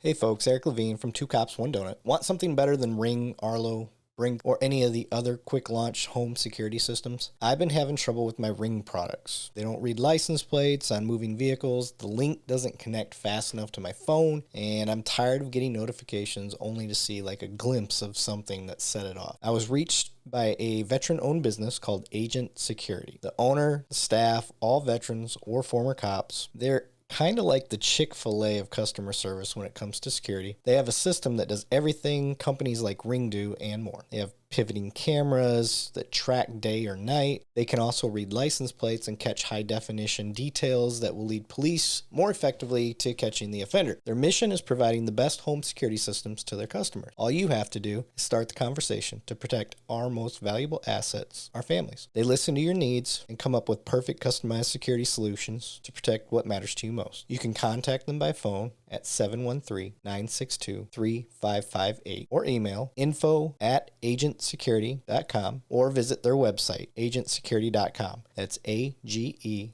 Hey folks, Eric Levine from Two Cops, One Donut. Want something better than Ring, Arlo, Brink, or any of the other quick launch home security systems? I've been having trouble with my Ring products. They don't read license plates on moving vehicles, the link doesn't connect fast enough to my phone, and I'm tired of getting notifications only to see like a glimpse of something that set it off. I was reached by a veteran-owned business called Agent Security. The owner, the staff, all veterans or former cops, they're kind of like the Chick-fil-A of customer service when it comes to security. They have a system that does everything companies like Ring do and more. They have pivoting cameras that track day or night. They can also read license plates and catch high-definition details that will lead police more effectively to catching the offender. Their mission is providing the best home security systems to their customers. All you have to do is start the conversation to protect our most valuable assets, our families. They listen to your needs and come up with perfect customized security solutions to protect what matters to you most. You can contact them by phone at 713-962-3558 or email info@agentsecurity.com or visit their website, agentsecurity.com. That's AGENTSECURITY.com.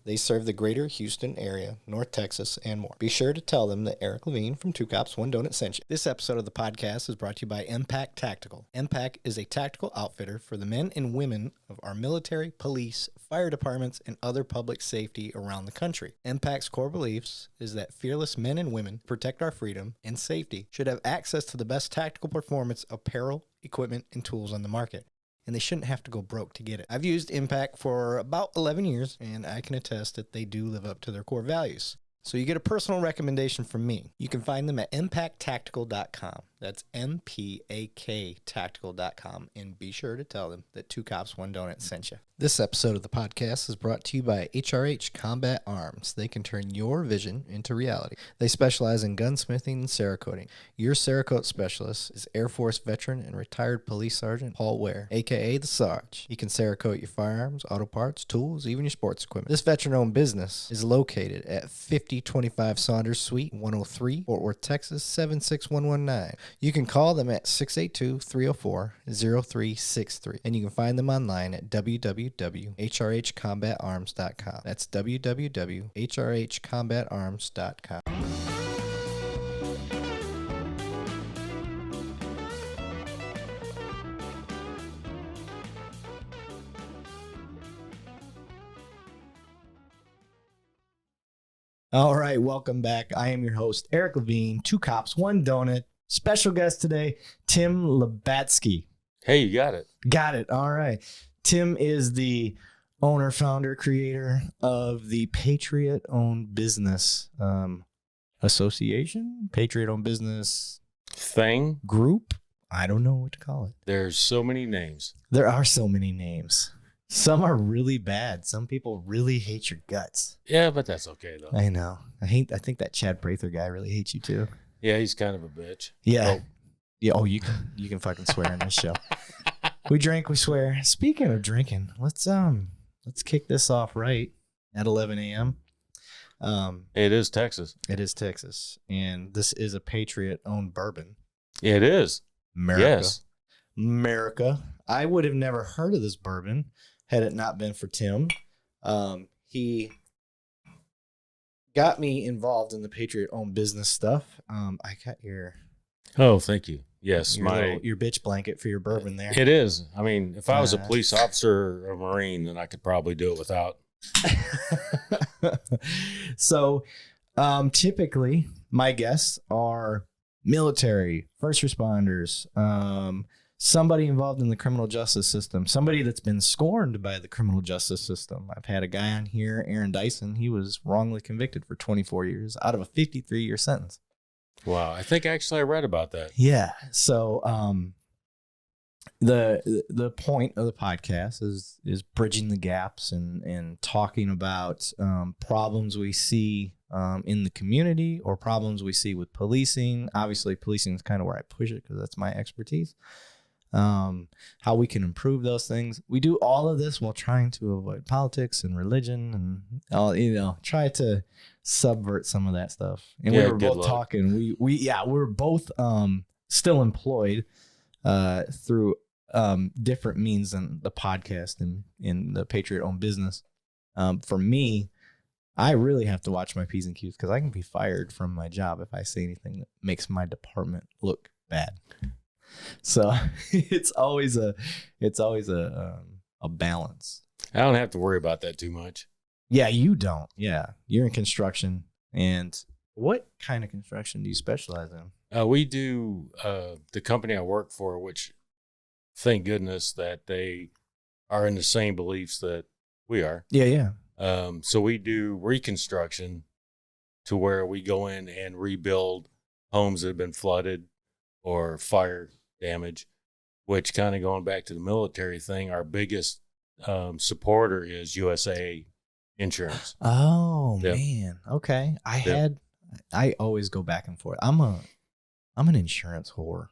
They serve the greater Houston area, North Texas, and more. Be sure to tell them that Eric Levine from Two Cops, One Donut sent you. This episode of the podcast is brought to you by Impact Tactical. Impact is a tactical outfitter for the men and women of our military, police, fire departments, and other public safety around the country. Impact's core beliefs is that fearless men and women protect our freedom and safety should have access to the best tactical performance apparel, equipment, and tools on the market. And they shouldn't have to go broke to get it. I've used Impact for about 11 years, and I can attest that they do live up to their core values. So you get a personal recommendation from me. You can find them at impacttactical.com. That's MPAK tactical.com. And be sure to tell them that Two Cops, One Donut sent you. This episode of the podcast is brought to you by HRH Combat Arms. They can turn your vision into reality. They specialize in gunsmithing and Cerakoting. Your Cerakote specialist is Air Force veteran and retired police sergeant Paul Ware, a.k.a. the Sarge. He can Cerakote your firearms, auto parts, tools, even your sports equipment. This veteran-owned business is located at 5025 Saunders Suite 103, Fort Worth, Texas 76119. You can call them at 682-304-0363, and you can find them online at www.hrhcombatarms.com. That's www.hrhcombatarms.com. All right, welcome back. I am your host, Eric Levine, Two Cops, One Donut. Special guest today, Tim Labatzky. Hey, you got it. Got it. All right. Tim is the owner, founder, creator of the Patriot-owned business association, Patriot-owned business Thing. group. I don't know what to call it. There's so many names. There are so many names. Some are really bad. Some people really hate your guts. Yeah, but that's okay though. I know. I think that Chad Prather guy really hates you too. Yeah, he's kind of a bitch. Yeah. Yeah. Oh, you can fucking swear on this show. We drink, we swear. Speaking of drinking, let's kick this off right at 11 a.m. It is Texas. It is Texas, and this is a Patriot-owned bourbon. It is. Merica. Yes. Merica. I would have never heard of this bourbon had it not been for Tim. He got me involved in the Patriot-owned business stuff. I got your Thank you. Yes, your bitch blanket for your bourbon there. It is. I mean, if I was a police officer or a Marine, then I could probably do it without. So, typically, my guests are military, first responders, somebody involved in the criminal justice system, somebody that's been scorned by the criminal justice system. I've had a guy on here, Aaron Dyson. He was wrongly convicted for 24 years out of a 53-year sentence. Wow. I think actually I read about that. Yeah. So the point of the podcast is bridging the gaps and talking about problems we see in the community or problems we see with policing. Obviously, policing is kind of where I push it because that's my expertise. How we can improve those things. We do all of this while trying to avoid politics and religion and all, try to subvert some of that stuff. And we were both talking. We were both still employed through different means than the podcast and in the Patriot-owned business. For me, I really have to watch my P's and Q's because I can be fired from my job if I say anything that makes my department look bad. So it's always a balance. I don't have to worry about that too much. Yeah, you don't. Yeah, you're in construction. And what kind of construction do you specialize in? We do the company I work for, which thank goodness that they are in the same beliefs that we are. Yeah. So we do reconstruction to where we go in and rebuild homes that have been flooded or fire damage, which kind of going back to the military thing, our biggest supporter is USA Insurance. Oh, Yep. man. Okay. I always go back and forth. I'm an insurance whore.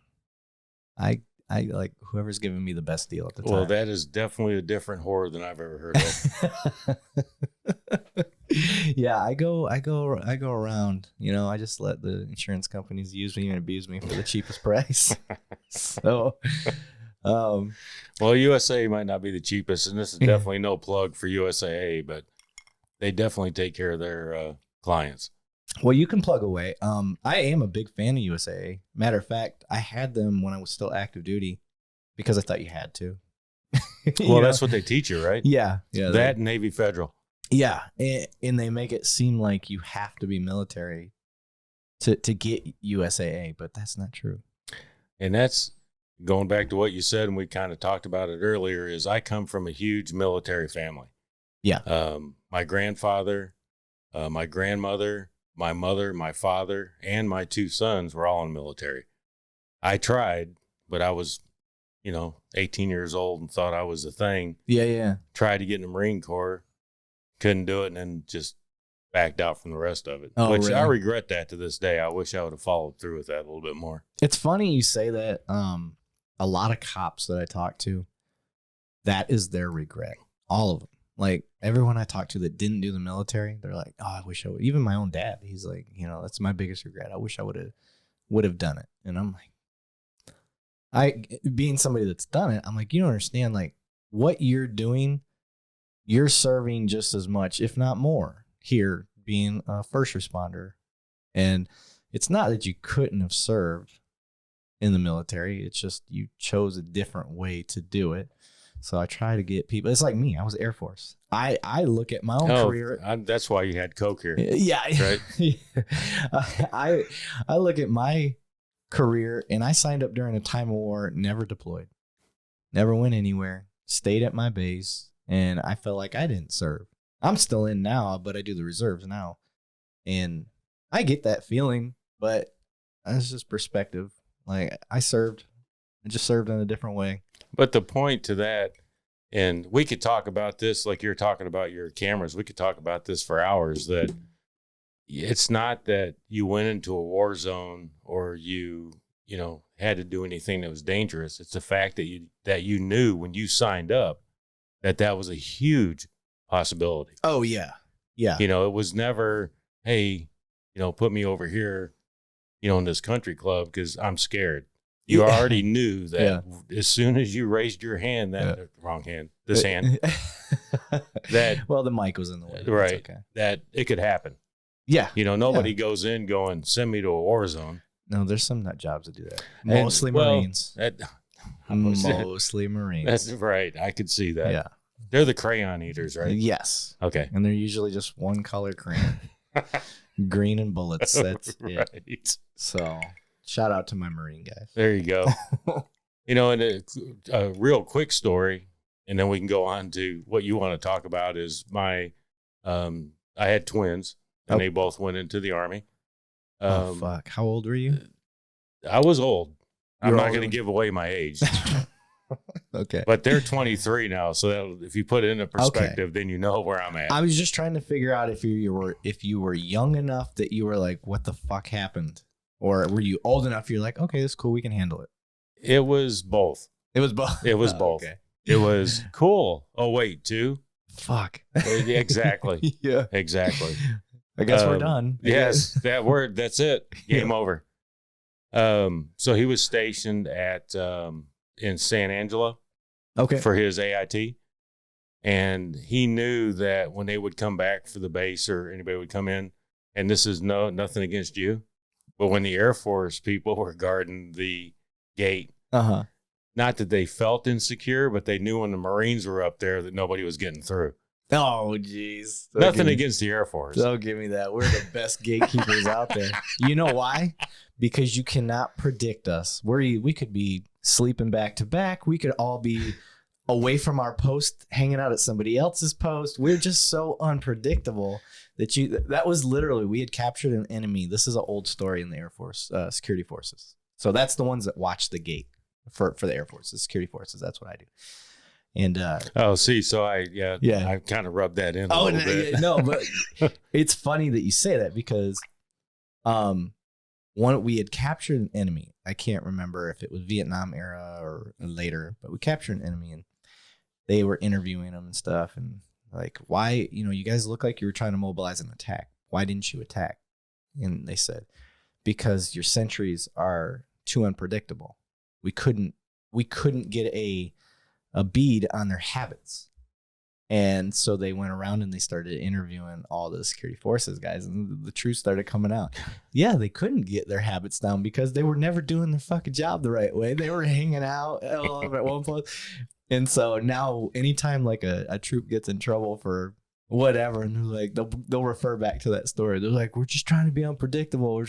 I like whoever's giving me the best deal at the time. Well, that is definitely a different horror than I've ever heard of. Yeah, I go around, I just let the insurance companies use me and abuse me for the cheapest price. So, well, USA might not be the cheapest, and this is definitely no plug for USAA, but they definitely take care of their clients. Well, you can plug away. I am a big fan of USAA. Matter of fact, I had them when I was still active duty because I thought you had to. Well, that's what they teach you, right? Yeah. That and Navy Federal. Yeah, and they make it seem like you have to be military to get USAA, but that's not true. And that's going back to what you said, and we kind of talked about it earlier, is I come from a huge military family. Yeah. My grandfather, my grandmother, my mother, my father, and my two sons were all in the military. I tried, but I was, 18 years old and thought I was the thing. Yeah. Tried to get in the Marine Corps, couldn't do it, and then just backed out from the rest of it. Oh, which really? I regret that to this day. I wish I would have followed through with that a little bit more. It's funny you say that. A lot of cops that I talk to, that is their regret. All of them. Like everyone I talk to that didn't do the military, they're like, "Oh, I wish I would." Even my own dad, he's like, "That's my biggest regret. I wish I would have done it." And I'm like, being somebody that's done it, I'm like, you don't understand. Like what you're doing, you're serving just as much, if not more, here being a first responder. And it's not that you couldn't have served in the military. It's just you chose a different way to do it. So I try to get people. It's like me. I was Air Force. I look at my own career. That's why you had Coke here. Yeah. Right. I look at my career, and I signed up during a time of war, never deployed, never went anywhere, stayed at my base, and I felt like I didn't serve. I'm still in now, but I do the reserves now. And I get that feeling, but that's just perspective. Like I just served in a different way. But the point to that, and we could talk about this like you're talking about your cameras. We could talk about this for hours, that it's not that you went into a war zone or you had to do anything that was dangerous. It's the fact that you knew when you signed up that was a huge possibility. Oh, yeah. Yeah. It was never, hey, put me over here, in this country club because I'm scared. You already knew that as soon as you raised your hand, wrong hand, this hand, well, the mic was in the way. Right. Okay. That it could happen. Yeah. Nobody goes in going, send me to a war zone. No, there's some nut jobs that do that. Mostly Marines. Mostly Marines. That's right. I could see that. Yeah. They're the crayon eaters, right? Yes. Okay. And they're usually just one color crayon. Green and bullets. That's right. it. So shout out to my Marine guys. There you go. And a real quick story, and then we can go on to what you want to talk about is I had twins, and they both went into the Army. Oh, fuck. How old were you? I was old. I'm not going to older? give away my age. Okay. But they're 23 now, so if you put it into perspective, then you know where I'm at. I was just trying to figure out if you were young enough that you were like, what the fuck happened? Or were you old enough you're like, okay, this is cool, we can handle it? It was both. It was both. It was both. Okay. It was cool. Oh, wait, two? Fuck. Exactly. Yeah. Exactly. I guess we're done. Yes, that word. That's it. Game over. So he was stationed at in San Angelo. Okay. For his AIT, And he knew that when they would come back for the base or anybody would come in, and this is nothing against you, but when the Air Force people were guarding the gate, not that they felt insecure, but they knew when the Marines were up there that nobody was getting through. Oh, geez. Nothing against the Air Force. Don't give me that. We're the best gatekeepers out there. You know why? Because you cannot predict us. We could be sleeping back to back. We could all be away from our post, hanging out at somebody else's post. We're just so unpredictable that was literally, we had captured an enemy. This is an old story in the Air Force, security forces. So that's the ones that watch the gate for the Air Force, the security forces. That's what I do. And so I kind of rubbed that in a little bit. No, but it's funny that you say that because we had captured an enemy. I can't remember if it was Vietnam era or later, but we captured an enemy and they were interviewing them and stuff. And like, why, you guys look like you were trying to mobilize an attack. Why didn't you attack? And they said, because your sentries are too unpredictable. We couldn't get a bead on their habits. And so they went around and they started interviewing all the security forces guys, and the truth started coming out. Yeah, they couldn't get their habits down because they were never doing their fucking job the right way. They were hanging out all over at one place. And so now anytime like a troop gets in trouble for whatever, and they're like, they'll refer back to that story. They're like, we're just trying to be unpredictable.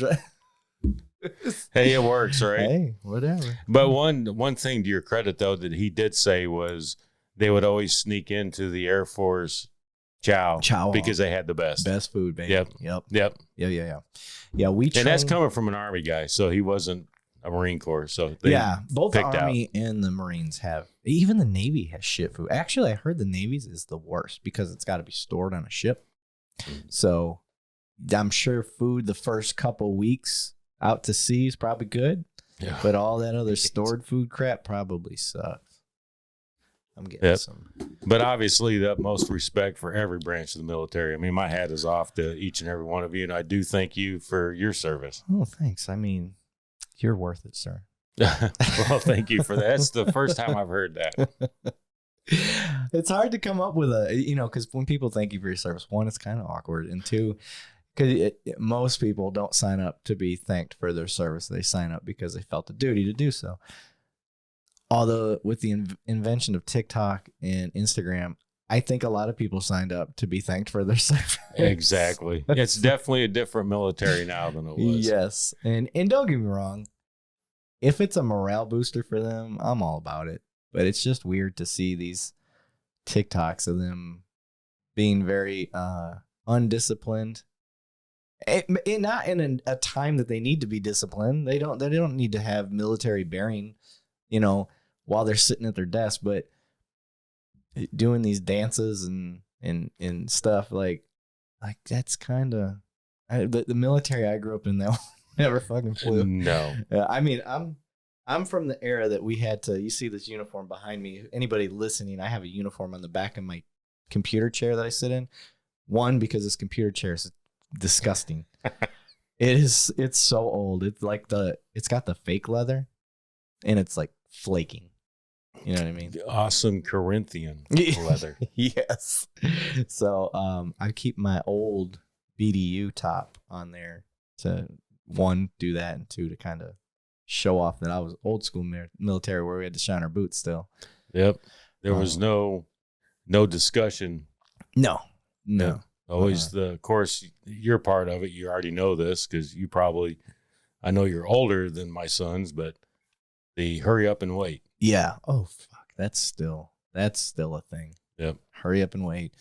Hey, it works, right? Hey, whatever. But one thing to your credit, though, that he did say was they would always sneak into the Air Force chow because they had the best food, baby. Yep. Yeah. And that's coming from an Army guy, so he wasn't a Marine Corps. So both the Army and the Marines have. Even the Navy has shit food. Actually, I heard the Navy's is the worst because it's got to be stored on a ship. So I'm sure food the first couple weeks out to sea is probably good, but all that other stored food crap probably sucks. I'm getting some. But obviously, the utmost respect for every branch of the military. I mean, my hat is off to each and every one of you, and I do thank you for your service. Oh, thanks. I mean, you're worth it, sir. Well, thank you for that. That's the first time I've heard that. It's hard to come up with because when people thank you for your service, one, it's kind of awkward, and two, because most people don't sign up to be thanked for their service. They sign up because they felt the duty to do so. Although with the invention of TikTok and Instagram, I think a lot of people signed up to be thanked for their service. Exactly. It's definitely a different military now than it was. Yes. And don't get me wrong. If it's a morale booster for them, I'm all about it. But it's just weird to see these TikToks of them being very undisciplined. Not in a time that they need to be disciplined. They don't need to have military bearing, while they're sitting at their desk, but doing these dances and stuff like that's kind of the military I grew up in that never fucking flew. No. I mean, I'm from the era that we had to, you see this uniform behind me. Anybody listening, I have a uniform on the back of my computer chair that I sit in. One, because this computer chair is disgusting. It's so old. It's like it's got the fake leather and it's like flaking. You know what I mean? The awesome Corinthian leather. Yes. So I keep my old BDU top on there to, one, do that, and two, to kind of show off that I was old school military where we had to shine our boots still. Yep. There was no discussion. No. Always of course, you're part of it. You already know this because I know you're older than my sons, but the hurry up and wait. Yeah. Oh, fuck. That's still a thing. Yep. Hurry up and wait.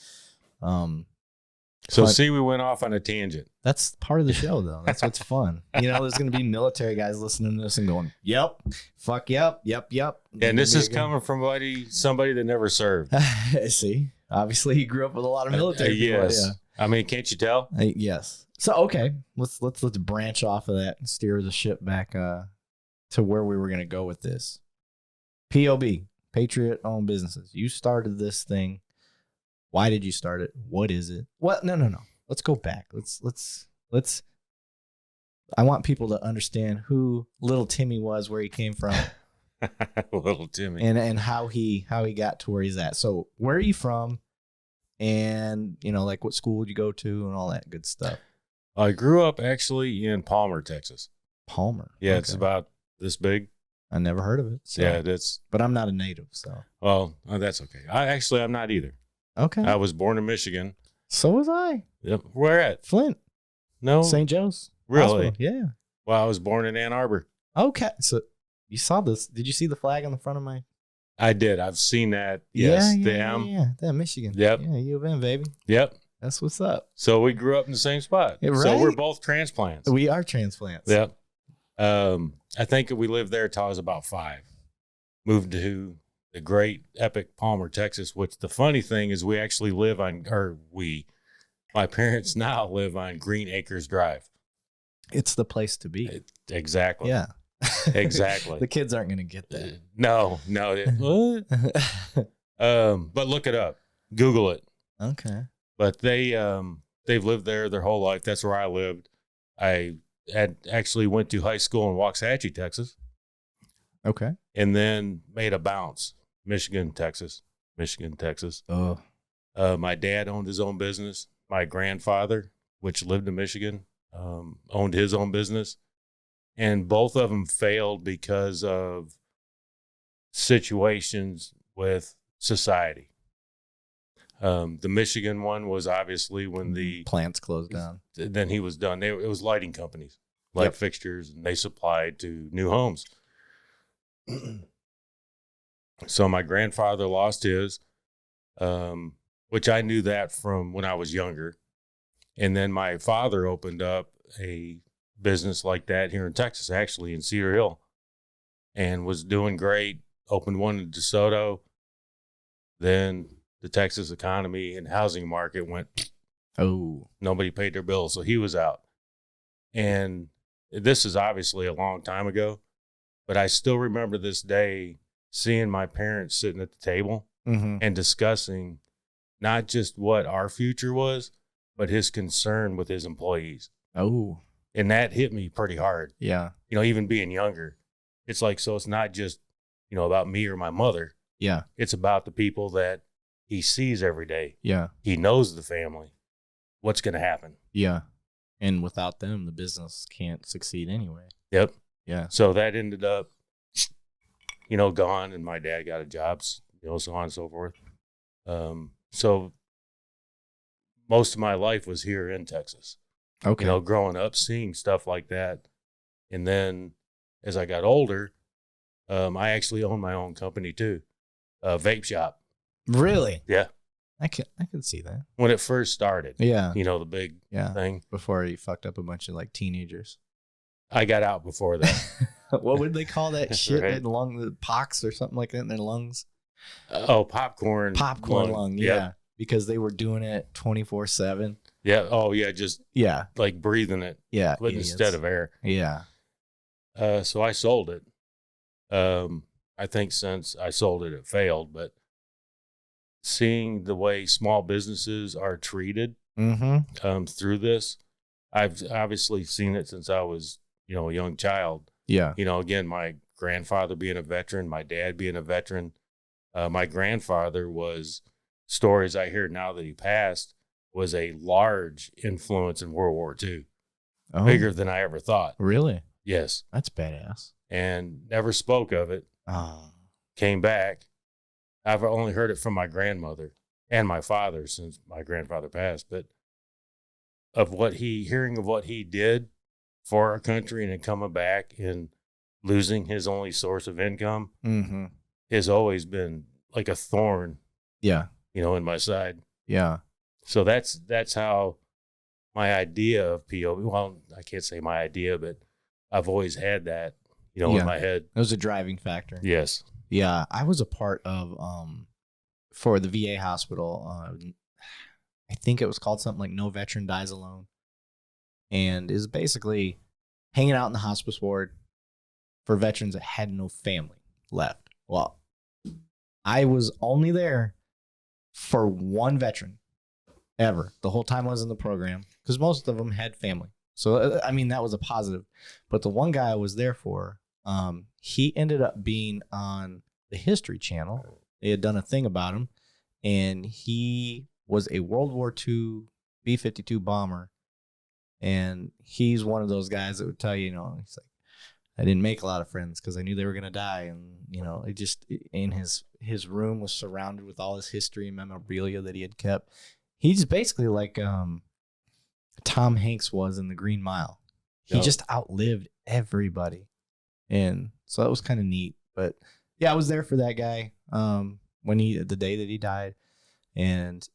So we went off on a tangent. That's part of the show, though. That's what's fun. There's going to be military guys listening to this and going, yep, fuck, yep. And this is coming from somebody that never served. See, obviously he grew up with a lot of military people. Yes. Yeah. I mean, can't you tell? Yes. So, okay, let's branch off of that and steer the ship back to where we were going to go with this. POB, Patriot-owned businesses. You started this thing. Why did you start it? What is it? What? No. Let's go back. Let's. I want people to understand who little Timmy was, where he came from. Little Timmy. And how he got to where he's at. So where are you from? And, like what school would you go to and all that good stuff? I grew up actually in Palmer, Texas. Palmer. Yeah, Okay. it's about this big. I never heard of it. So. Yeah, it's. But I'm not a native, so. Well, that's okay. I'm not either. Okay. I was born in Michigan. So was I. Yep. Where at? Flint. No. St. Joe's. Really? Hospital. Yeah. Well, I was born in Ann Arbor. Okay. So you saw this. Did you see the flag on the front of my? I did. I've seen that. Yes. Yeah, the M. Yeah. That Michigan. Yep. Yeah. U of M, baby. Yep. That's what's up. So we grew up in the same spot. Yeah, So right? we're both transplants. We are transplants. Yep. I think we lived there till I was about 5. Moved to the great epic Palmer, Texas, which the funny thing is we actually live on, my parents now live on Green Acres Drive. It's the place to be. Exactly. Yeah. Exactly. The kids aren't going to get that. No. What? But look it up. Google it. Okay. But they've lived there their whole life. That's where I lived. I had actually went to high school in Waxahachie, Texas. Okay. And then made a bounce. Michigan, Texas. Oh. My dad owned his own business. My grandfather, which lived in Michigan, owned his own business. And both of them failed because of situations with society. The Michigan one was obviously when the plants closed down. Then he was done. It was lighting companies, light fixtures, and they supplied to new homes. So my grandfather lost his, which I knew that from when I was younger. And then my father opened up a business like that here in Texas, actually in Cedar Hill, and was doing great. Opened one in DeSoto. Then the Texas economy and housing market went, nobody paid their bills. So he was out. And this is obviously a long time ago, but I still remember this day seeing my parents sitting at the table and discussing not just what our future was, but his concern with his employees. Oh. And that hit me pretty hard. Yeah. Even being younger, it's like, so it's not just, about me or my mother. Yeah. It's about the people that he sees every day. Yeah. He knows the family. What's going to happen? Yeah. And without them, the business can't succeed anyway. Yep. Yeah. So that ended up, gone, and my dad got a job, so on and so forth. So most of my life was here in Texas. Okay. Growing up, seeing stuff like that. And then as I got older, I actually owned my own company too, a vape shop. Really? Yeah. I can see that. When it first started. Yeah. The big thing. Before he fucked up a bunch of teenagers. I got out before that. What would they call that shit? Right. The pox or something like that in their lungs? Popcorn. Popcorn lung, yeah. Yep. Because they were doing it 24/7. Yeah. Oh, yeah. Just like breathing it. Yeah. Instead of air. Yeah. So I sold it. I think since I sold it, it failed. But seeing the way small businesses are treated through this, I've obviously seen it since I was, a young child. Yeah. Again, my grandfather being a veteran, my dad being a veteran. My grandfather was, stories I hear now that he passed, was a large influence in World War II. Oh. Bigger than I ever thought. Really? Yes. That's badass. And never spoke of it. Oh. Came back. I've only heard it from my grandmother and my father since my grandfather passed, but hearing of what he did for our country and then coming back and losing his only source of income has always been like a thorn. Yeah. In my side. Yeah. So that's how my idea of PO, well, I can't say my idea, but I've always had that, in my head. It was a driving factor. Yes. Yeah. I was a part of, for the VA hospital, I think it was called something like No Veteran Dies Alone. And is basically hanging out in the hospice ward for veterans that had no family left. Well, I was only there for one veteran ever the whole time I was in the program, because most of them had family. So, that was a positive. But the one guy I was there for, he ended up being on the History Channel. They had done a thing about him, and he was a World War II B-52 bomber. And he's one of those guys that would tell you, he's like, I didn't make a lot of friends because I knew they were going to die. And, it just, in his room was surrounded with all his history and memorabilia that he had kept. He's basically like Tom Hanks was in The Green Mile. He just outlived everybody. And so that was kind of neat. But yeah, I was there for that guy the day that he died. And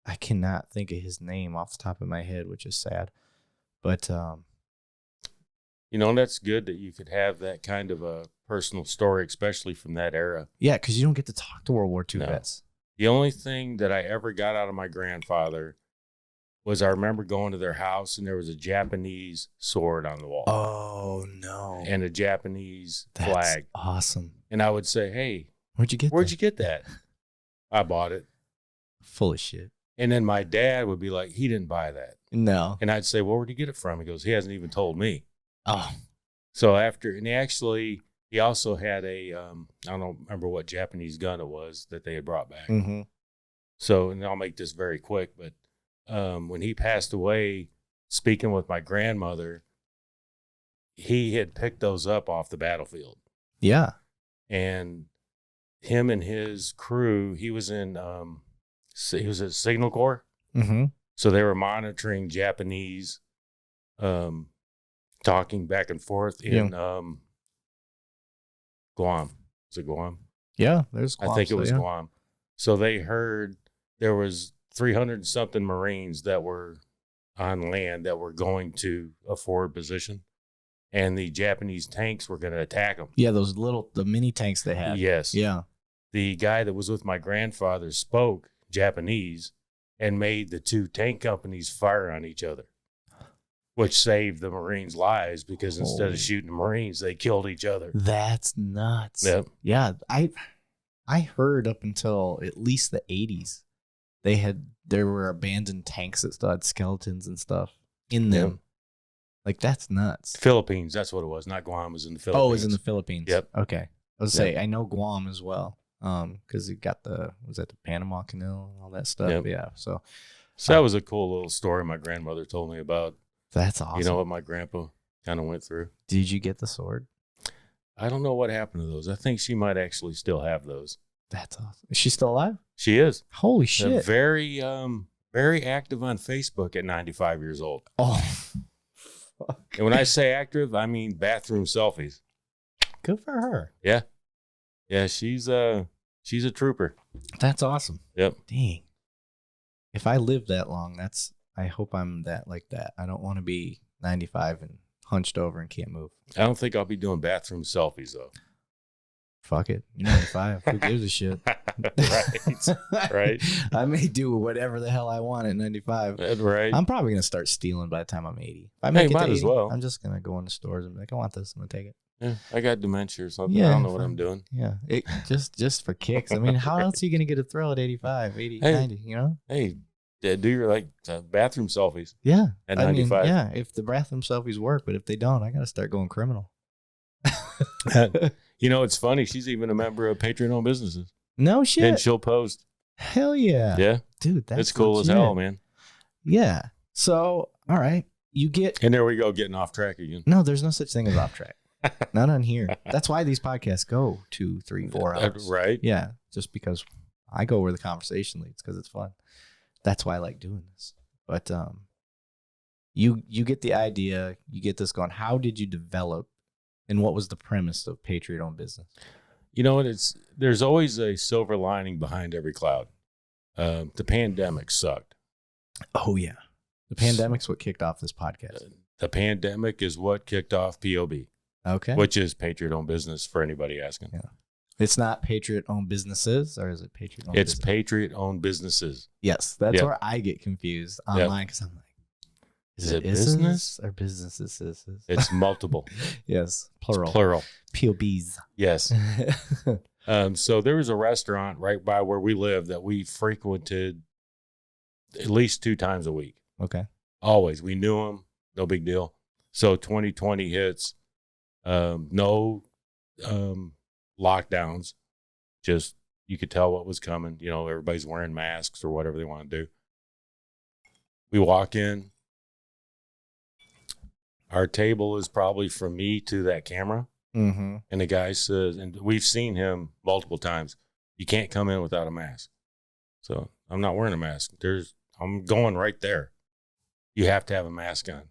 I cannot think of his name off the top of my head, which is sad. But that's good that you could have that kind of a personal story, especially from that era. Yeah, because you don't get to talk to World War II vets. The only thing that I ever got out of my grandfather was I remember going to their house and there was a Japanese sword on the wall. Oh, no. And a Japanese That's flag. Awesome. And I would say, hey, where'd you get that? I bought it. Full of shit. And then my dad would be like, he didn't buy that. No. And I'd say, well, where'd you get it from? He goes, he hasn't even told me. Oh. So he also had I don't remember what Japanese gun it was that they had brought back. Mm-hmm. So, and I'll make this very quick, but when he passed away, speaking with my grandmother, he had picked those up off the battlefield. Yeah. And him and his crew, he was at Signal Corps. Mm-hmm. So they were monitoring Japanese talking back and forth in Guam. Is it Guam? Yeah, there's Guam. I think it was Guam. So they heard there was 300 something Marines that were on land that were going to a forward position, and the Japanese tanks were going to attack them. Yeah, the mini tanks they had. Yes. Yeah. The guy that was with my grandfather spoke Japanese and made the two tank companies fire on each other, which saved the Marines' lives because instead of shooting the Marines, they killed each other. That's nuts. Yep. Yeah, I heard up until at least the 80s, there were abandoned tanks that still had skeletons and stuff in them. Yep. Like, that's nuts. Philippines, that's what it was. Not Guam, it was in the Philippines. Oh, it was in the Philippines. Yep. Okay. I was say I know Guam as well. Because it got the Panama Canal and all that stuff. Yep. Yeah. So that was a cool little story my grandmother told me about. That's awesome. You know what my grandpa kind of went through. Did you get the sword? I don't know what happened to those. I think she might actually still have those. That's awesome. Is she still alive? She is. Holy shit. Very, very active on Facebook at 95 years old. Oh, fuck. And when I say active, I mean bathroom selfies. Good for her. Yeah. Yeah, she's a trooper. That's awesome. Yep. Dang. If I live that long, I hope I'm like that. I don't want to be 95 and hunched over and can't move. I don't think I'll be doing bathroom selfies though. Fuck it. You're 95. Who gives a shit? Right. I may do whatever the hell I want at 95. Right. I'm probably going to start stealing by the time I'm 80. If I make it might 80, as well. I'm just going to go into stores and be like, I want this. I'm going to take it. Yeah, I got dementia or something. Yeah, I don't know what I'm doing. Yeah, just for kicks. I mean, how else are you going to get a thrill at 85, 80, 90, you know? Hey, do your bathroom selfies. Yeah. At 95. Yeah, if the bathroom selfies work, but if they don't, I got to start going criminal. It's funny. She's even a member of Patriot-owned businesses. No shit. And she'll post. Hell yeah. Yeah. Dude, that's cool legit. as hell, man. Yeah. So, all right. You get... And there we go, getting off track again. No, there's no such thing as off track. Not on here. That's why these podcasts go 2, 3, 4 hours. Right. Yeah. Just because I go where the conversation leads because it's fun. That's why I like doing this. But you get the idea. You get this going. How did you develop and what was the premise of Patriot-owned business? You know what? There's always a silver lining behind every cloud. The pandemic sucked. Oh, yeah. The pandemic's what kicked off this podcast. The pandemic is what kicked off POB. Okay. Which is Patriot-owned business for anybody asking. Yeah. It's not Patriot-owned businesses, or is it Patriot-owned It's business? Patriot-owned businesses. Yes. That's where I get confused online because I'm like, is it business or businesses? It's multiple. Yes. Plural. It's plural. POBs. Yes. So there was a restaurant right by where we live that we frequented at least 2 times a week. Okay. Always. We knew them. No big deal. So 2020 hits. No lockdowns. Just You could tell what was coming. You know, everybody's wearing masks or whatever they want to do. We walk in. Our table is probably from me to that camera. Mm-hmm. And the guy says, and we've seen him multiple times, you can't come in without a mask. So I'm not wearing a mask. I'm going right there. You have to have a mask on.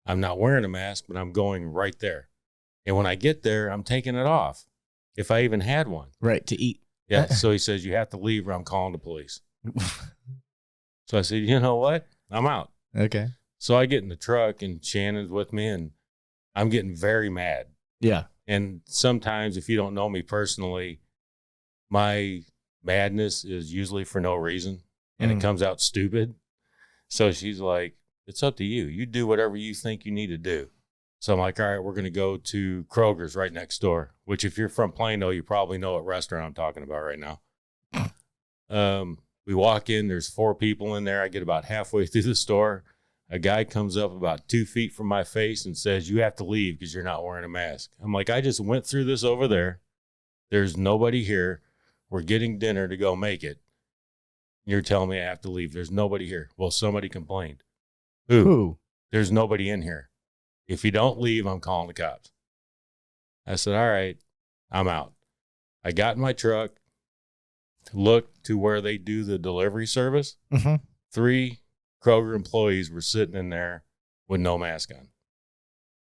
I'm not wearing a mask, but I'm going right there. And when I get there, I'm taking it off, if I even had one. Right, to eat. Yeah. So he says, you have to leave or I'm calling the police. So I said, you know what? I'm out. Okay. So I get in the truck and Shannon's with me and I'm getting very mad. Yeah. And sometimes if you don't know me personally, my madness is usually for no reason and it comes out stupid. So she's like, it's up to you. You do whatever you think you need to do. So I'm like, all right, we're going to go to Kroger's right next door, which if you're from Plano, you probably know what restaurant I'm talking about right now. We walk in, there's 4 people in there. I get about halfway through the store. A guy comes up about 2 feet from my face and says, you have to leave because you're not wearing a mask. I'm like, I just went through this over there. There's nobody here. We're getting dinner to go make it. You're telling me I have to leave. There's nobody here. Well, somebody complained. Who? There's nobody in here. If you don't leave, I'm calling the cops. I said, all right, I'm out. I got in my truck, looked to where they do the delivery service. 3 Kroger employees were sitting in there with no mask on.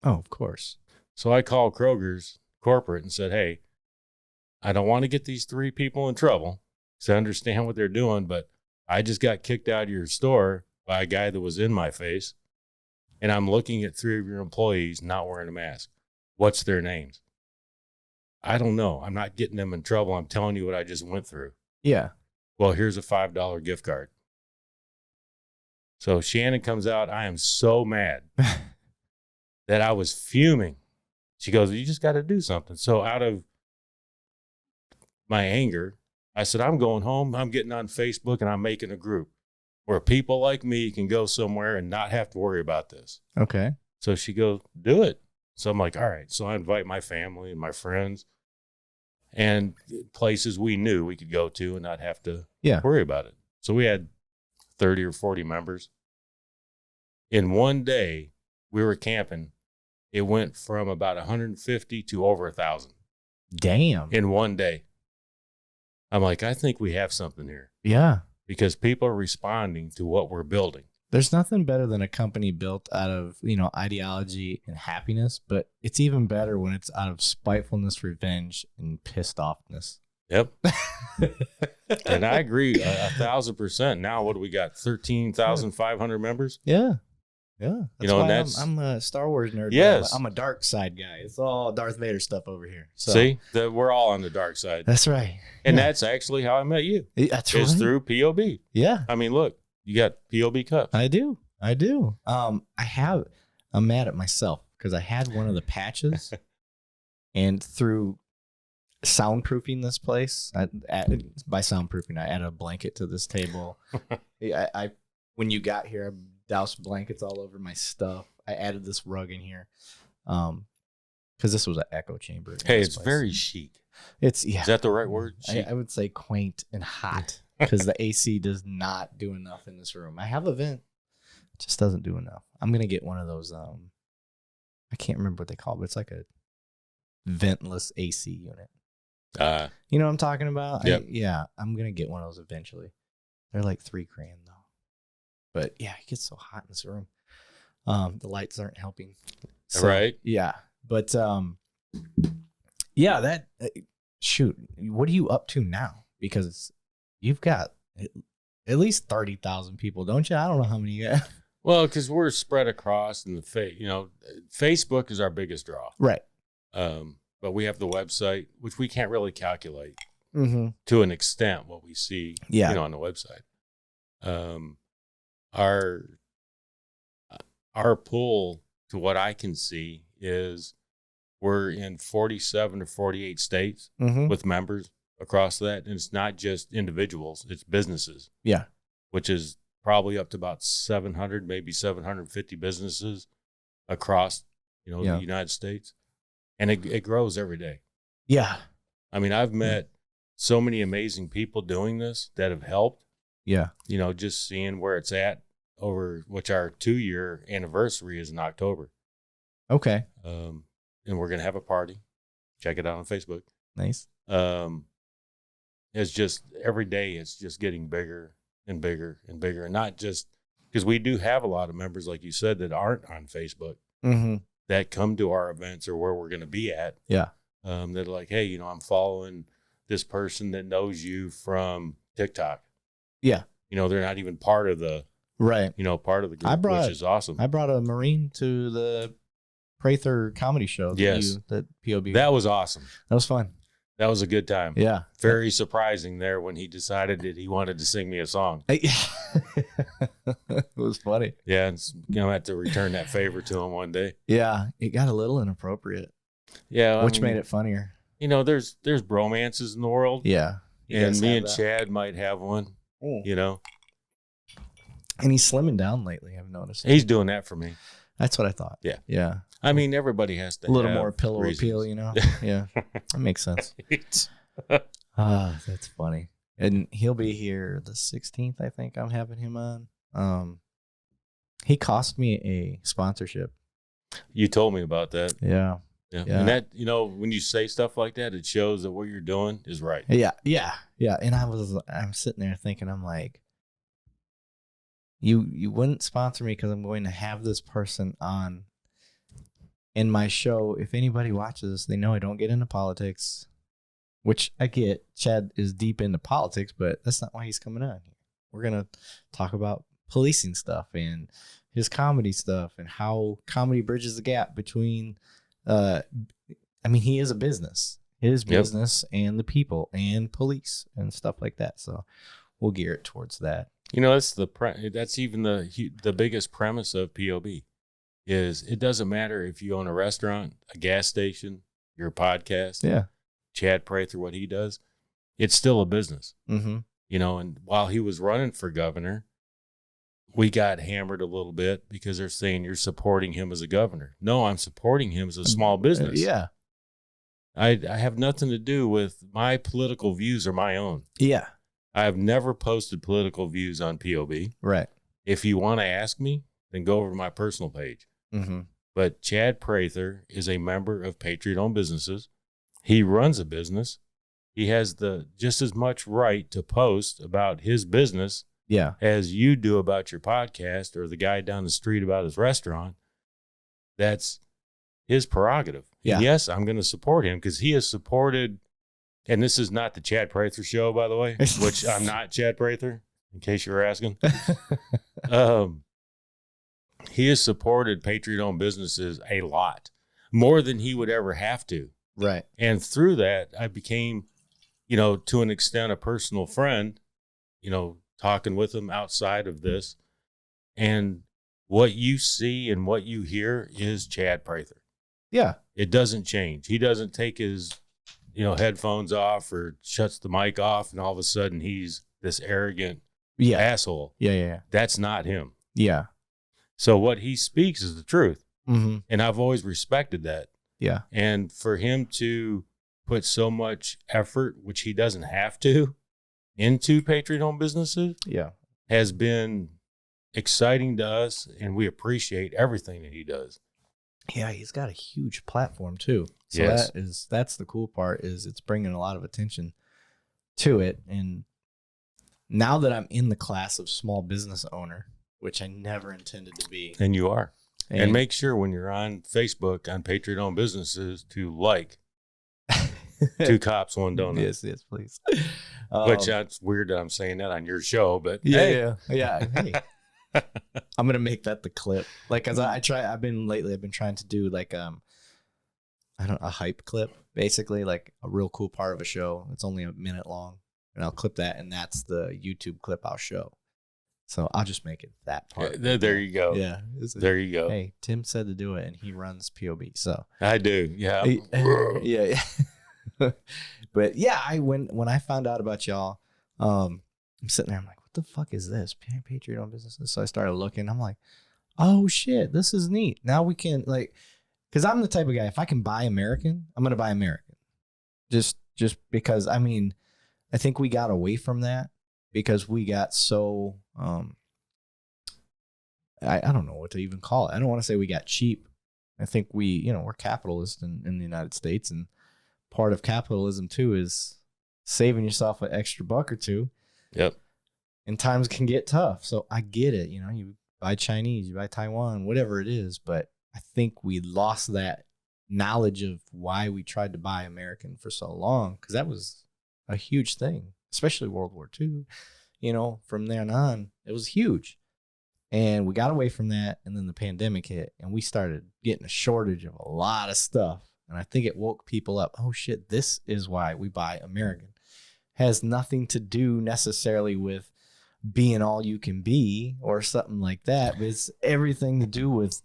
Oh, of course. So I called Kroger's corporate and said, hey, I don't want to get these 3 people in trouble because I understand what they're doing, but I just got kicked out of your store by a guy that was in my face, and I'm looking at 3 of your employees not wearing a mask. What's their names? I don't know. I'm not getting them in trouble. I'm telling you what I just went through. Yeah. Well, here's a $5 gift card. So Shannon comes out. I am so mad that I was fuming. She goes, you just got to do something. So out of my anger, I said, I'm going home. I'm getting on Facebook and I'm making a group where people like me can go somewhere and not have to worry about this. Okay. So she goes, do it. So I'm like, all right. So I invite my family and my friends and places we knew we could go to and not have to worry about it. So we had 30 or 40 members. In one day, we were camping. It went from about 150 to over 1,000. Damn. In one day. I'm like, I think we have something here. Yeah. Because people are responding to what we're building. There's nothing better than a company built out of, ideology and happiness, but it's even better when it's out of spitefulness, revenge, and pissed offness. Yep. And I agree 1,000%. Now, what do we got? 13,500 members? Yeah. Yeah. That's why I'm a Star Wars nerd. Yes. I'm a dark side guy. It's all Darth Vader stuff over here. So. See, we're all on the dark side. That's right. And that's actually how I met you. That's right. It's through POB. Yeah. I mean, look, you got POB cups. I do. I'm mad at myself because I had one of the patches and through soundproofing this place, by soundproofing, I added a blanket to this table. When you got here, I doused blankets all over my stuff. I added this rug in here because this was an echo chamber. Hey, it's very chic. Is that the right word? I would say quaint and hot because the AC does not do enough in this room. I have a vent, it just doesn't do enough. I'm gonna get one of those. I can't remember what they call it, but it's like a ventless AC unit. You know what I'm talking about? Yep. I'm gonna get one of those eventually. They're like $3,000 though. But yeah, it gets so hot in this room. The lights aren't helping. So, right. Yeah. But that shoot, what are you up to now? Because you've got at least 30,000 people, don't you? I don't know how many you got. Well, because we're spread across and Facebook is our biggest draw. Right. But we have the website, which we can't really calculate to an extent what we see on the website. Our pool, to what I can see, is we're in 47 or 48 states with members across that. And it's not just individuals, it's businesses. Yeah. Which is probably up to about 700, maybe 750 businesses across, the United States. And it grows every day. Yeah. I mean, I've met so many amazing people doing this that have helped. Yeah. You know, just seeing where it's at over which our 2-year anniversary is in October. Okay. And we're going to have a party. Check it out on Facebook. Nice. It's just every day it's just getting bigger and bigger and bigger. And not just because we do have a lot of members, like you said, that aren't on Facebook that come to our events or where we're going to be at. Yeah. That are like, hey, you know, I'm following this person that knows you from TikTok. Yeah. You know, they're not even part of the right. You know, part of the group, which is awesome. I brought a Marine to the Prather comedy show. That POB. That was awesome. That was fun. That was a good time. Yeah. Very surprising there when he decided that he wanted to sing me a song. It was funny. Yeah. And, you know, I had to return that favor to him one day. Yeah. It got a little inappropriate. Yeah. Which made it funnier. You know, there's bromances in the world. Yeah. And me and Chad might have one, you know. And he's slimming down lately, I've noticed. He's doing that for me. That's what I thought. Yeah. Yeah. I mean, everybody has to a little have more pillow reasons. appeal, you know? Yeah. That makes sense. That's funny. And he'll be here the 16th, I think I'm having him on. He cost me a sponsorship. You told me about that. Yeah. Yeah. And that, you know, when you say stuff like that, it shows that what you're doing is right. Yeah. Yeah. Yeah. And I'm sitting there thinking, I'm like, you wouldn't sponsor me because I'm going to have this person on in my show. If anybody watches, they know I don't get into politics, which I get. Chad is deep into politics, but that's not why he's coming on here. We're going to talk about policing stuff and his comedy stuff and how comedy bridges the gap between, he is a business, his business and the people and police and stuff like that. So we'll gear it towards that. You know, that's even the biggest premise of POB is it doesn't matter if you own a restaurant, a gas station, your podcast. Yeah. Chad Prather, what he does, it's still a business. Mm-hmm. You know, and while he was running for governor, we got hammered a little bit because they're saying you're supporting him as a governor. No, I'm supporting him as a small business. Yeah. I have nothing to do with my political views are my own. Yeah. I have never posted political views on POB. Right. If you want to ask me, then go over to my personal page. Mm-hmm. But Chad Prather is a member of Patriot-owned businesses. He runs a business. He has just as much right to post about his business as you do about your podcast or the guy down the street about his restaurant. That's his prerogative. Yeah. And yes, I'm going to support him because he has supported. And this is not the Chad Prather show, by the way, which I'm not Chad Prather, in case you were asking. He has supported Patriot-owned businesses a lot, more than he would ever have to. Right. And through that, I became, you know, to an extent, a personal friend, you know, talking with him outside of this. And what you see and what you hear is Chad Prather. Yeah. It doesn't change. He doesn't take his headphones off or shuts the mic off, and all of a sudden he's this arrogant asshole. Yeah. That's not him. Yeah. So what he speaks is the truth. Mm-hmm. And I've always respected that. Yeah. And for him to put so much effort, which he doesn't have to, into Patriot-owned businesses has been exciting to us, and we appreciate everything that he does. Yeah, he's got a huge platform too. So that's the cool part is it's bringing a lot of attention to it. And now that I'm in the class of small business owner, which I never intended to be. And you are. And make sure when you're on Facebook on Patriot-owned businesses to like 2 Cops, 1 Donut. Yes, please. Which that's weird that I'm saying that on your show, but yeah. Hey. I'm gonna make that the clip. Like, as I've been trying to do like a hype clip, basically like a real cool part of a show. It's only a minute long, and I'll clip that, and that's the YouTube clip I'll show. So I'll just make it that part. There you go. Yeah. There you go. Hey, Tim said to do it, and he runs POB. So I do. Yeah. Yeah. But yeah, when I found out about y'all, I'm sitting there, I'm like, what the fuck is this? Patriot-owned businesses. So I started looking. I'm like, oh shit, this is neat. Now we can because I'm the type of guy, if I can buy American, I'm gonna buy American. Just because, I mean, I think we got away from that because we got so, I don't know what to even call it. I don't want to say we got cheap. I think we're capitalist in the United States, and part of capitalism too is saving yourself an extra buck or two. Yep. And times can get tough. So I get it. You buy Chinese, you buy Taiwan, whatever it is. But I think we lost that knowledge of why we tried to buy American for so long, because that was a huge thing, especially World War II. From then on, it was huge. And we got away from that. And then the pandemic hit and we started getting a shortage of a lot of stuff. And I think it woke people up. Oh, shit, this is why we buy American. Has nothing to do necessarily with being all you can be or something like that. But it's everything to do with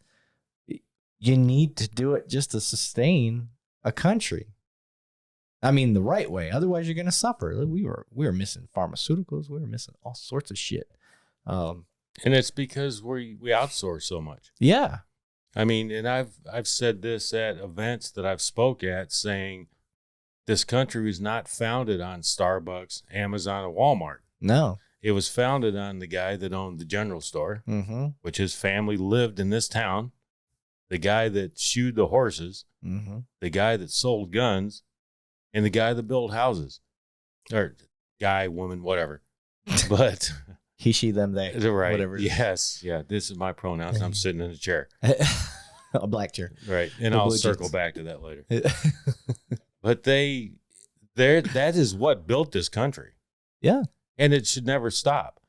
you need to do it just to sustain a country. I mean, the right way. Otherwise, you're going to suffer. We were missing pharmaceuticals. We were missing all sorts of shit. And it's because we outsource so much. Yeah. I mean, and I've said this at events that I've spoke at, saying this country was not founded on Starbucks, Amazon, or Walmart. No. It was founded on the guy that owned the general store, which his family lived in this town, the guy that shoed the horses, the guy that sold guns, and the guy that built houses. Or guy, woman, whatever. But he, she, them, they. Right. Whatever. Yes. Yeah. This is my pronouns. I'm sitting in a chair. A black chair. Right. And I'll circle back to that later. But that is what built this country. Yeah. And it should never stop.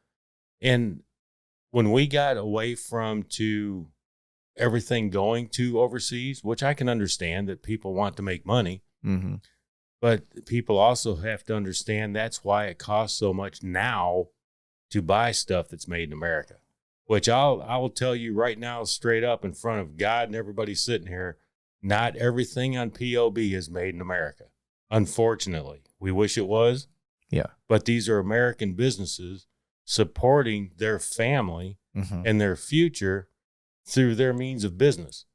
And when we got away from to everything going to overseas, which I can understand that people want to make money, but people also have to understand that's why it costs so much now to buy stuff that's made in America, which I will tell you right now, straight up in front of God and everybody sitting here, not everything on POB is made in America. Unfortunately, we wish it was. Yeah. But these are American businesses supporting their family and their future through their means of business.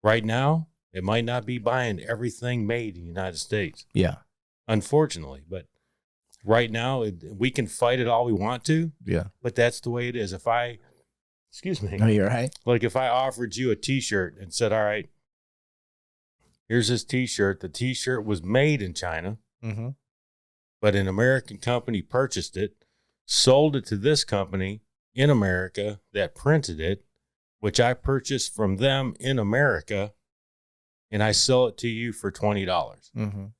Right now, it might not be buying everything made in the United States. Yeah. Unfortunately, but right now, we can fight it all we want to. Yeah. But that's the way it is. Excuse me. No, you're right. Like if I offered you a T-shirt and said, all right, here's this T-shirt. The T-shirt was made in China, but an American company purchased it, sold it to this company in America that printed it, which I purchased from them in America, and I sell it to you for $20.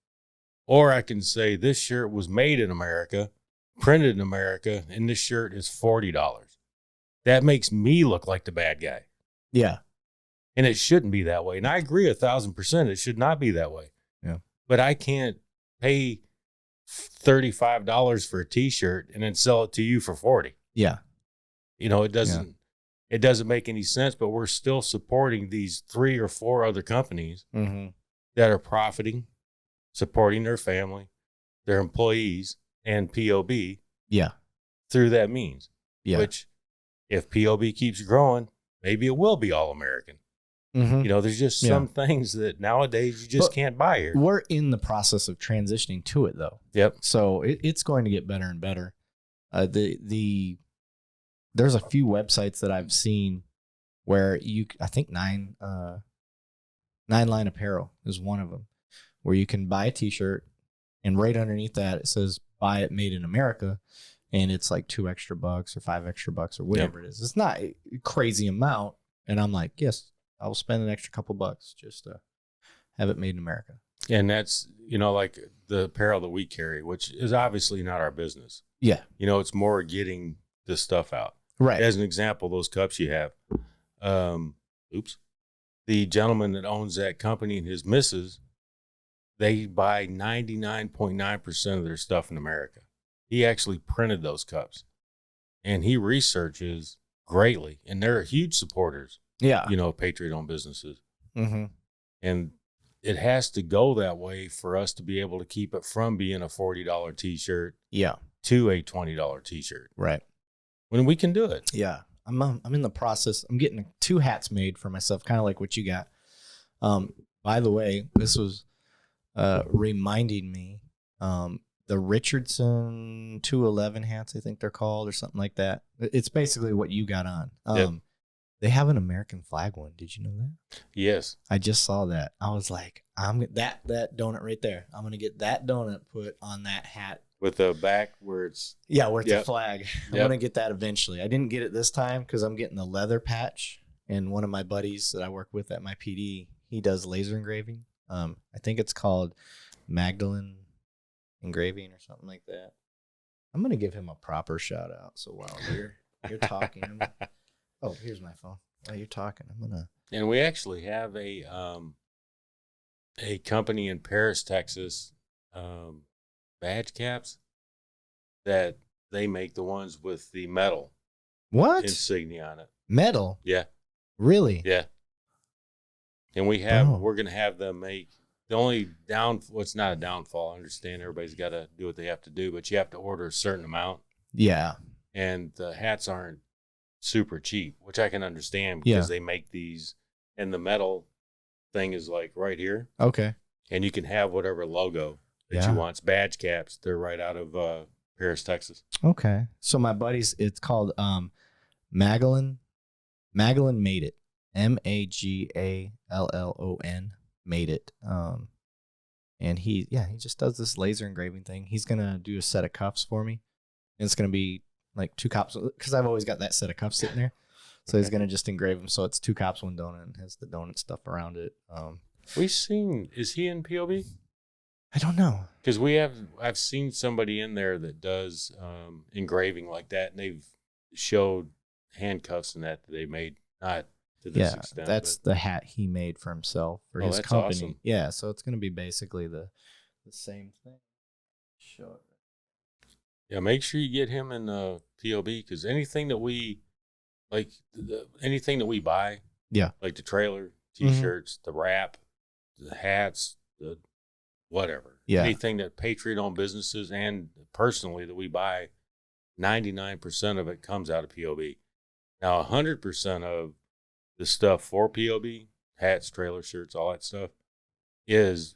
Or I can say this shirt was made in America, printed in America, and this shirt is $40. That makes me look like the bad guy. Yeah. And it shouldn't be that way. And I agree 1,000%. It should not be that way. Yeah. But I can't pay $35 for a T-shirt and then sell it to you for $40. Yeah. It doesn't make any sense, but we're still supporting these 3 or 4 other companies that are profiting, supporting their family, their employees, and POB through that means. Yeah. Which, if POB keeps growing, maybe it will be all American. There's just some things that nowadays you just can't buy here. We're in the process of transitioning to it, though. Yep. So it's going to get better and better. There's a few websites that I've seen where I think Nine Line Apparel is one of them, where you can buy a T-shirt and right underneath that it says "Buy it made in America," and it's like $2 extra or $5 extra or whatever it is. It's not a crazy amount, and I'm like, yes, I'll spend an extra couple bucks just to have it made in America. And that's like the apparel that we carry, which is obviously not our business. Yeah, it's more getting this stuff out. Right. As an example, those cups you have. The gentleman that owns that company and his missus, they buy 99.9% of their stuff in America. He actually printed those cups, and he researches greatly, and they're huge supporters. Yeah. Patriot-owned businesses. And it has to go that way for us to be able to keep it from being a $40 T-shirt to a $20 T-shirt. Right. When we can do it. Yeah. I'm in the process. I'm getting 2 hats made for myself, kind of like what you got. By the way, this was reminding me, the Richardson 211 hats, I think they're called, or something like that. It's basically what you got on. Yep. They have an American flag one. Did you know that? Yes. I just saw that. I was like, that donut right there. I'm gonna get that donut put on that hat with the back where it's the flag. I'm Yep. gonna get that eventually. I didn't get it this time because I'm getting the leather patch. And one of my buddies that I work with at my PD, he does laser engraving. I think it's called Magdalene Engraving or something like that. I'm gonna give him a proper shout out. So while you're talking, oh, here's my phone. While you're talking, I'm gonna. And we actually have a company in Paris, Texas, badge caps that they make the ones with the metal insignia on it. Metal? Yeah. Really? Yeah. And we're going to have them make the only it's not a downfall. I understand everybody's got to do what they have to do, but you have to order a certain amount. Yeah. And the hats aren't super cheap, which I can understand because they make these, and the metal thing is like right here. Okay. And you can have whatever logo that you want. It's badge caps. They're right out of Paris, Texas. Okay. So my buddies, it's called Magdalene Made It. Magallon Made It. And he just does this laser engraving thing. He's gonna do a set of cuffs for me. And it's gonna be like 2 cops, because I've always got that set of cuffs sitting there. So he's gonna just engrave them so it's 2 cops, 1 donut, and has the donut stuff around it. Is he in POB? I don't know. Because I've seen somebody in there that does engraving like that, and they've showed handcuffs and that they made, not to this extent. That's the hat he made for himself for his company. Awesome. Yeah, so it's gonna be basically the same thing. Show it. Yeah, make sure you get him in POB, because anything that we like, anything that we buy, like the trailer, T-shirts, the wrap, the hats, the whatever, anything that Patriot-owned businesses and personally that we buy, 99% of it comes out of POB. Now, 100% of the stuff for POB, hats, trailer shirts, all that stuff, is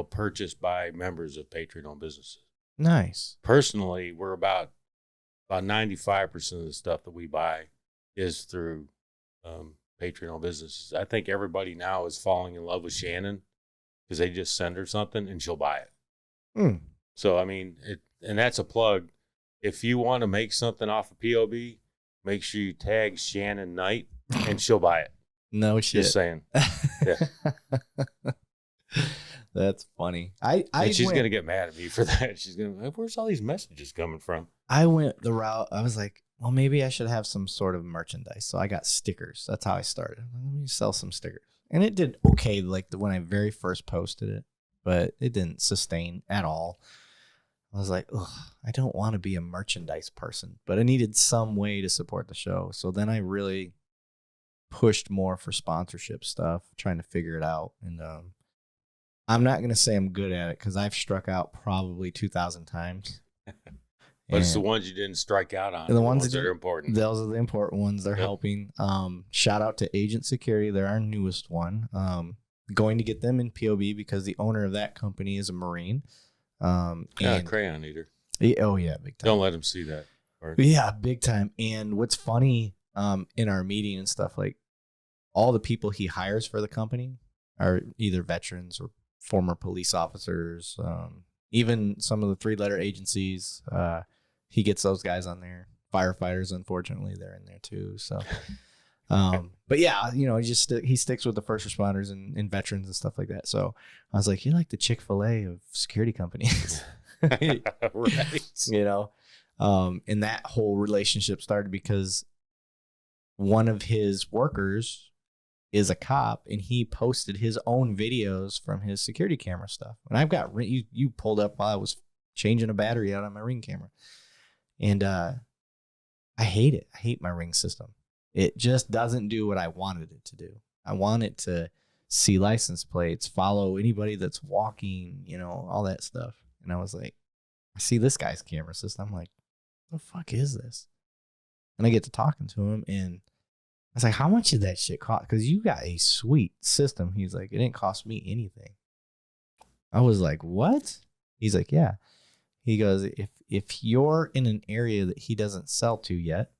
purchased by members of Patriot-owned businesses. Nice. Personally, we're about 95% of the stuff that we buy is through Patriot-owned businesses. I think everybody now is falling in love with Shannon because they just send her something and she'll buy it. So, I mean, and that's a plug. If you want to make something off of POB, make sure you tag Shannon Knight and she'll buy it. No shit. Just saying. Yeah. That's funny. And she's going to get mad at me for that. She's going to, where's all these messages coming from? I went the route. I was like, well, maybe I should have some sort of merchandise. So I got stickers. That's how I started. Let me sell some stickers. And it did okay, like when I very first posted it, but it didn't sustain at all. I was like, ugh, I don't want to be a merchandise person, but I needed some way to support the show. So then I really pushed more for sponsorship stuff, trying to figure it out. And I'm not going to say I'm good at it because I've struck out probably 2,000 times. But it's the ones you didn't strike out on. The ones that are important. Those are the important ones. They're helping. Shout out to Agent Security. They're our newest one. Going to get them in POB because the owner of that company is a Marine. Crayon eater. Oh, yeah, big time. Don't let them see that. Yeah, big time. And what's funny in our meeting and stuff, like all the people he hires for the company are either veterans or former police officers, even some of the 3-letter agencies. He gets those guys on there. Firefighters, unfortunately, they're in there too. So, but yeah, he sticks with the first responders and veterans and stuff like that. So I was like, you're like the Chick-fil-A of security companies. Right. And that whole relationship started because one of his workers is a cop, and he posted his own videos from his security camera stuff. And I've got you pulled up while I was changing a battery out on my Ring camera, and I hate it. I hate my Ring system. It just doesn't do what I wanted it to do. I want it to see license plates, follow anybody that's walking, all that stuff. And I was like, I see this guy's camera system. I'm like, what the fuck is this? And I get to talking to him, and I was like, how much did that shit cost? Because you got a sweet system. He's like, it didn't cost me anything. I was like, what? He's like, yeah. He goes, if you're in an area that he doesn't sell to yet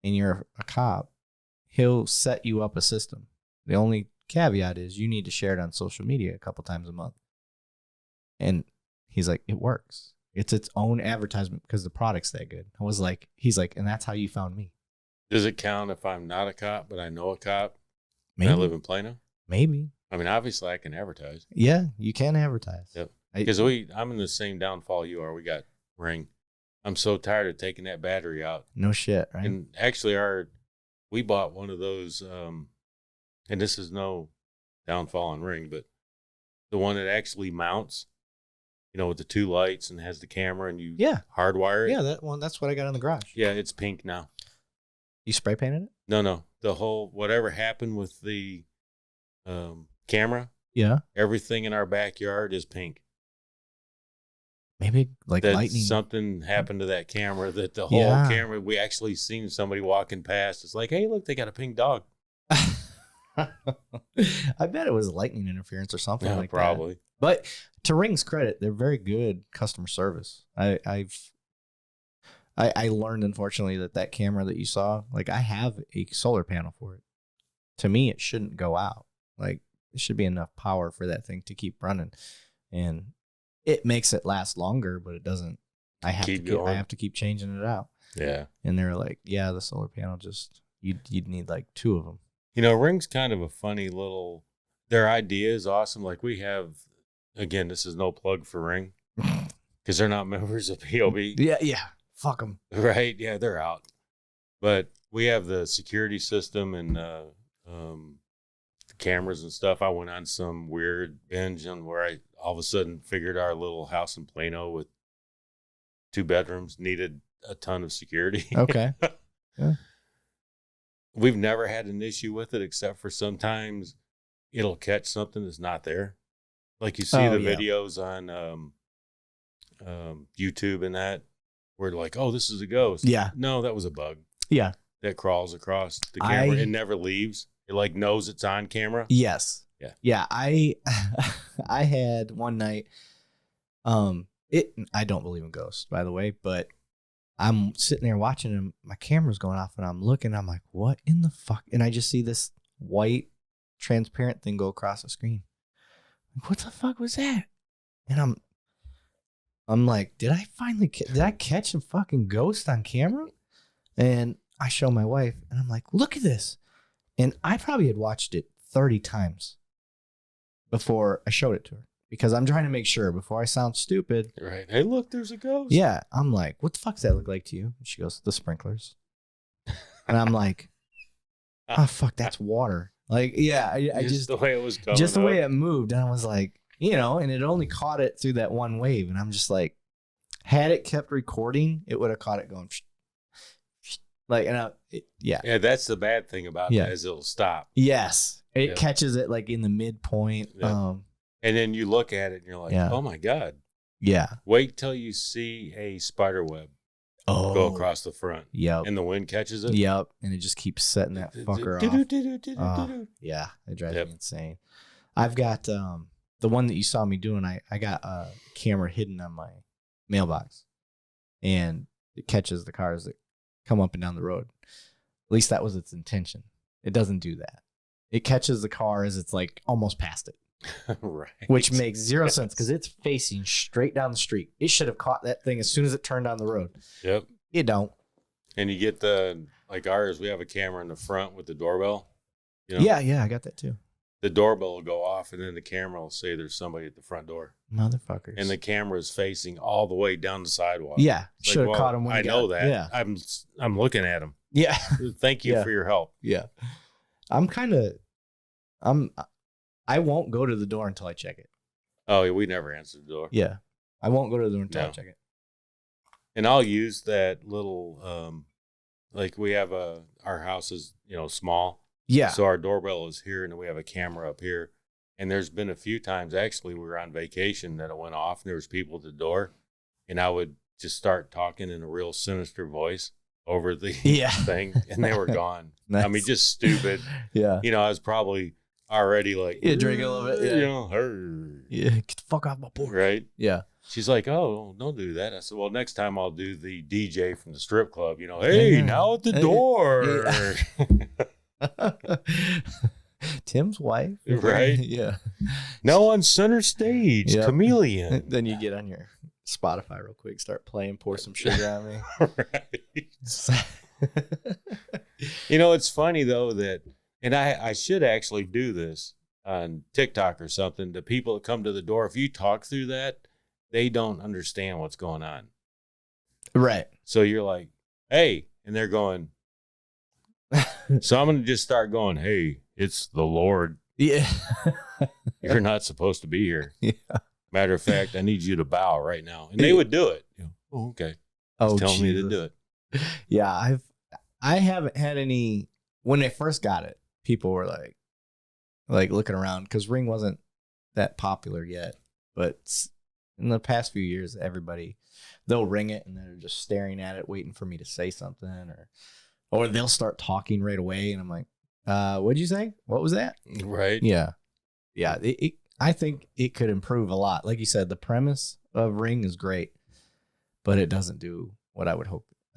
and you're a cop, he'll set you up a system. The only caveat is you need to share it on social media a couple times a month. And he's like, it works. It's its own advertisement because the product's that good. I was like, he's like, and that's how you found me. Does it count if I'm not a cop, but I know a cop? Maybe. And I live in Plano? Maybe. I mean, obviously I can advertise. Yeah, you can advertise. Yep. Because I'm in the same downfall you are. We got Ring. I'm so tired of taking that battery out. No shit, right? And actually we bought one of those, and this is no downfall on Ring, but the one that actually mounts, with the 2 lights and has the camera and you hardwire it. Yeah, that one. That's what I got in the garage. Yeah, it's pink now. You spray painted it? No. The whole, whatever happened with the camera, everything in our backyard is pink. Maybe like that lightning. Something happened to that camera that the whole camera, we actually seen somebody walking past. It's like, hey, look, they got a pink dog. I bet it was lightning interference or something like probably. That. But to Ring's credit, they're very good customer service. I learned, unfortunately, that camera that you saw, like I have a solar panel for it. To me, it shouldn't go out. Like there should be enough power for that thing to keep running. And it makes it last longer, but it doesn't. I have to keep changing it out. Yeah. And they're like, yeah, the solar panel just you'd need like 2 of them. Ring's kind of a funny little. Their idea is awesome. Like we have, again, this is no plug for Ring because they're not members of POB. Yeah. Fuck them. Right? Yeah, they're out. But we have the security system and the cameras and stuff. I went on some weird binge on where I all of a sudden figured our little house in Plano with 2 bedrooms needed a ton of security. Okay. Yeah. We've never had an issue with it except for sometimes it'll catch something that's not there. Like you see videos on YouTube and that where like, oh, this is a ghost. Yeah. No, that was a bug. Yeah. That crawls across the camera. It never leaves. It like knows it's on camera. Yes. Yeah. Yeah. I had one night, I don't believe in ghosts, by the way, but I'm sitting there watching and my camera's going off and I'm looking, I'm like, what in the fuck? And I just see this white transparent thing go across the screen. Like, what the fuck was that? And I'm like, did I catch a fucking ghost on camera? And I show my wife and I'm like, look at this. And I probably had watched it 30 times before I showed it to her because I'm trying to make sure before I sound stupid. Right. Hey, look, there's a ghost. Yeah. I'm like, what the fuck does that look like to you? And she goes, the sprinklers. And I'm like, oh, fuck, that's water. Like, yeah, I just the way it was coming just the up. way it moved. And I was like, and it only caught it through that one wave. And I'm just like, had it kept recording, it would have caught it going like, Yeah, that's the bad thing about that is it'll stop. Yes. It catches it like in the midpoint. Yeah. And then you look at it and you're like, oh my God. Yeah. Wait till you see a spider web go across the front. Yep. And the wind catches it. Yep. And it just keeps setting that fucker off. Yeah. It drives me insane. I've got the one that you saw me doing, I got a camera hidden on my mailbox. And it catches the cars that come up and down the road. At least that was its intention. It doesn't do that. It catches the car as it's like almost past it. Right. Which makes zero sense because it's facing straight down the street. It should have caught that thing as soon as it turned down the road. Yep. You don't. And you get like ours, we have a camera in the front with the doorbell. Yeah, I got that too. The doorbell will go off and then the camera will say there's somebody at the front door. Motherfuckers. And the camera is facing all the way down the sidewalk. Yeah. Should have caught him when I know that. Yeah. I'm looking at him. Yeah. Thank you for your help. Yeah. I won't go to the door until I check it. Oh, yeah, we never answer the door. Yeah. I won't go to the door until I check it. And I'll use that little, like we have our house is, small. Yeah. So our doorbell is here and then we have a camera up here. And there's been a few times, actually, we were on vacation that it went off and there was people at the door. And I would just start talking in a real sinister voice over the thing. And they were gone. Nice. I mean, just stupid. Yeah. I was probably already like, drinking a little bit. Yeah. Her. Yeah. Get the fuck off my porch. Right. Yeah. She's like, oh, don't do that. I said, well, next time I'll do the DJ from the strip club. Hey, now at the door. Tim's wife. Right? Yeah. Now on center stage, Yep. Chameleon. Then you get on your Spotify real quick, start playing, pour some sugar on me. Right. It's funny though that, and I should actually do this on TikTok or something. The people that come to the door, if you talk through that, they don't understand what's going on. Right. So you're like, hey, and they're going. So I'm going to just start going, hey, it's the Lord. Yeah. You're not supposed to be here. Yeah. Matter of fact, I need you to bow right now. And they would do it. Oh, okay. He's telling me to do it. Yeah, I haven't had any. When they first got it, people were like looking around because Ring wasn't that popular yet. But in the past few years, they'll ring it and they're just staring at it, waiting for me to say something, or they'll start talking right away, and I'm like, "What'd you say? What was that?" Right? Yeah. I think it could improve a lot. Like you said, the premise of Ring is great, but it doesn't do what I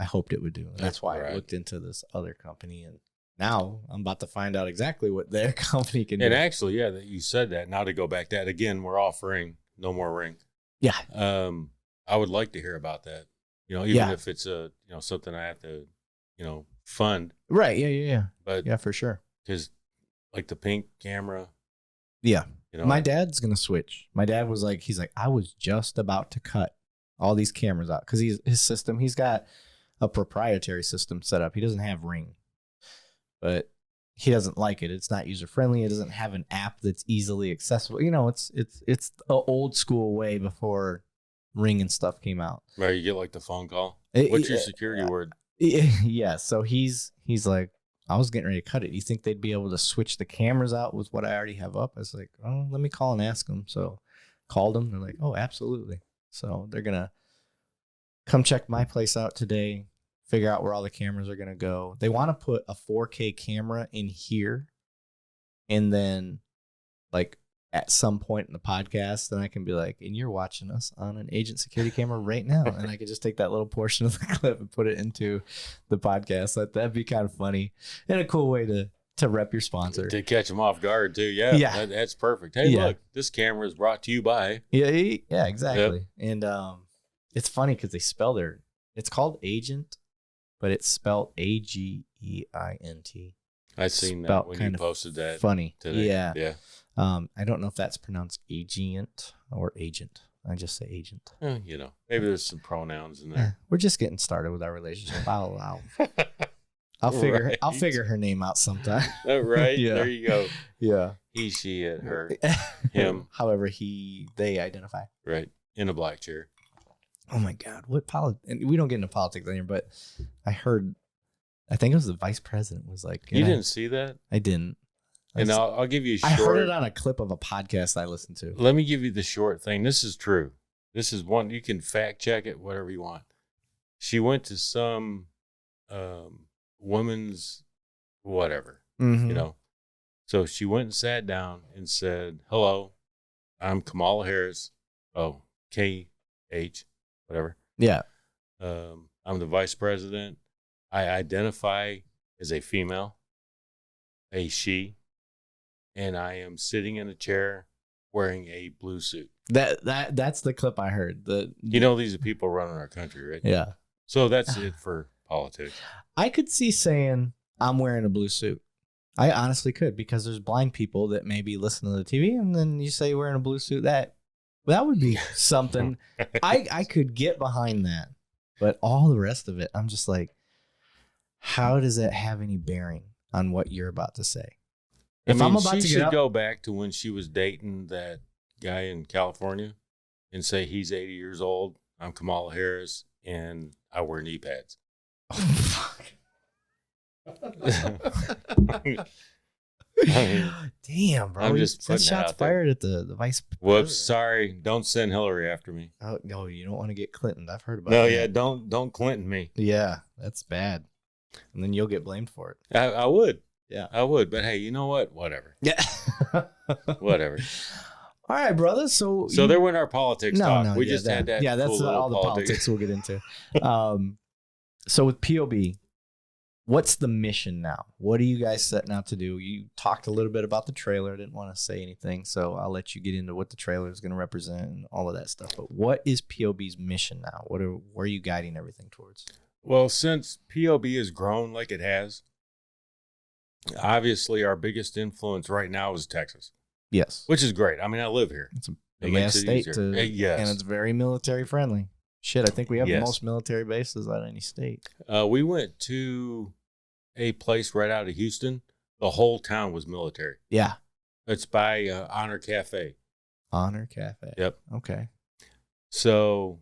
hoped it would do. And that's why I looked into this other company, and now I'm about to find out exactly what their company can do. And actually, yeah, that you said that. Now to go back to that again, we're offering no more Ring. Yeah. I would like to hear about that. Even if it's something I have to, fund. Right. Yeah. But yeah, for sure. Because like the pink camera. Yeah. My dad's going to switch. My dad was like, I was just about to cut all these cameras out because he's got a proprietary system set up. He doesn't have Ring, but he doesn't like it. It's not user friendly. It doesn't have an app that's easily accessible. It's an old school way before Ring and stuff came out. Right. You get like the phone call. What's your security word? Yeah. So he's like, I was getting ready to cut it. You think they'd be able to switch the cameras out with what I already have up? I was like, oh, let me call and ask them. So called them. They're like, oh, absolutely. So they're going to come check my place out today, figure out where all the cameras are going to go. They want to put a 4K camera in here. And then like at some point in the podcast, then I can be like, and you're watching us on an agent security camera right now. And I could just take that little portion of the clip and put it into the podcast. That'd be kind of funny and a cool way to rep your sponsor. To catch them off guard too. Yeah. That's perfect. Hey, look, this camera is brought to you by. Yeah, exactly. Yep. And it's funny because they spell it's called Agent, but it's spelled AGEINT. I seen that when you posted that. Funny. Today. Yeah. Yeah. I don't know if that's pronounced agent or agent. I just say agent. Maybe there's some pronouns in there. We're just getting started with our relationship. I'll figure her name out sometime. Right. Yeah. There you go. Yeah. He, she, it, her, him. However they identify. Right. In a black chair. Oh my God. And we don't get into politics anymore, but I think it was the vice president was like. You didn't see that? I didn't. And I'll give you a short. I heard it on a clip of a podcast I listened to. Let me give you the short thing. This is true. This is one. You can fact check it, whatever you want. She went to some woman's whatever, So she went and sat down and said, hello, I'm Kamala Harris. Oh, KH, whatever. Yeah. I'm the vice president. I identify as a female, a she. And I am sitting in a chair wearing a blue suit. That's the clip I heard. These are people running our country, right? Yeah. So that's it for politics. I could see saying I'm wearing a blue suit. I honestly could, because there's blind people that maybe listen to the TV, and then you say you're wearing a blue suit. That would be something. I could get behind that, but all the rest of it, I'm just like, how does that have any bearing on what you're about to say? She should go back to when she was dating that guy in California and say he's 80 years old. I'm Kamala Harris, and I wear knee pads. Oh, fuck. Damn, bro. I'm just that shots fired at the vice president. Whoops, sorry. Don't send Hillary after me. Oh, no, you don't want to get Clinton. I've heard about that. No, that. yeah, don't Clinton me. Yeah, that's bad. And then you'll get blamed for it. I would. Yeah, I would. But hey, you know what? Whatever. Yeah. Whatever. All right, brother. So there went our politics talk. We just had that. Yeah, that's cool all the politics we'll get into. So with POB, what's the mission now? What are you guys setting out to do? You talked a little bit about the trailer. I didn't want to say anything, so I'll let you get into what the trailer is going to represent and all of that stuff. But what is POB's mission now? Where are you guiding everything towards? Well, since POB has grown like it has, obviously our biggest influence right now is Texas. Yes. Which is great. I mean, I live here. It's a big-ass state. Yes. And it's very military-friendly. Shit, I think we have the most military bases out of any state. We went to a place right out of Houston. The whole town was military. Yeah. It's by Honor Cafe. Honor Cafe. Yep. Okay. So,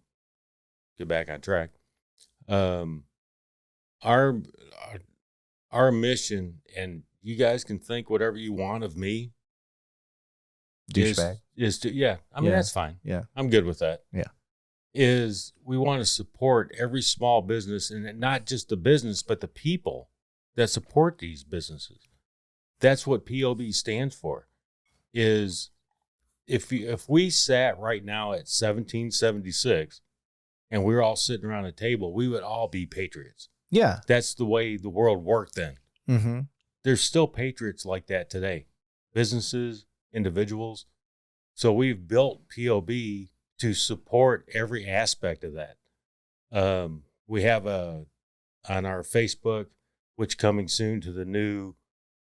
get back on track. Our mission, and you guys can think whatever you want of me. Douchebag. I mean, that's fine. Yeah. I'm good with that. Yeah. Is we want to support every small business, and not just the business, but the people that support these businesses. That's what POB stands for. Is if we sat right now at 1776 and we were all sitting around a table, we would all be patriots. Yeah. That's the way the world worked then. Mm-hmm. There's still patriots like that today. Businesses, individuals. So we've built POB to support every aspect of that. We have on our Facebook, which coming soon to the new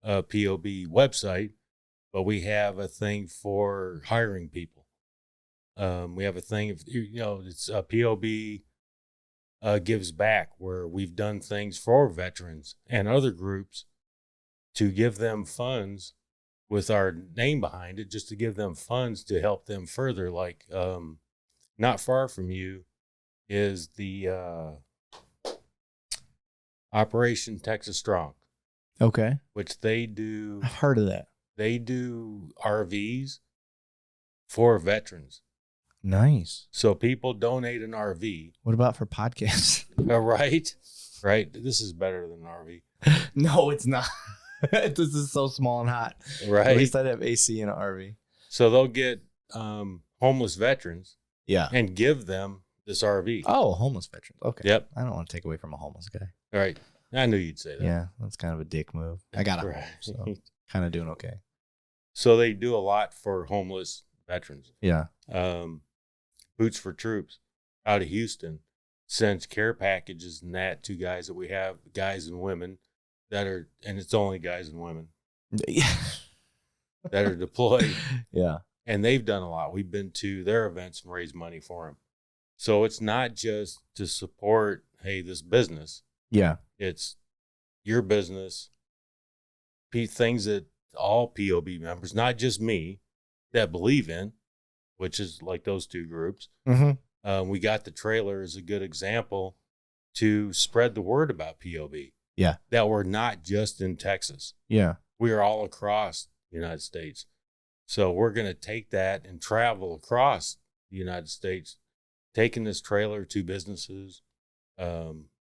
POB website, but we have a thing for hiring people. We have a thing, it's POB gives back, where we've done things for veterans and other groups to give them funds with our name behind it, just to give them funds to help them further. Like, not far from you is the Operation Texas Strong. Okay. Which they do. I've heard of that. They do RVs for veterans. Nice. So people donate an RV. What about for podcasts? Right. This is better than an RV. No, it's not. This is so small and hot. Right. At least I'd have AC in an RV. So they'll get homeless veterans. Yeah. And give them this RV. Oh, homeless veterans. Okay. Yep. I don't want to take away from a homeless guy. All right. I knew you'd say that. Yeah, that's kind of a dick move. I got it. So kind of doing okay. So they do a lot for homeless veterans. Yeah. Boots for Troops out of Houston sends care packages and that to guys that we have, guys and women that are, and it's only guys and women that are deployed. Yeah. And they've done a lot. We've been to their events and raised money for them. So it's not just to support, hey, this business. Yeah. It's your business, things that all POB members, not just me, that believe in, which is like those two groups. Mm-hmm. We got the trailer as a good example to spread the word about POB. Yeah. That we're not just in Texas. Yeah. We are all across the United States. So we're going to take that and travel across the United States, taking this trailer to businesses,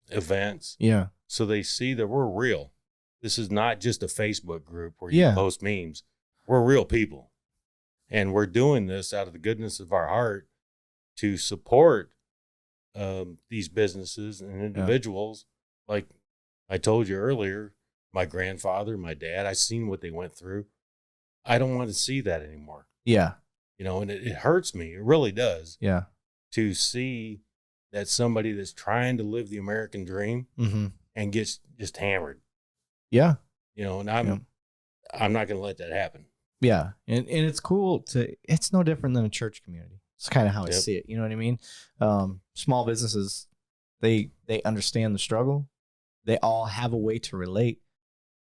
events. Yeah. So they see that we're real. This is not just a Facebook group where you post memes. We're real people. And we're doing this out of the goodness of our heart to support these businesses and individuals. Like I told you earlier, my grandfather, my dad, I've seen what they went through. I don't want to see that anymore. Yeah. And it hurts me. It really does. Yeah. To see that somebody that's trying to live the American dream and gets just hammered. Yeah. And I'm not going to let that happen. Yeah. And it's cool it's no different than a church community. It's kind of how I see it. You know what I mean? Small businesses, they understand the struggle. They all have a way to relate.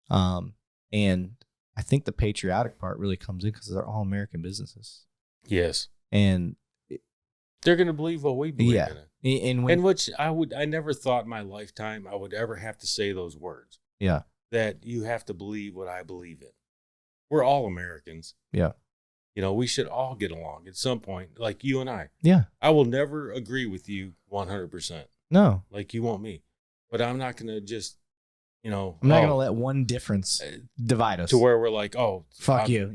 And I think the patriotic part really comes in because they're all American businesses. Yes. And they're going to believe what we believe in it. And which I never thought in my lifetime I would ever have to say those words. Yeah. That you have to believe what I believe in. We're all Americans. Yeah. We should all get along at some point, like you and I. Yeah. I will never agree with you 100%. No. Like you won't me. But I'm not going to just, I'm not going to let one difference divide us. To where we're like, oh, fuck you.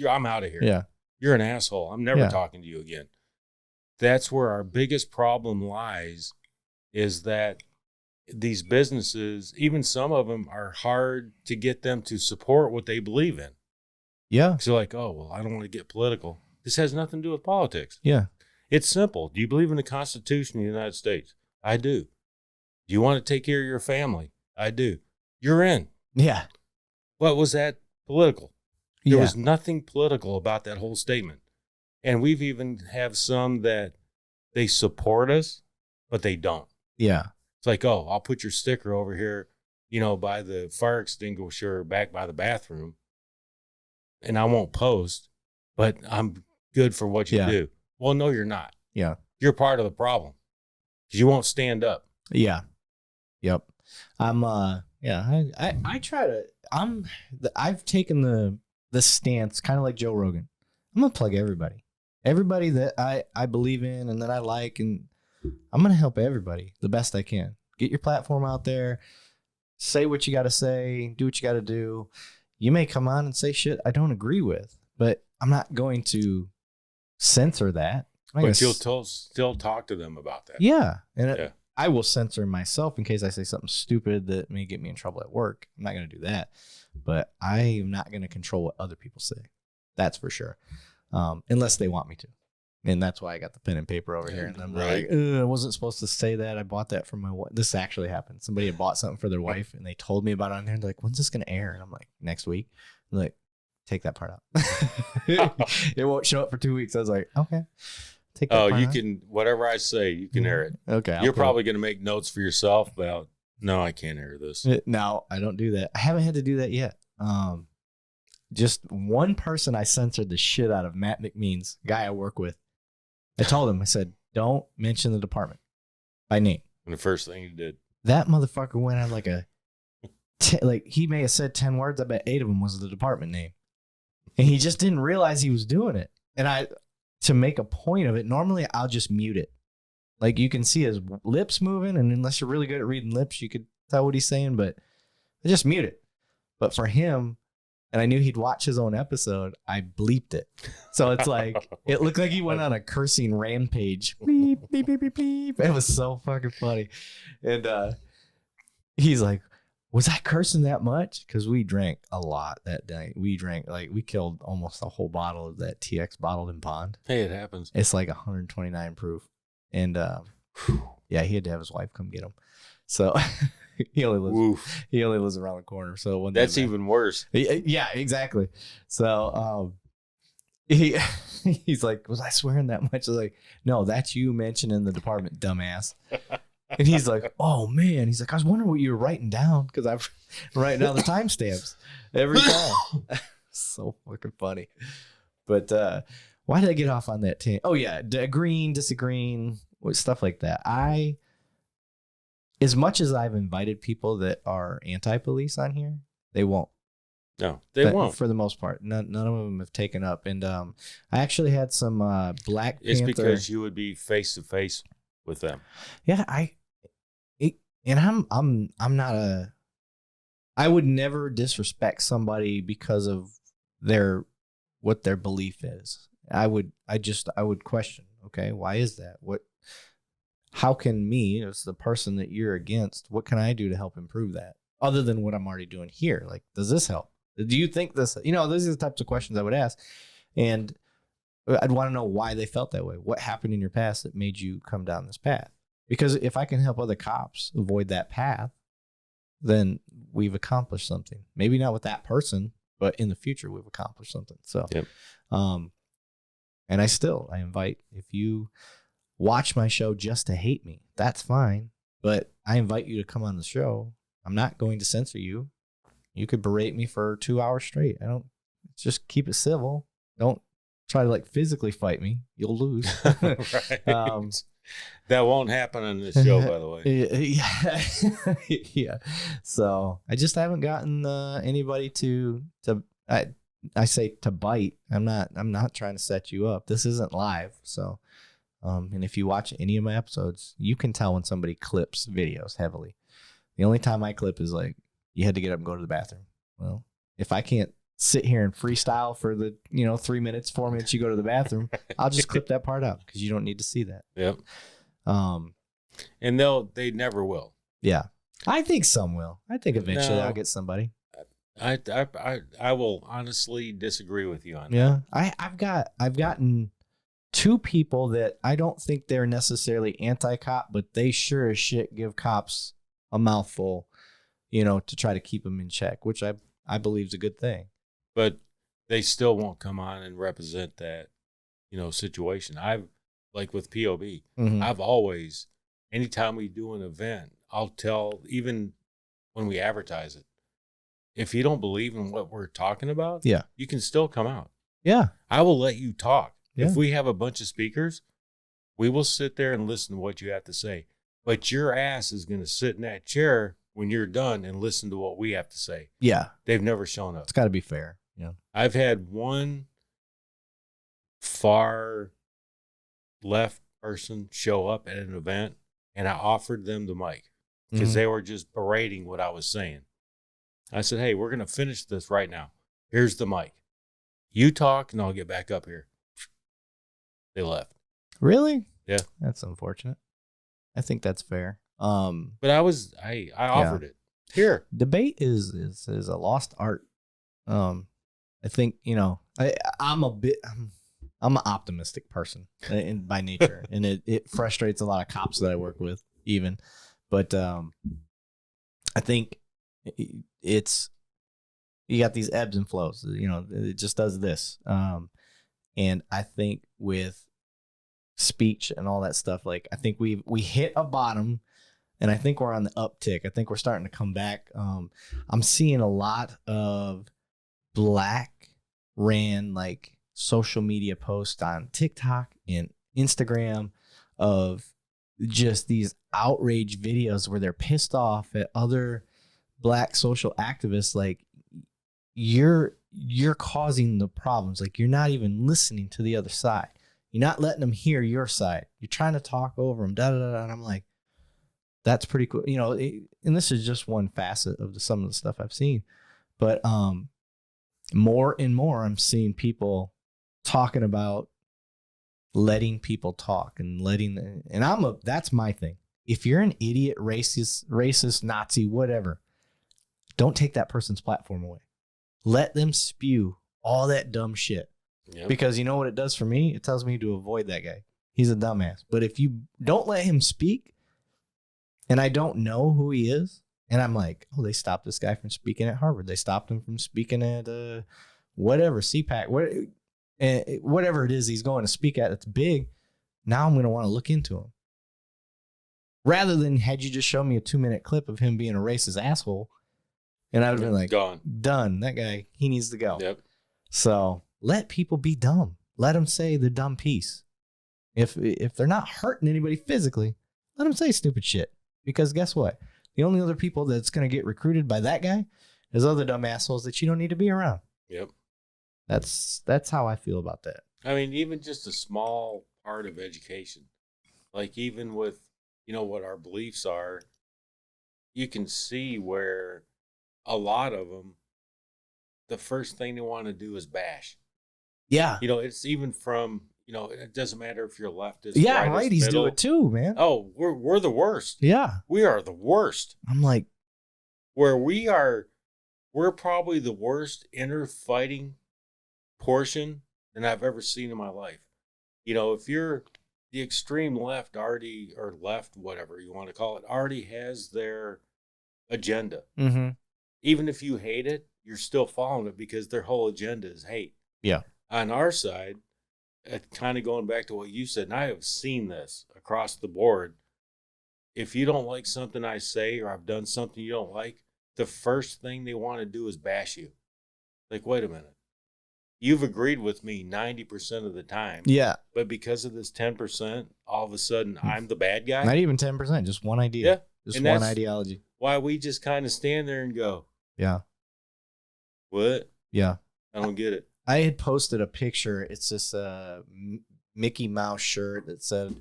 I'm out of here. Yeah. You're an asshole. I'm never talking to you again. That's where our biggest problem lies, is that these businesses, even some of them, are hard to get them to support what they believe in. Yeah. So like, oh, well, I don't want to get political. This has nothing to do with politics. Yeah. It's simple. Do you believe in the Constitution of the United States? I do. Do you want to take care of your family? I do. You're in. Yeah. What was that political? There was nothing political about that whole statement. And we've even have some that they support us, but they don't. Yeah. It's like, oh, I'll put your sticker over here, by the fire extinguisher back by the bathroom, and I won't post, but I'm good for what you do. Well, no, you're not. Yeah. You're part of the problem because you won't stand up. Yeah. Yep. I'm, I try to, I've taken the stance kind of like Joe Rogan. I'm going to plug everybody that I believe in and that I like, and I'm going to help everybody the best I can. Get your platform out there, say what you got to say, do what you got to do. You may come on and say shit I don't agree with, but I'm not going to censor that. But you'll still talk to them about that. Yeah. And I will censor myself in case I say something stupid that may get me in trouble at work. I'm not going to do that, but I am not going to control what other people say. That's for sure. Unless they want me to. And that's why I got the pen and paper over here. And I'm like, I wasn't supposed to say that. I bought that from my wife. This actually happened. Somebody had bought something for their wife and they told me about it on there. And they're like, when's this going to air? And I'm like, next week. I'm like, take that part out. It won't show up for 2 weeks. I was like, okay. Take that part out. Can, whatever I say, you can air it. Okay. You're probably going to make notes for yourself about, no, I can't air this. No, I don't do that. I haven't had to do that yet. Just one person I censored the shit out of, Matt McMeans, guy I work with. I told him, I said, don't mention the department by name. And the first thing you did. That motherfucker went on like he may have said 10 words. I bet 8 of them was the department name. And he just didn't realize he was doing it. And to make a point of it, normally I'll just mute it. Like you can see his lips moving. And unless you're really good at reading lips, you could tell what he's saying, but I just mute it. But for him, and I knew he'd watch his own episode, I bleeped it. So it's like, it looked like he went on a cursing rampage. Beep, beep, beep, beep, beep. It was so fucking funny. And he's like, was I cursing that much? Because we drank a lot that day. We killed almost a whole bottle of that TX bottled in bond. Hey, it happens. It's like 129 proof. And he had to have his wife come get him. So... He only lives around the corner. So that's even worse. Yeah, exactly. So he's like, was I swearing that much? I was like, no, that's you mentioning the department, dumbass. And he's like, oh man. He's like, I was wondering what you were writing down because I'm writing down the timestamps every time. So fucking funny. But why did I get off on that tangent? Oh yeah, agreeing, disagreeing, stuff like that. As much as I've invited people that are anti-police on here, they won't. No, they won't. For the most part. None of them have taken up. And I actually had some Black Panther. It's because you would be face-to-face with them. Yeah, I'm not I would never disrespect somebody because of what their belief is. I would question, okay, why is that? How can me, as the person that you're against, what can I do to help improve that? Other than what I'm already doing here? Like, does this help? Do you think this, those are the types of questions I would ask. And I'd want to know why they felt that way. What happened in your past that made you come down this path? Because if I can help other cops avoid that path, then we've accomplished something. Maybe not with that person, but in the future, we've accomplished something. So, and I invite, if you watch my show just to hate me, that's fine. But I invite you to come on the show. I'm not going to censor you. You could berate me for 2 hours straight. Just keep it civil. Don't try to physically fight me. You'll lose. Right. That won't happen on this show, by the way. Yeah. Yeah. So I just haven't gotten anybody to I say to bite. I'm not trying to set you up. This isn't live. So and if you watch any of my episodes, you can tell when somebody clips videos heavily. The only time I clip is you had to get up and go to the bathroom. Well, if I can't sit here and freestyle for the 3 minutes, 4 minutes you go to the bathroom. I'll just clip that part out because you don't need to see that. Yep. And they never will. Yeah, I think some will. I think eventually I'll get somebody. I will honestly disagree with you on that. Yeah, I've gotten 2 people that I don't think they're necessarily anti-cop, but they sure as shit give cops a mouthful, to try to keep them in check, which I believe is a good thing. But they still won't come on and represent that, situation. Like with POB, I've always, anytime we do an event, I'll tell, even when we advertise it, if you don't believe in what we're talking about, you can still come out. Yeah. I will let you talk. Yeah. If we have a bunch of speakers, we will sit there and listen to what you have to say. But your ass is going to sit in that chair when you're done and listen to what we have to say. Yeah. They've never shown up. It's got to be fair. Yeah. I've had one far left person show up at an event, and I offered them the mic because they were just berating what I was saying. I said, hey, we're going to finish this right now. Here's the mic. You talk, and I'll get back up here. They left. Really? Yeah. That's unfortunate. I think that's fair. But I offered it. Here. Debate is a lost art. I think, I'm an optimistic person by nature, and it frustrates a lot of cops that I work with even. But I think it's, you got these ebbs and flows, it just does this. And I think with speech and all that stuff, like, I think we hit a bottom, and I think we're on the uptick. I think we're starting to come back. I'm seeing a lot of Black ran like social media posts on TikTok and Instagram of just these outrage videos where they're pissed off at other Black social activists. Like, you're causing the problems. Like, you're not even listening to the other side. You're not letting them hear your side. You're trying to talk over them. And I'm like, that's pretty cool. And this is just one facet of some of the stuff I've seen. But more and more, I'm seeing people talking about letting people talk and that's my thing. If you're an idiot, racist, Nazi, whatever, don't take that person's platform away. Let them spew all that dumb shit. Yep. Because you know what it does for me? It tells me to avoid that guy. He's a dumbass. But if you don't let him speak, and I don't know who he is, and I'm like, oh, they stopped this guy from speaking at Harvard. They stopped him from speaking at whatever, CPAC, whatever it is he's going to speak at. It's big. Now I'm going to want to look into him. Rather than had you just shown me a 2-minute clip of him being a racist asshole, and I would have been like, gone. Done. That guy, he needs to go. Yep. So let people be dumb. Let them say the dumb piece. If they're not hurting anybody physically, let them say stupid shit. Because guess what? The only other people that's going to get recruited by that guy is other dumb assholes that you don't need to be around. Yep. That's how I feel about that. I mean, even just a small part of education, like even with, what our beliefs are, you can see where a lot of them, the first thing they want to do is bash. Yeah. It's even from, it doesn't matter if you're leftist. Yeah, rightist, righties middle. do it too, man. Oh, we're the worst. Yeah. We are the worst. I'm like, where we're probably the worst inner fighting portion than I've ever seen in my life. If you're the extreme left already, or left, whatever you want to call it, already has their agenda. Mm-hmm. Even if you hate it, you're still following it because their whole agenda is hate. Yeah. On our side, kind of going back to what you said, and I have seen this across the board. If you don't like something I say, or I've done something you don't like, the first thing they want to do is bash you. Like, wait a minute. You've agreed with me 90% of the time. Yeah. But because of this 10%, all of a sudden I'm the bad guy. Not even 10%, just one idea. Yeah. Just one ideology. Why we just kind of stand there and go, yeah. What? Yeah. I don't get it. I had posted a picture. It's this Mickey Mouse shirt that said,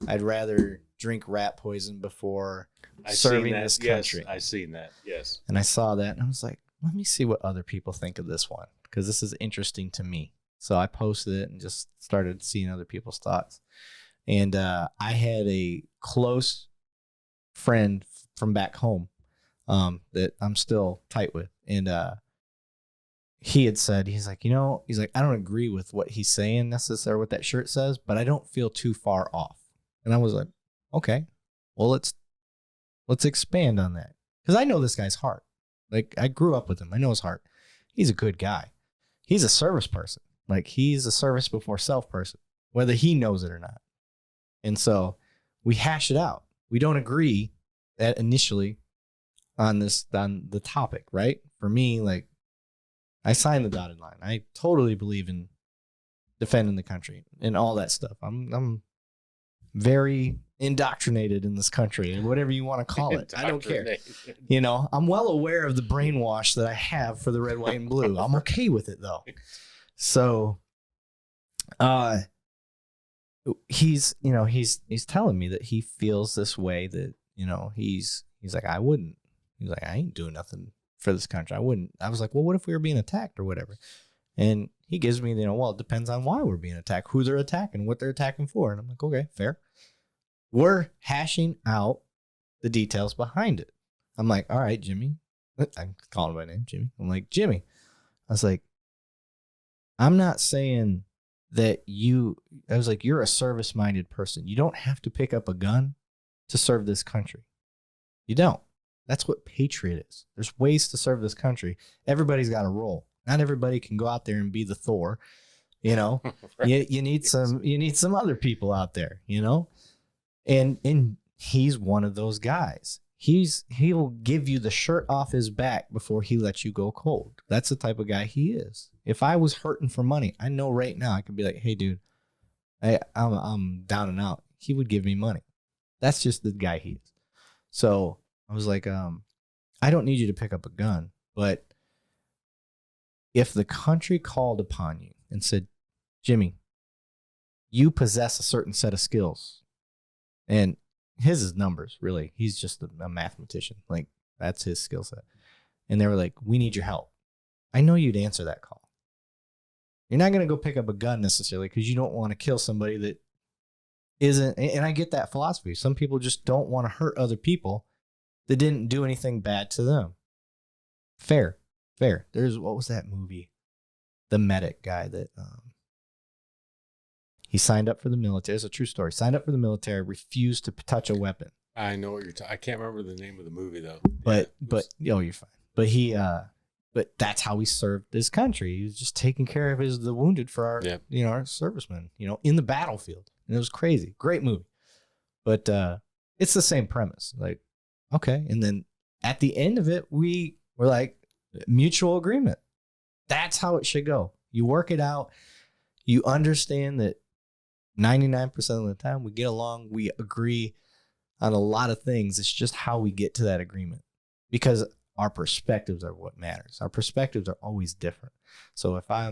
I'd rather drink rat poison before serving this country. Yes, I seen that. Yes. And I saw that and I was like, let me see what other people think of this one, because this is interesting to me. So I posted it and just started seeing other people's thoughts. And I had a close friend from back home that I'm still tight with. And he had said, he's like, I don't agree with what he's saying necessarily, what that shirt says, but I don't feel too far off. And I was like, okay, well, let's expand on that. Because I know this guy's heart. Like, I grew up with him. I know his heart. He's a good guy. He's a service person. Like, he's a service before self person, whether he knows it or not. And so we hash it out. We don't agree that initially on the topic, right? For me, like, I signed the dotted line. I totally believe in defending the country and all that stuff. I'm very indoctrinated in this country, and whatever you want to call it. I don't care. I'm well aware of the brainwash that I have for the red, white, and blue. I'm okay with it though. So he's telling me that he feels this way, that, he's like, I wouldn't. He's like, I ain't doing nothing for this country. I wouldn't. I was like, well, what if we were being attacked or whatever? And he gives me, well, it depends on why we're being attacked, who they're attacking, what they're attacking for. And I'm like, okay, fair. We're hashing out the details behind it. I'm like, all right, Jimmy. I'm calling him by name, Jimmy. I'm like, Jimmy. I was like, I'm not saying that you're a service-minded person. You don't have to pick up a gun to serve this country. You don't. That's what Patriot is. There's ways to serve this country. Everybody's got a role. Not everybody can go out there and be the Thor. Right. You need some other people out there, And he's one of those guys. He'll give you the shirt off his back before he lets you go cold. That's the type of guy he is. If I was hurting for money, I know right now I could be like, hey, dude, I'm down and out. He would give me money. That's just the guy he is. So I was like, I don't need you to pick up a gun, but if the country called upon you and said, Jimmy, you possess a certain set of skills, and his is numbers, really. He's just a mathematician. Like, that's his skill set. And they were like, we need your help. I know you'd answer that call. You're not going to go pick up a gun necessarily because you don't want to kill somebody that isn't. And I get that philosophy. Some people just don't want to hurt other people that didn't do anything bad to them. Fair. What was that movie? The medic guy that he signed up for the military. It's a true story. Signed up for the military, refused to touch a weapon. I know what you're talking. I can't remember the name of the movie though. But you're fine. But that's how he served his country. He was just taking care of the wounded for our our servicemen, in the battlefield. And it was crazy. Great movie. But it's the same premise. Like, okay. And then at the end of it, we were like, mutual agreement. That's how it should go. You work it out. You understand that 99% of the time we get along, we agree on a lot of things. It's just how we get to that agreement, because our perspectives are what matters. Our perspectives are always different. So if I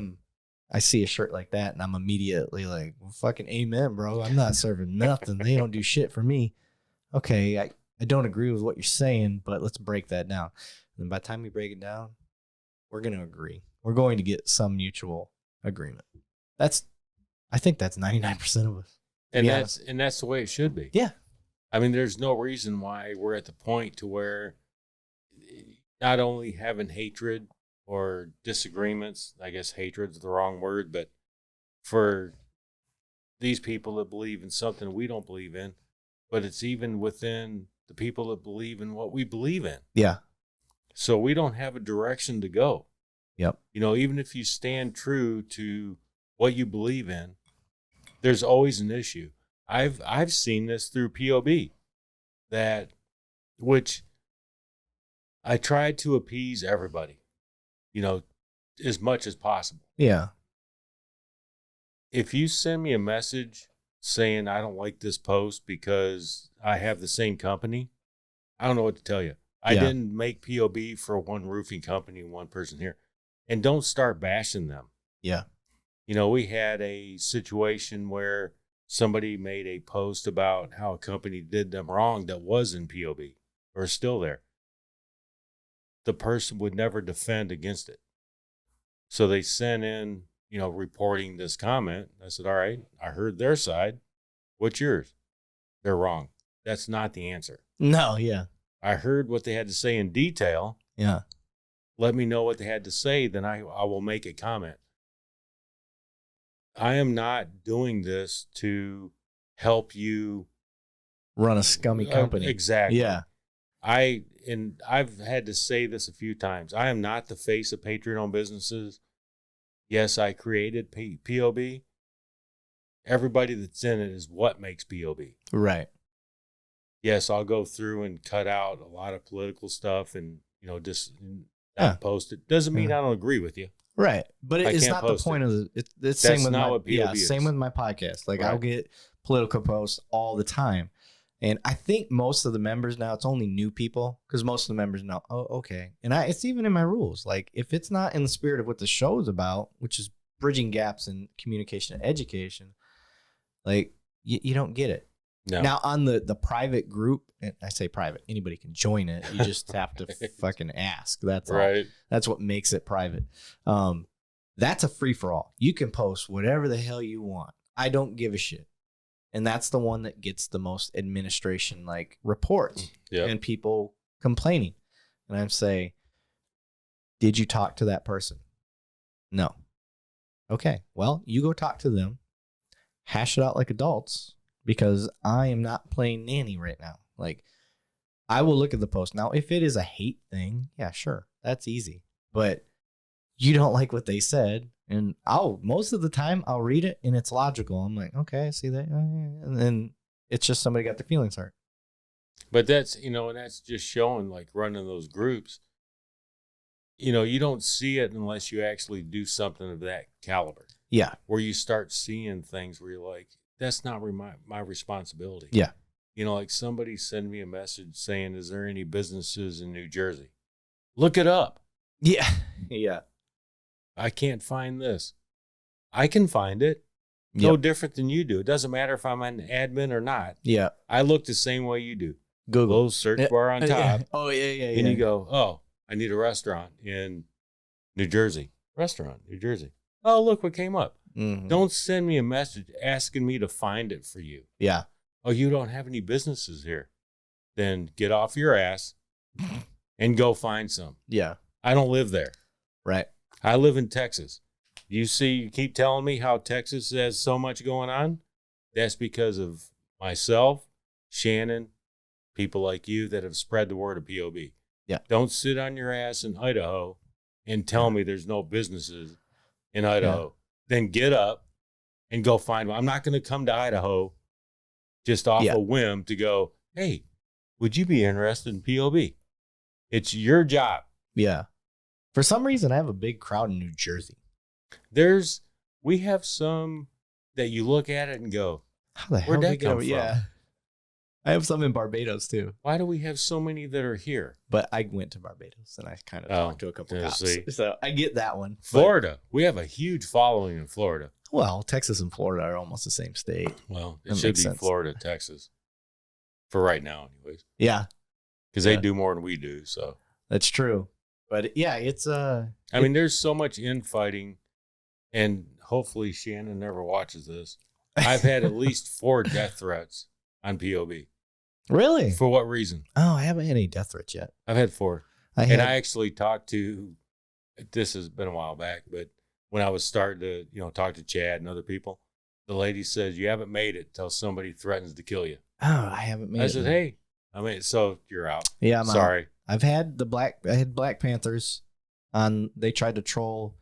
see a shirt like that and I'm immediately like, well, fucking amen, bro. I'm not serving nothing. They don't do shit for me. Okay, I don't agree with what you're saying, but let's break that down. And by the time we break it down, we're going to agree. We're going to get some mutual agreement. I think that's 99% of us. And that's the way it should be. Yeah. I mean, there's no reason why we're at the point to where not only having hatred or disagreements, I guess hatred's the wrong word, but for these people that believe in something we don't believe in, but it's even within the people that believe in what we believe in. Yeah. So we don't have a direction to go. Yep. Even if you stand true to what you believe in, there's always an issue. I've seen this through POB, which I tried to appease everybody, as much as possible. Yeah. If you send me a message saying I don't like this post because I have the same company, I don't know what to tell you. I didn't make POB for one roofing company and one person here. And don't start bashing them. Yeah. We had a situation where somebody made a post about how a company did them wrong that was in POB or still there. the person would never defend against it. So they sent in, reporting this comment. I said, all right, I heard their side. What's yours? They're wrong. That's not the answer. No, yeah. I heard what they had to say in detail. Yeah. Let me know what they had to say, then I will make a comment. I am not doing this to help you run a scummy company. Exactly. Yeah. I've had to say this a few times. I am not the face of Patriot-owned businesses. Yes, I created POB. Everybody that's in it is what makes POB. Right. Yes, I'll go through and cut out a lot of political stuff and, just not post it. Doesn't mean I don't agree with you. Right. But it's not the point of it's same with my, same with my podcast. Like, right. I'll get political posts all the time. And I think most of the members now, it's only new people, because most of the members know, oh, okay. And it's even in my rules. Like, if it's not in the spirit of what the show is about, which is bridging gaps in communication and education, like, you don't get it. No. Now, on the private group, and I say private, anybody can join it. You just have to fucking ask. That's right. All. That's what makes it private. That's a free-for-all. You can post whatever the hell you want. I don't give a shit. And that's the one that gets the most administration reports and people complaining. And I'm saying, did you talk to that person? No. Okay. Well, you go talk to them, hash it out like adults, because I am not playing nanny right now. Like, I will look at the post. Now, if it is a hate thing, yeah, sure. That's easy. But you don't like what they said. And most of the time I'll read it and it's logical. I'm like, okay, I see that. And then it's just somebody got their feelings hurt. But that's, and that's just showing, like, running those groups, you don't see it unless you actually do something of that caliber. Yeah. Where you start seeing things where you're like, that's not my responsibility. Yeah. Like, somebody send me a message saying, is there any businesses in New Jersey? Look it up. Yeah. Yeah. I can't find this. I can find it. No different than you do. It doesn't matter if I'm an admin or not. Yeah. I look the same way you do. Google. Little search bar on top. Oh, yeah. And you go, oh, I need a restaurant in New Jersey. Restaurant, New Jersey. Oh, look what came up. Mm-hmm. Don't send me a message asking me to find it for you. Yeah. Oh, you don't have any businesses here. Then get off your ass and go find some. Yeah. I don't live there. Right. I live in Texas. You keep telling me how Texas has so much going on. That's because of myself, Shannon, people like you that have spread the word of POB. Yeah. Don't sit on your ass in Idaho and tell me there's no businesses in Idaho. Yeah. Then get up and go find one. I'm not going to come to Idaho just off a whim to go, hey, would you be interested in POB? It's your job. Yeah. For some reason, I have a big crowd in New Jersey. We have some that you look at it and go, how the hell where'd that come from? Yeah. I have some in Barbados too. Why do we have so many that are here? But I went to Barbados and I kind of talked to a couple cops. So I get that one. Florida. We have a huge following in Florida. Well, Texas and Florida are almost the same state. Well, it should be sense. Florida, Texas. For right now, anyways. Yeah. Because they do more than we do, so. That's true. But yeah, it's I mean, there's so much infighting, and hopefully Shannon never watches this. I've had at least 4 death threats on POB. Really? For what reason? Oh, I haven't had any death threats yet. I've had 4. I actually talked to, this has been a while back, but when I was starting to, talk to Chad and other people, the lady says, you haven't made it till somebody threatens to kill you. Oh, I haven't made it. I said, hey, so you're out. Yeah, I'm sorry. Out. I've had I had Black Panthers on, they tried to troll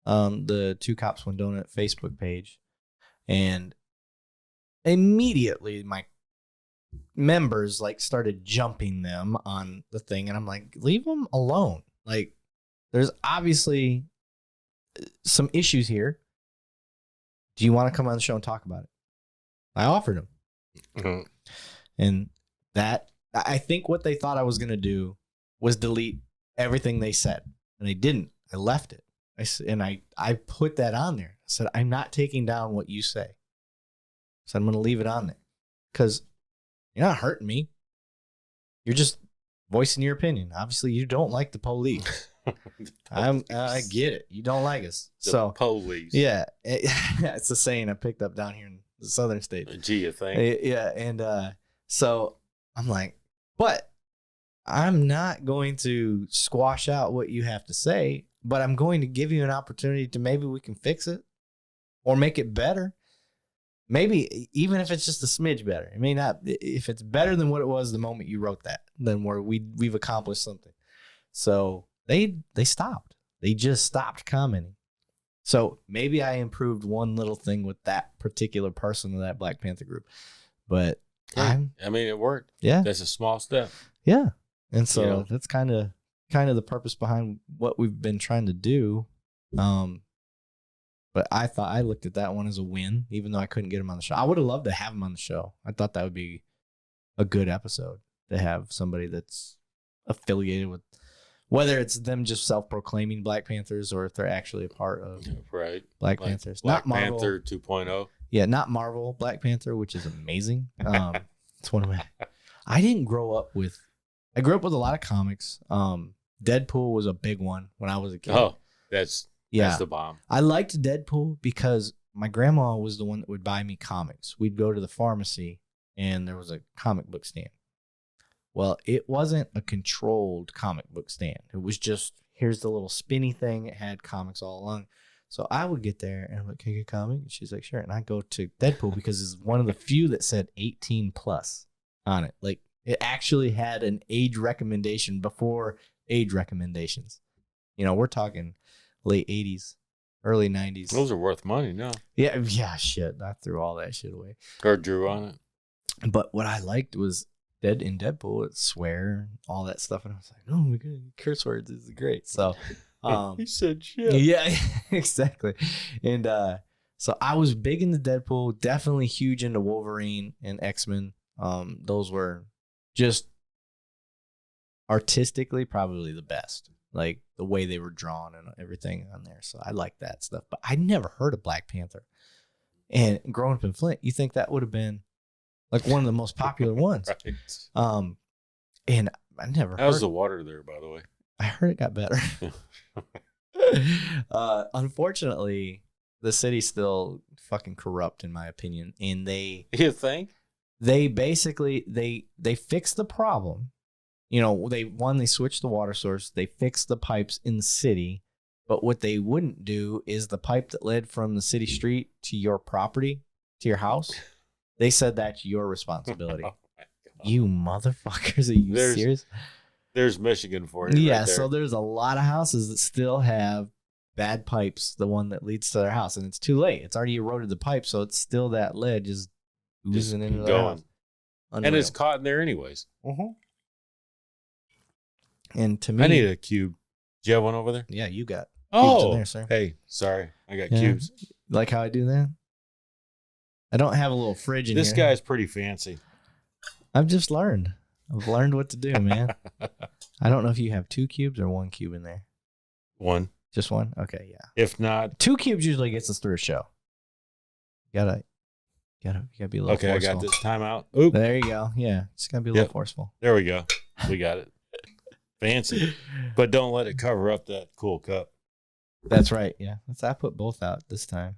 the Two Cops One Donut Facebook page, and immediately my members started jumping them on the thing, and I'm like, leave them alone. Like, there's obviously some issues here. Do you want to come on the show and talk about it? I offered them. Mm-hmm. And I think what they thought I was going to do was delete everything they said. And I didn't. I left it. I put that on there. I said, I'm not taking down what you say. So I'm going to leave it on there. Because you're not hurting me. You're just voicing your opinion. Obviously, you don't like the police. I get it. You don't like us. The police. Yeah, it's a saying I picked up down here in the southern states. Gee, you think? Yeah, and so I'm like, but I'm not going to squash out what you have to say, but I'm going to give you an opportunity to maybe we can fix it or make it better. Maybe even if it's just a smidge better. It may not. If it's better than what it was the moment you wrote that, then we've accomplished something. So they stopped. They just stopped commenting. So maybe I improved one little thing with that particular person in that Black Panther group, but I mean, it worked. Yeah, that's a small step. Yeah, and so that's kind of the purpose behind what we've been trying to do. But I looked at that one as a win, even though I couldn't get him on the show. I would have loved to have him on the show. I thought that would be a good episode to have somebody that's affiliated with, whether it's them just self-proclaiming Black Panthers or if they're actually a part of Black Panthers. Black not Marvel. Panther 2.0. Yeah, not Marvel Black Panther, which is amazing. It's one of my. I didn't grow up with. I grew up with a lot of comics. Deadpool was a big one when I was a kid. Oh, that's the bomb. I liked Deadpool because my grandma was the one that would buy me comics. We'd go to the pharmacy and there was a comic book stand. Well, it wasn't a controlled comic book stand. It was just, here's the little spinny thing. It had comics all along. So I would get there and I'm like, can I get a comic? And she's like, sure. And I go to Deadpool because it's one of the few that said 18 plus on it. Like, it actually had an age recommendation before age recommendations. You know, we're talking late 80s, early 90s. Those are worth money, no? Yeah, shit. I threw all that shit away. Or drew on it. But what I liked was in Deadpool, it swear, all that stuff. And I was like, oh my God, curse words is great. So he said shit. Yeah, exactly. And so I was big into Deadpool, definitely huge into Wolverine and X-Men. Those were just artistically probably the best, like the way they were drawn and everything on there. So I like that stuff, but I never heard of Black Panther. And growing up in Flint, you think that would have been like one of the most popular ones. Right. And I never How's the water there, by the way? I heard it got better. Unfortunately, the city's still fucking corrupt, in my opinion. And you think? They basically they fixed the problem. You know, they switched the water source. They fixed the pipes in the city, but what they wouldn't do is the pipe that led from the city street to your property, to your house. They said that's your responsibility. Oh you motherfuckers, are you serious? There's Michigan for you. Yeah, right there. So there's a lot of houses that still have bad pipes, the one that leads to their house, and it's too late. It's already eroded the pipe, so it's still that lead just oozing into their house. And it's caught in there anyways. Mm-hmm. And to me, I need a cube. Do you have one over there? Yeah, you got cubes in there, sir. Hey, sorry. I got cubes. Like how I do that? I don't have a little fridge in here. This guy's pretty fancy. I've just learned. I've learned what to do, man. I don't know if you have 2 cubes or 1 cube in there. 1. Just 1? Okay, yeah. If not, 2 cubes usually gets us through a show. You gotta be a little forceful. I got this. Timeout. Oop. There you go. Yeah, just gotta be a little forceful. There we go. We got it. Fancy. But don't let it cover up that cool cup. That's right. Yeah. I put both out this time.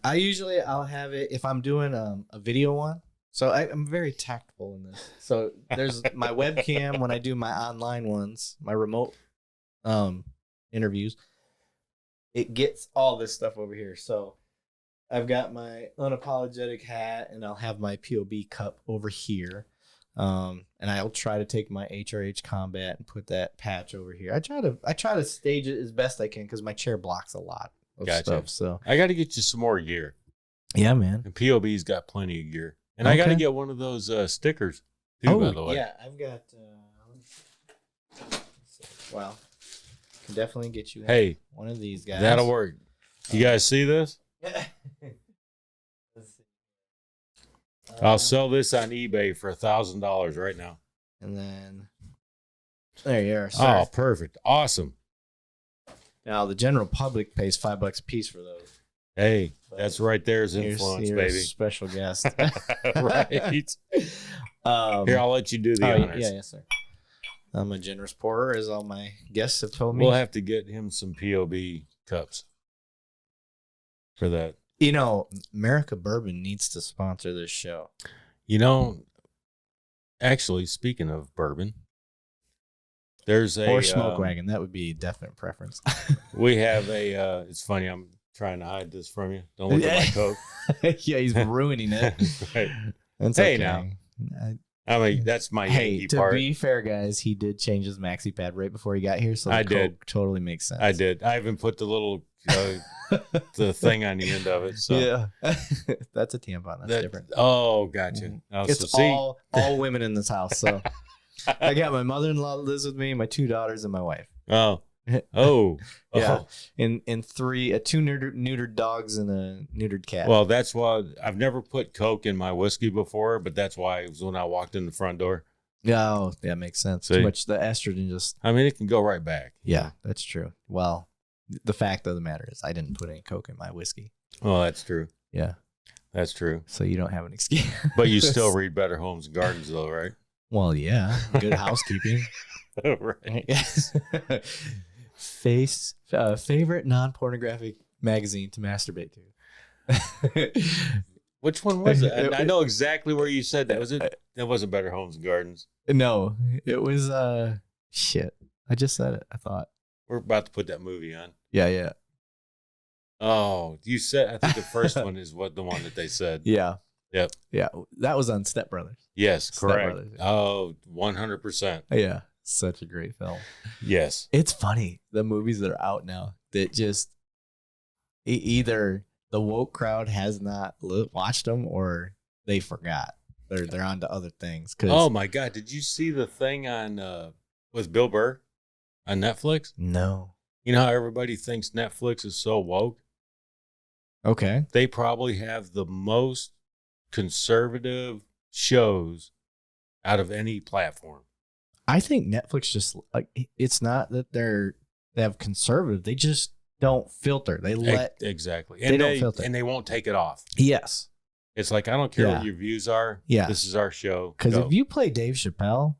I usually I'll have it if I'm doing a video one. So I'm very tactful in this. So there's my webcam when I do my online ones, my remote interviews. It gets all this stuff over here. So I've got my unapologetic hat and I'll have my POB cup over here. And I'll try to take my HRH Combat and put that patch over here. I try to stage it as best I can because my chair blocks a lot of stuff. So I got to get you some more gear. Yeah, man. And POB's got plenty of gear. And I got to get one of those stickers too, by the way. Yeah, I've got. Wow, can definitely get you. One of these guys. That'll work. You guys see this? Let's see. I'll sell this on eBay for $1,000 right now. And then there you are, sir. Oh, perfect. Awesome. Now the general public pays $5 a piece for those. Hey, that's right there's influence, here's baby. A special guest. Right. Here, I'll let you do the honors. Yeah, yes, sir. I'm a generous pourer, as all my guests have told me. We'll have to get him some POB cups for that. You know, Merica Bourbon needs to sponsor this show. You know, actually, speaking of bourbon, there's a... Or Smoke Wagon. That would be a definite preference. We have a... it's funny, I'm trying to hide this from you. Don't look at my Coke. Yeah, he's ruining it. Right. That's Hey, okay. now. I mean, that's my Yankee to part. be fair, guys, he did change his maxi pad right before he got here, so I the did. Coke totally makes sense. I did. I even put the little the thing on the end of it. So yeah, that's a tampon. That's different. Oh, gotcha. Oh, It's so all women in this house. So I got my mother-in-law that lives with me, my 2 daughters, and my wife. Oh, Yeah, oh. and two neutered dogs and a neutered cat. Well, that's why I've never put Coke in my whiskey before, but that's why it was when I walked in the front door. Oh, yeah, makes sense. See? Too much the estrogen just. I mean, it can go right back. Yeah, that's true. Well, the fact of the matter is, I didn't put any Coke in my whiskey. Well, that's true. Yeah, That's true. so you don't have an excuse. But you still read Better Homes and Gardens, though, right? Well, yeah, good housekeeping. Right. Yes. Favorite non-pornographic magazine to masturbate to. Which one was it? I know exactly where you said that. Was it? That wasn't Better Homes and Gardens. No, it was shit. I just said it. I thought. We're about to put that movie on. Yeah. Oh, you said, I think the first one is the one that they said. Yeah. Yep. Yeah. That was on Step Brothers. Yes, Step correct. Brothers. Oh, 100%. Yeah. Such a great film. Yes. It's funny. The movies that are out now that just either the woke crowd has not watched them or they forgot. They're on to other things. Oh my God. Did you see the thing on with Bill Burr on Netflix? No. You know how everybody thinks Netflix is so woke? Okay. They probably have the most conservative shows out of any platform. I think Netflix just like it's not that they have conservative. They just don't filter. They let exactly. They don't filter. And they won't take it off. Yes. It's like, I don't care Yeah. what your views are. Yeah. This is our show. Because Go. if you play Dave Chappelle,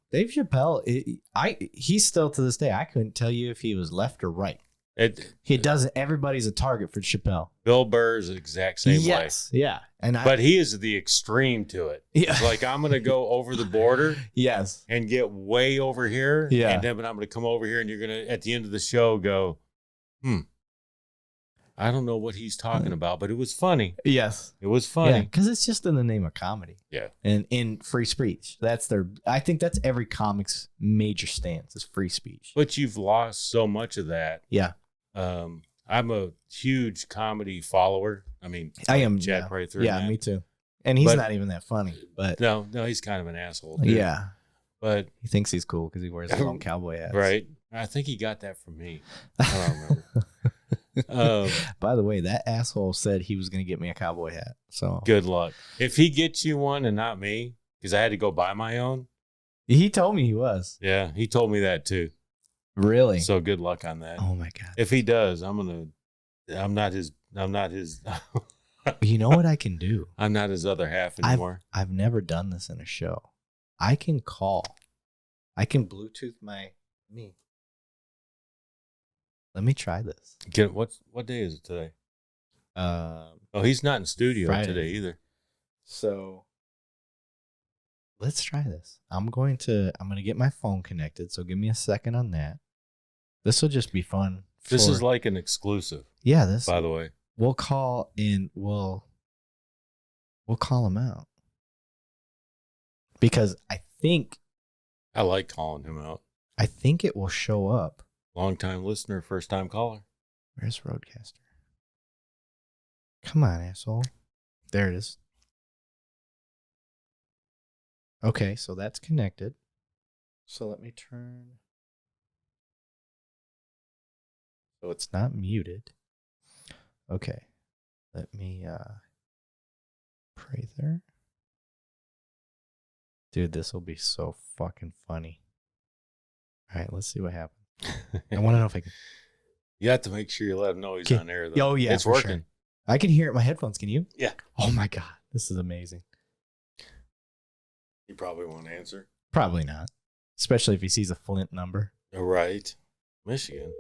he's still to this day. I couldn't tell you if he was left or right. He doesn't. Everybody's a target for Chappelle. Bill Burr is the exact same way. Yeah. But he is the extreme to it. Yeah. It's like, I'm going to go over the border Yes. and get way over here. Yeah. And then I'm going to come over here and you're going to, at the end of the show, go, I don't know what he's talking about, but it was funny. Yes. It was funny. Because it's just in the name of comedy. Yeah. And in free speech. I think that's every comic's major stance is free speech. But you've lost so much of that. Yeah. I'm a huge comedy follower. I mean, I am. Chad Yeah, Prather. yeah, me too. And he's not even that funny. But no, he's kind of an asshole. Too. Yeah. But he thinks he's cool because he wears his own cowboy hats. Right. I think he got that from me. I don't remember. By the way, that asshole said he was going to get me a cowboy hat. So good luck. If he gets you one and not me, because I had to go buy my own. He told me he was. Yeah, he told me that too. Really? So good luck on that. Oh my God. If he does, I'm not his You know what I can do? I'm not his other half anymore. I've never done this in a show. I can call. I can Bluetooth me. Let me try this. What day is it today? Oh, he's not in studio Friday. today either. So let's try this. I'm going to get my phone connected. So give me a second on that. This will just be fun. This is like an exclusive. Yeah, this. By the way, we'll call in. We'll call him out because I think calling him out. I think it will show up. Long-time listener, first-time caller. Where's Roadcaster? Come on, asshole. There it is. Okay, so that's connected. So let me turn. So it's not muted. Okay. Let me pray there. Dude, this will be so fucking funny. All right, let's see what happens. I want to know if I can. You have to make sure you let him know he's on air, though. Oh, yeah, it's for working. sure. I can hear it in my headphones. Can you? Yeah. Oh, my God. This is amazing. You probably won't answer. Probably not. especially if he sees a Flint number. Right. Michigan.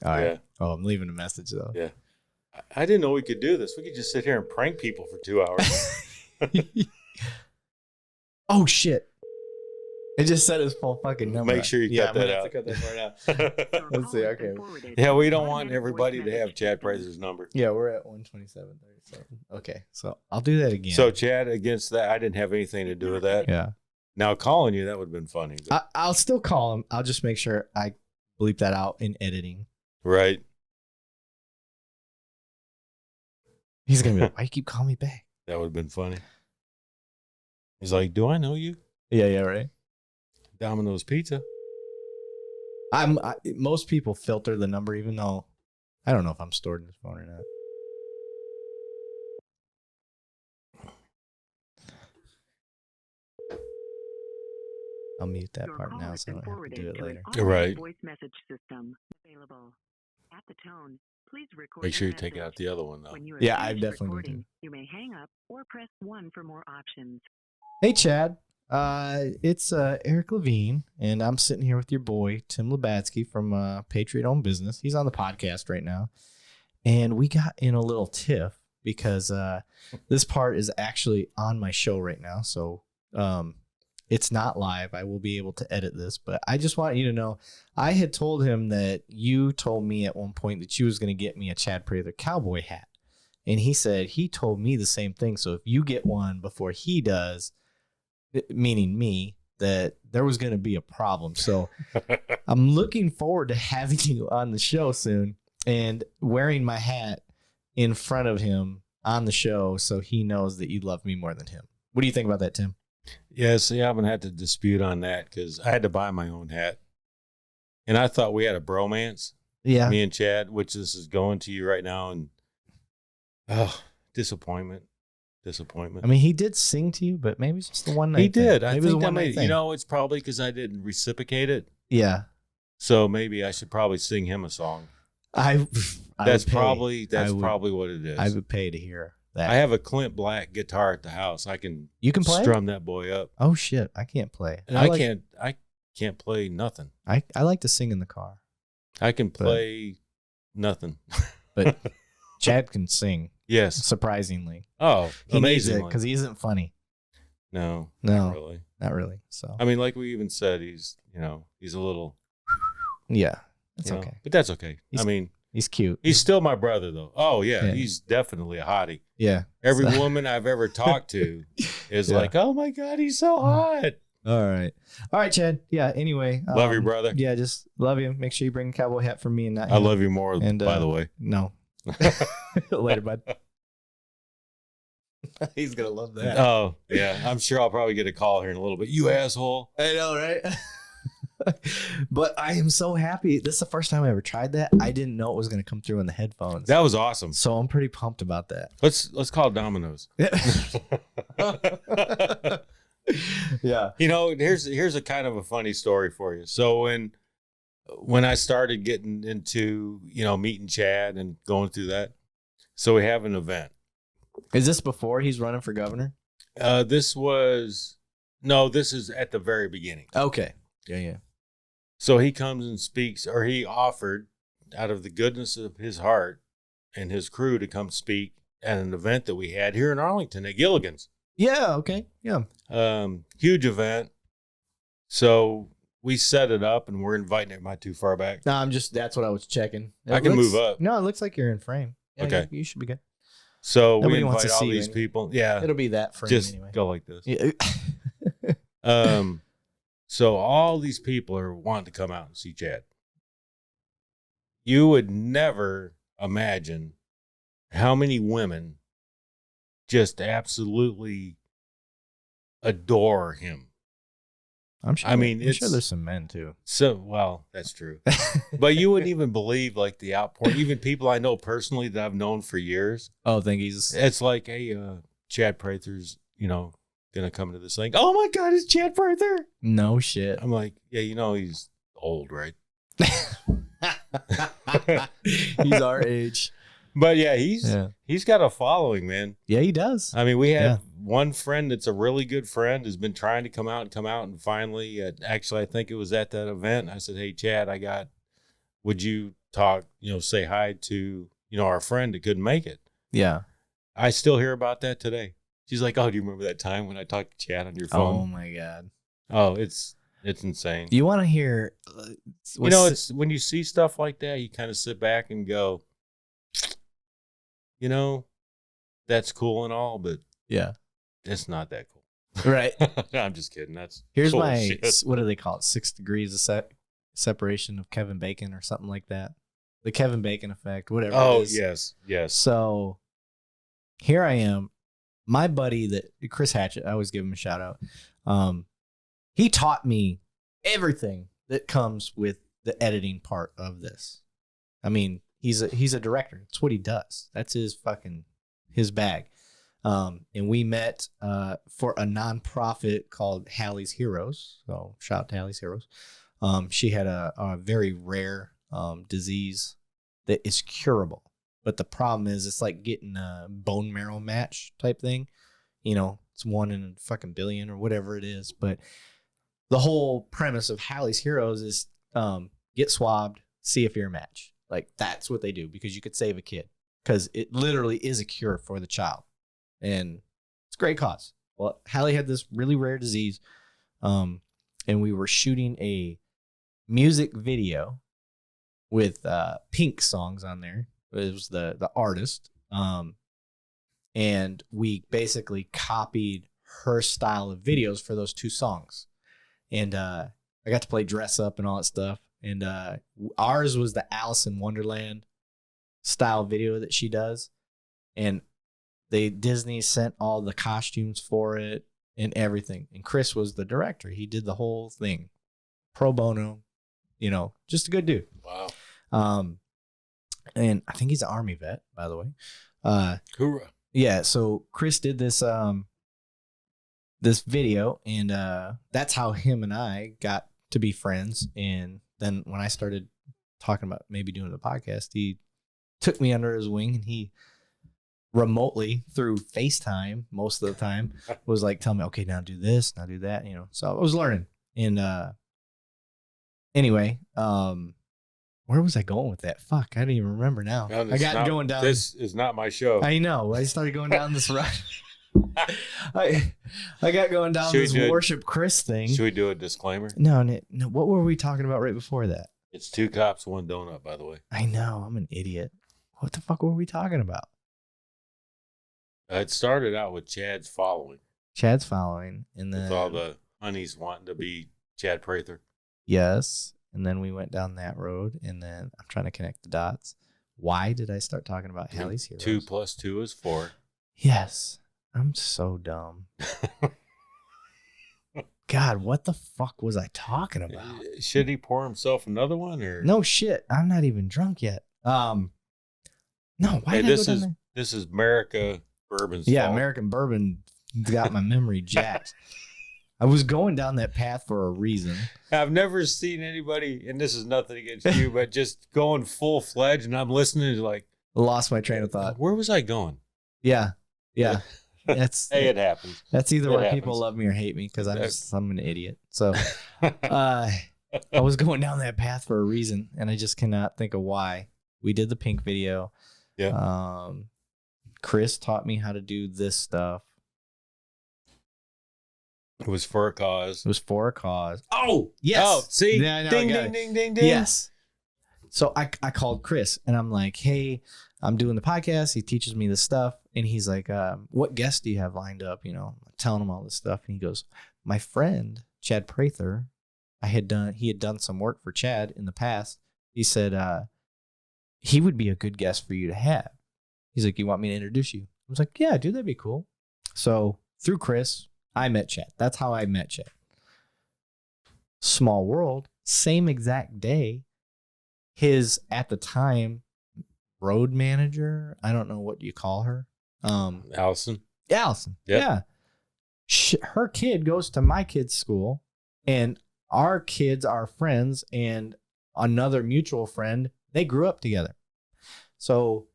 All right. Yeah. Oh, I'm leaving a message though. Yeah. I didn't know we could do this. We could just sit here and prank people for 2 hours. Oh shit! It just said his full fucking number. Make sure you cut that out. Cut that part out. Let's see. Okay. Yeah, we don't want everybody to have Chad Prazer's number. Yeah, we're at 127.37. Okay, so I'll do that again. So Chad, against that, I didn't have anything to do with that. Yeah. Now calling you, that would have been funny. I'll still call him. I'll just make sure I bleep that out in editing. Right. He's gonna be like, "Why you keep calling me back?" That would have been funny. He's like, "Do I know you?" Yeah, right. Domino's Pizza. Most people filter the number, even though I don't know if I'm stored in his phone or not. I'll mute that part now, so I don't have to do it later. Right. Voice message system available. At the tone, please record. Make sure you take out the other one though. Yeah, I definitely do. You may hang up or press 1 for more options. Hey, Chad. It's Eric Levine, and I'm sitting here with your boy Tim Labatzky from Patriot Owned Business. He's on the podcast right now, and we got in a little tiff because this part is actually on my show right now, so it's not live. I will be able to edit this, but I just want you to know I had told him that you told me at one point that you was going to get me a Chad Prather cowboy hat, and he said he told me the same thing. So if you get one before he does, meaning me, that there was going to be a problem. So I'm looking forward to having you on the show soon and wearing my hat in front of him on the show so he knows that you love me more than him. What do you think about that, Tim? Yeah, see, I haven't had to dispute on that because I had to buy my own hat. And I thought we had a bromance. Yeah. Me and Chad, which this is going to you right now. And disappointment. I mean, he did sing to you, but maybe it's just the one night. He did. Thing. I maybe think that made, it's probably because I didn't reciprocate it. Yeah. So maybe I should probably sing him a song. That's probably what it is. I would pay to hear that. I have a Clint Black guitar at the house. You can play? Strum that boy up. Oh shit, I can't play. And I can't play nothing. I like to sing in the car. I can play nothing. But Chad can sing. Yes. Surprisingly. Oh, he amazingly. Needs it because he isn't funny. No. Not really. So I mean, like we even said, he's a little. Yeah, that's okay. But that's okay. He's cute. He's still my brother, though. Oh yeah, he's definitely a hottie. Yeah. Every woman I've ever talked to is like, "Oh my God, he's so hot." All right, Chad. Yeah. Anyway, love you, brother. Yeah, just love you. Make sure you bring a cowboy hat for me and not. I love you more. And, by the way, no. Later, bud. He's gonna love that. Oh yeah, I'm sure I'll probably get a call here in a little bit. You asshole. I know, right? But I am so happy. This is the first time I ever tried that. I didn't know it was gonna come through in the headphones. That was awesome. So I'm pretty pumped about that. Let's call Domino's. Yeah. Here's a kind of a funny story for you. So when I started getting into, meeting Chad and going through that, so we have an event. Is this before he's running for governor? This is at the very beginning. Okay. Yeah. So he comes and speaks, or he offered out of the goodness of his heart and his crew to come speak at an event that we had here in Arlington at Gilligan's. Yeah. Okay. Yeah. Huge event. So we set it up and we're inviting it. Am I too far back? No, that's what I was checking. I can move up. No, it looks like you're in frame. Yeah, okay. You should be good. So we invite all these people. Yeah. It'll be that frame just anyway. Go like this. Yeah. So all these people are wanting to come out and see Chad. You would never imagine how many women just absolutely adore him. I'm sure. I'm sure there's some men too. So, well, that's true. But you wouldn't even believe like the outpouring. Even people I know personally that I've known for years. Oh, think he's. It's like, hey, Chad Prather's, gonna come to this thing. Oh my God, it's Chad Prather. No shit. I'm like, yeah, he's old, right? He's our age. But yeah, he's got a following, man. Yeah, he does. I mean, we have one friend that's a really good friend has been trying to come out, and finally, actually, I think it was at that event. I said, "Hey, Chad, would you talk, say hi to, our friend that couldn't make it?" Yeah. I still hear about that today. She's like, "Oh, do you remember that time when I talked to Chad on your phone?" Oh my God. Oh, it's insane. You want to hear, it's when you see stuff like that, you kind of sit back and go, that's cool and all, but yeah, it's not that cool. Right. I'm just kidding. Here's cool my, shit. what do they call it? 6 degrees of separation of Kevin Bacon or something like that. The Kevin Bacon effect, whatever it is. Yes. So here I am. My buddy Chris Hatchett, I always give him a shout out. He taught me everything that comes with the editing part of this. I mean, he's a director. It's what he does. That's his bag. And we met for a nonprofit called Hallie's Heroes. So shout out to Hallie's Heroes. She had a very rare disease that is curable. But the problem is it's like getting a bone marrow match type thing. It's 1 in a fucking billion or whatever it is. But the whole premise of Hallie's Heroes is get swabbed, see if you're a match. Like, that's what they do because you could save a kid. Because it literally is a cure for the child. And it's a great cause. Well, Hallie had this really rare disease. And we were shooting a music video with Pink songs on there. It was the artist. And we basically copied her style of videos for those 2 songs. And I got to play dress up and all that stuff. And ours was the Alice in Wonderland style video that she does. And Disney sent all the costumes for it and everything. And Chris was the director. He did the whole thing. Pro bono, just a good dude. Wow. And I think he's an Army vet, by the way. Hoorah. Yeah, so Chris did this video, and that's how him and I got to be friends. And then when I started talking about maybe doing the podcast, he took me under his wing, and he remotely through FaceTime most of the time was like, tell me, okay, now do this, now do that, So I was learning. And anyway, where was I going with that? Fuck, I don't even remember now. No, I got going down. This is not my show. I know. I started going down this road. I got going down this worship Chris thing. Should we do a disclaimer? No. What were we talking about right before that? It's 2 cops, 1 donut, by the way. I know. I'm an idiot. What the fuck were we talking about? It started out with Chad's following. And then with all the honeys wanting to be Chad Prather. Yes. And then we went down that road, and then I'm trying to connect the dots. Why did I start talking about Hallie's Heroes? 2 + 2 is 4. Yes. I'm so dumb. God, what the fuck was I talking about? Should he pour himself another one, or no shit? I'm not even drunk yet. No, why did I go down there? This is Merica Bourbon's fault. American Bourbon got my memory jacked. I was going down that path for a reason. I've never seen anybody, and this is nothing against you, but just going full-fledged, and I'm listening to like... Lost my train of thought. Where was I going? Yeah. That's hey, it happens. That's either why people love me or hate me, because I'm an idiot. So I was going down that path for a reason, and I just cannot think of why. We did the Pink video. Yeah. Chris taught me how to do this stuff. It was for a cause. Oh, yes. Oh, see? Yeah, ding, ding. Yes. So I called Chris, and I'm like, hey, I'm doing the podcast. He teaches me this stuff. And he's like, what guests do you have lined up? I'm telling him all this stuff. And he goes, my friend, Chad Prather, he had done some work for Chad in the past. He said, he would be a good guest for you to have. He's like, you want me to introduce you? I was like, yeah, dude, that'd be cool. So through Chris, I met Chad. That's how I met Chad. Small world, same exact day. His, at the time, road manager, I don't know what you call her. Allison. Yep. Yeah. Her kid goes to my kid's school, and our kids are friends, and another mutual friend, they grew up together. So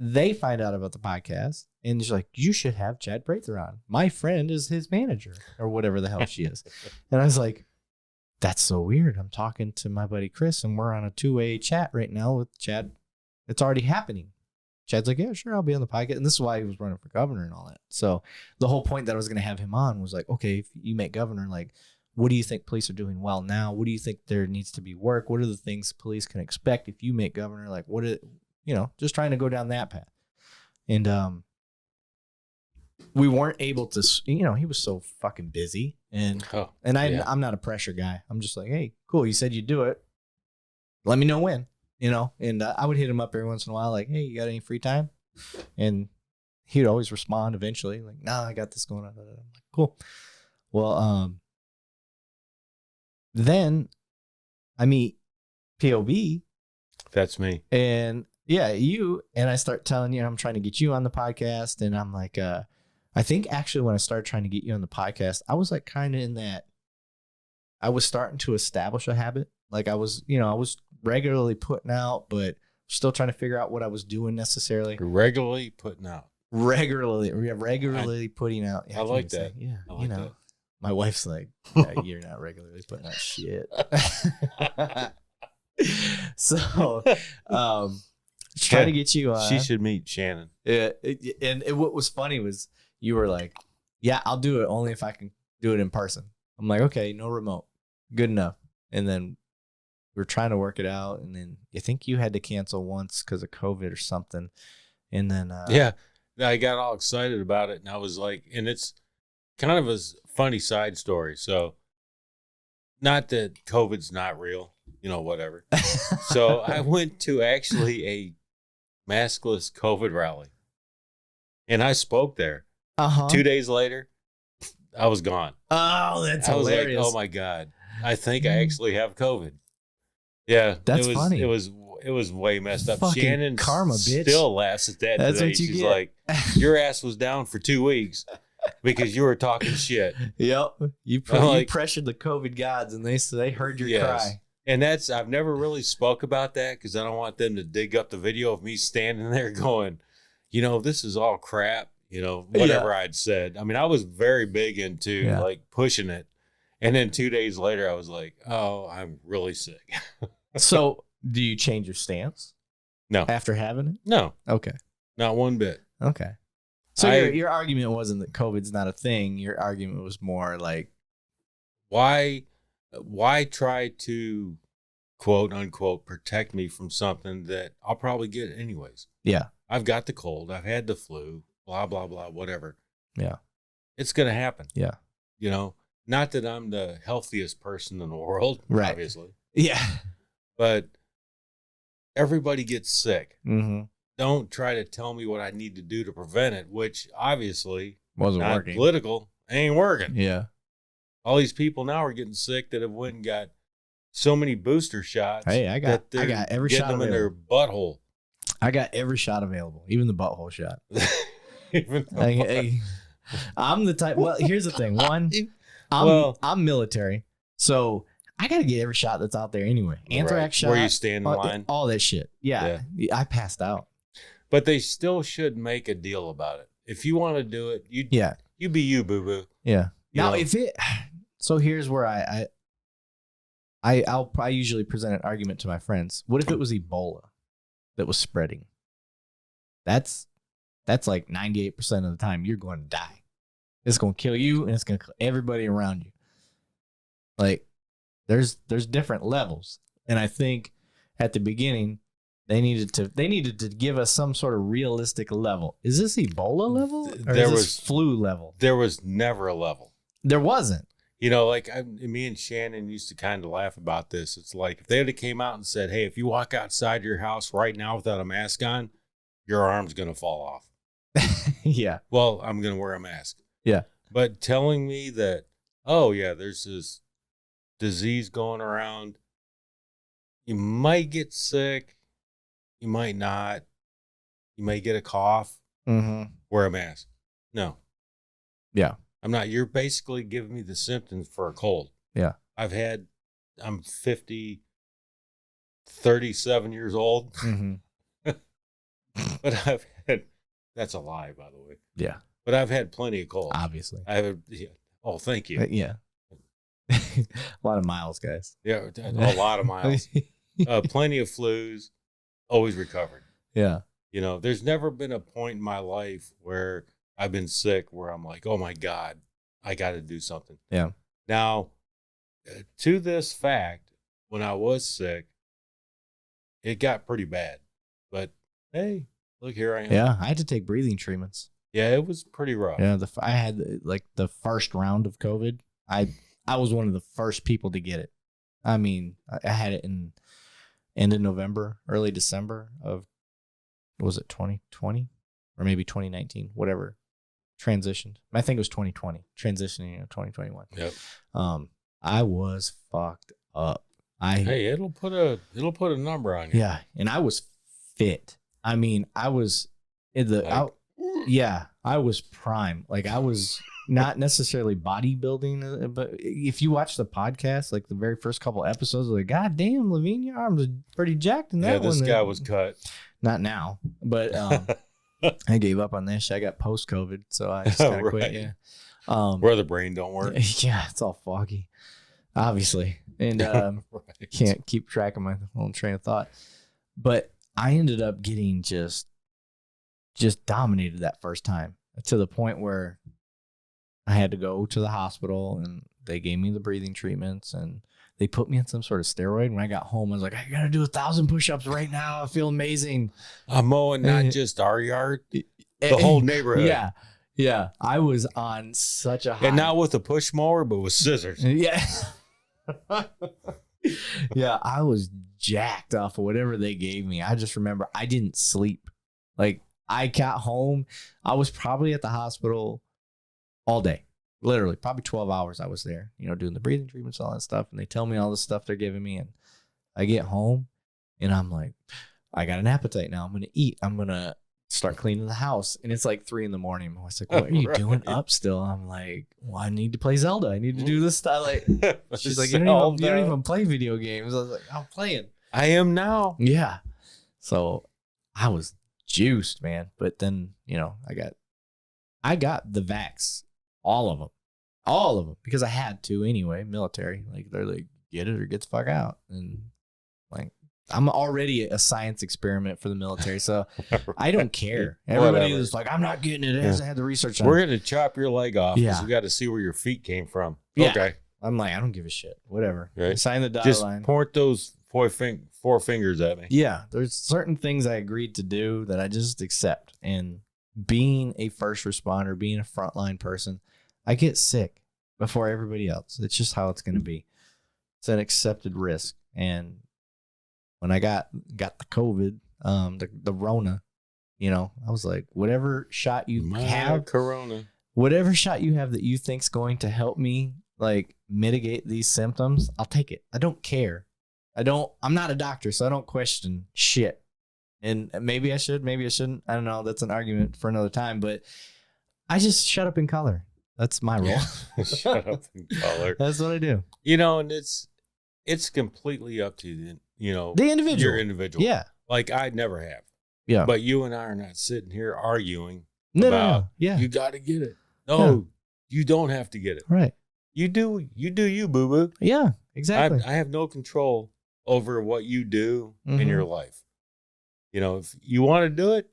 they find out about the podcast and she's like, you should have Chad Prather on. My friend is his manager or whatever the hell she is. And I was like, that's so weird. I'm talking to my buddy Chris and we're on a two-way chat right now with Chad. It's already happening. Chad's like, yeah, sure, I'll be on the podcast. And this is why he was running for governor and all that. So the whole point that I was going to have him on was like, okay, if you make governor, like, what do you think police are doing well now? What do you think there needs to be work? What are the things police can expect if you make governor? Like, what is, just trying to go down that path. And we weren't able to, he was so fucking busy. And I'm not a pressure guy. I'm just like, hey, cool. You said you'd do it. Let me know when, and I would hit him up every once in a while. Like, hey, you got any free time? And he'd always respond eventually. Like, nah, I got this going on. I'm like, cool. Well, then I meet POB. That's me. And yeah, you, and I start telling you, I'm trying to get you on the podcast. And I'm like, I think actually when I started trying to get you on the podcast, I was like kind of in that, I was starting to establish a habit. Like I was regularly putting out, but still trying to figure out what I was doing necessarily. Regularly putting out. Regularly putting out. Yeah, I like that. Yeah, I like that. My wife's like, yeah, you're not regularly putting out shit. So, trying to get you on. She should meet Shannon. Yeah, and what was funny was you were like, yeah, I'll do it only if I can do it in person. I'm like, okay, no remote. Good enough. And then we were trying to work it out. And then I think you had to cancel once because of COVID or something. And then, yeah, I got all excited about it. And I was like, and it's kind of a funny side story. So not that COVID's not real, whatever. So I went to actually a maskless COVID rally and I spoke there. 2 days later, I was gone. Oh, that's hilarious. I was like, oh my God, I think I actually have COVID. Yeah. That's funny. It was way messed up. Fucking Shannon karma, bitch. Still laughs at that That's today. what you She's get. like, your ass was down for 2 weeks because you were talking shit. Yep. You pressured the COVID gods and they heard your cry. And I've never really spoke about that because I don't want them to dig up the video of me standing there going, this is all crap, whatever I'd said. I mean, I was very big into like pushing it. And then 2 days later, I was like, oh, I'm really sick. So do you change your stance? No. After having it? No. Okay. Not one bit. Okay. So your argument wasn't that COVID's not a thing. Your argument was more like, why try to quote unquote protect me from something that I'll probably get anyways? Yeah. I've got the cold. I've had the flu, blah, blah, blah, whatever. Yeah. It's going to happen. Yeah. Not that I'm the healthiest person in the world, right. Obviously. Yeah. But everybody gets sick. Mm-hmm. Don't try to tell me what I need to do to prevent it, which obviously wasn't not working. Political ain't working. Yeah. All these people now are getting sick that have went and got so many booster shots. Hey, I got every shot them available. in their butthole. I got every shot available, even the butthole shot. I'm the type. Well, here's the thing. One, I'm military, so I got to get every shot that's out there anyway. Anthrax shot. Where you stand in line. All that shit. Yeah. I passed out. But they still should make a deal about it. If you want to do it, you be you, boo boo. Yeah. Now, so here's where I usually present an argument to my friends. What if it was Ebola that was spreading? That's like 98% of the time you're going to die. It's going to kill you and it's going to kill everybody around you. Like there's different levels. And I think at the beginning they needed to give us some sort of realistic level. Is this Ebola level or is this flu level? There was never a level. There wasn't. Me and Shannon used to kind of laugh about this. It's like if they would have came out and said, hey, if you walk outside your house right now without a mask on, your arm's going to fall off. Yeah. Well, I'm going to wear a mask. Yeah. But telling me that, oh, yeah, there's this disease going around. You might get sick. You might not. You may get a cough. Mm-hmm. Wear a mask. No. Yeah. I'm not. You're basically giving me the symptoms for a cold. Yeah. I'm 37 years old. Mm-hmm. But I've had, that's a lie, by the way. Yeah. But I've had plenty of colds. Obviously. Yeah. Oh, thank you. Yeah. A lot of miles, guys. Yeah, a lot of miles. Plenty of flus, always recovered. Yeah. There's never been a point in my life where I've been sick where I'm like, oh my God, I got to do something. Yeah. Now, to this fact, when I was sick, it got pretty bad. But hey, look, here I am. Yeah. I had to take breathing treatments. Yeah, it was pretty rough. Yeah. I had like the first round of COVID. I was one of the first people to get it. I mean, I had it in end of November, early December of, was it 2020 or maybe 2019, whatever transitioned. I think it was 2020, transitioning into 2021. Yep. I was fucked up. Hey, it'll put a number on you. Yeah, and I was fit. I mean, I was in the I was prime. Like I was not necessarily bodybuilding, but if you watch the podcast, like the very first couple episodes, like, God damn, Levine, your arms are pretty jacked in that one. Yeah, this guy was cut. Not now, but I gave up on this. I got post-COVID, so I just kind of quit. Yeah. Where the brain don't work. Yeah, it's all foggy, obviously. And right. Can't keep track of my own train of thought. But I ended up getting just dominated that first time to the point where I had to go to the hospital and they gave me the breathing treatments and they put me on some sort of steroid. When I got home, I was like, I got to do 1,000 push-ups right now. I feel amazing. I'm mowing not just our yard, the whole neighborhood. Yeah. Yeah. I was on such a high. And not with a push mower, but with scissors. Yeah. Yeah. I was jacked off of whatever they gave me. I just remember I didn't sleep. Like I got home. I was probably at the hospital all day. Literally, probably 12 hours I was there, doing the breathing treatments, all that stuff. And they tell me all the stuff they're giving me. And I get home and I'm like, I got an appetite now. I'm going to eat. I'm going to start cleaning the house. And it's like 3 a.m. My wife's like, what are you doing up still? I'm like, well, I need to play Zelda. I need to do this stuff. Like, she's like, you don't even play video games. I was like, I'm playing. I am now. Yeah. So I was juiced, man. But then, I got the vax. All of them, because I had to anyway, military. Like, they're like, get it or get the fuck out. And like, I'm already a science experiment for the military, so I don't care. Everybody was like, I'm not getting it. I had the research on We're going to chop your leg off because Yeah. we got to see where your feet came from. Yeah. Okay. I'm like, I don't give a shit. Whatever. Right. Sign the dotted Just line. point those four fingers at me. Yeah. There's certain things I agreed to do that I just accept. And being a first responder, being a frontline person, I get sick before everybody else. It's just how it's going to be. It's an accepted risk. And when I got the COVID, the Rona, I was like, whatever shot you have, Corona, whatever shot you have that you think's going to help me like mitigate these symptoms, I'll take it. I don't care. I'm not a doctor, so I don't question shit. And maybe I should, maybe I shouldn't. I don't know. That's an argument for another time, but I just shut up in color. That's my role. Yeah. Shut up in color. That's what I do. And it's completely up to The individual. your individual. Yeah. Like I never have. Yeah. But you and I are not sitting here arguing No. about Yeah. you got to get it. No, you don't have to get it. Right. You do you, boo boo. Yeah, exactly. I have no control over what you do in Mhm. your life. If you want to do it,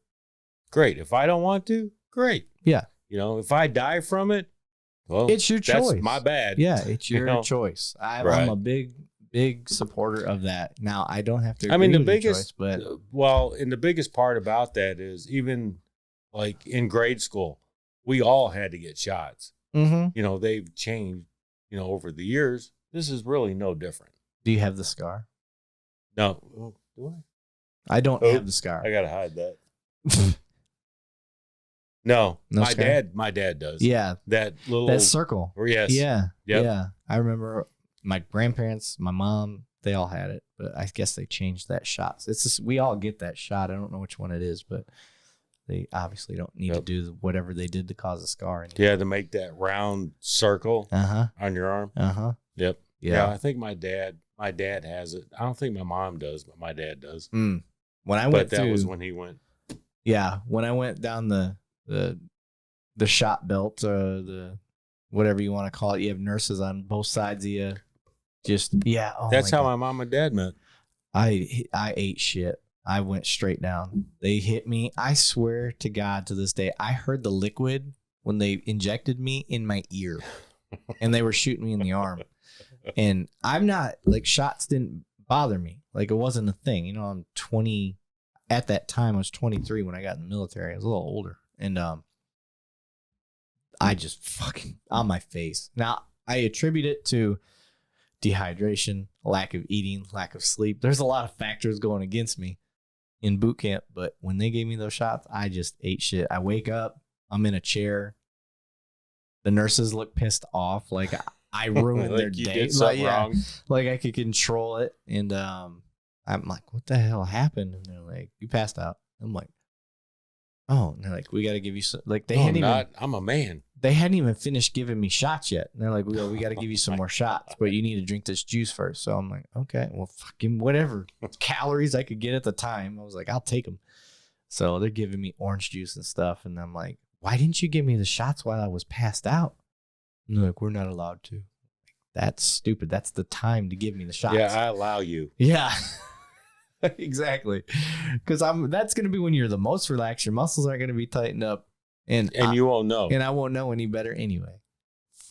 great. If I don't want to, great. Yeah. If I die from it, well, It's your choice. That's my bad. Yeah, it's your choice. I'm Right. a big supporter of that. Now, I don't have to agree I mean, the with your biggest, choice, and the biggest part about that is even like in grade school, we all had to get shots. but They've changed, over the years. This is really no different. do you have the scar? No. Oh, do I don't Oh, have the scar. I got to hide that. No, No my scar? my dad does. Yeah, That little that circle. Yes. Yeah, Yep. yeah. I remember my grandparents, my mom, they all had it, but I guess they changed that shot. It's just, we all get that shot. I don't know which one it is, but they obviously don't need to do whatever they did to cause a scar. Yeah, to make that round circle on your arm. Yep. Yeah. I think my dad has it. I don't think my mom does, but my dad does. When I But went that through, was when he went. Yeah, when I went down the shot belt, the whatever you want to call it, you have nurses on both sides of you. Just yeah. Oh, That's how God. my mom and dad met. I ate shit. I went straight down. They hit me. I swear to God, to this day, I heard the liquid when they injected me in my ear, and they were shooting me in the arm. And I'm not like shots didn't bother me. Like it wasn't a thing. You know, I'm 20. At that time, I was 23 when I got in the military. I was a little older, and I just fucking on my face. Now I attribute it to dehydration, lack of eating, lack of sleep. There's a lot of factors going against me in boot camp, but when they gave me those shots, I just ate shit. I wake up, I'm in a chair. The nurses look pissed off, like I ruined Like their you day. did something wrong. Like I could control it, and I'm like, what the hell happened? And they're like, you passed out. I'm like, oh, and they're like, we got to give you some. Like I'm a man. they hadn't even finished giving me shots yet. And they're like, well, we got to give you some more shots, but you need to drink this juice first. So I'm like, okay, well, fucking whatever calories I could get at the time. I was like, I'll take them. So they're giving me orange juice and stuff. And I'm like, why didn't you give me the shots while I was passed out? And they're like, we're not allowed to. That's stupid. That's the time to give me the shots. Yeah, I allow you. Yeah. Exactly. Because that's going to be when you're the most relaxed. Your muscles aren't going to be tightened up. And you won't know. And I won't know any better anyway.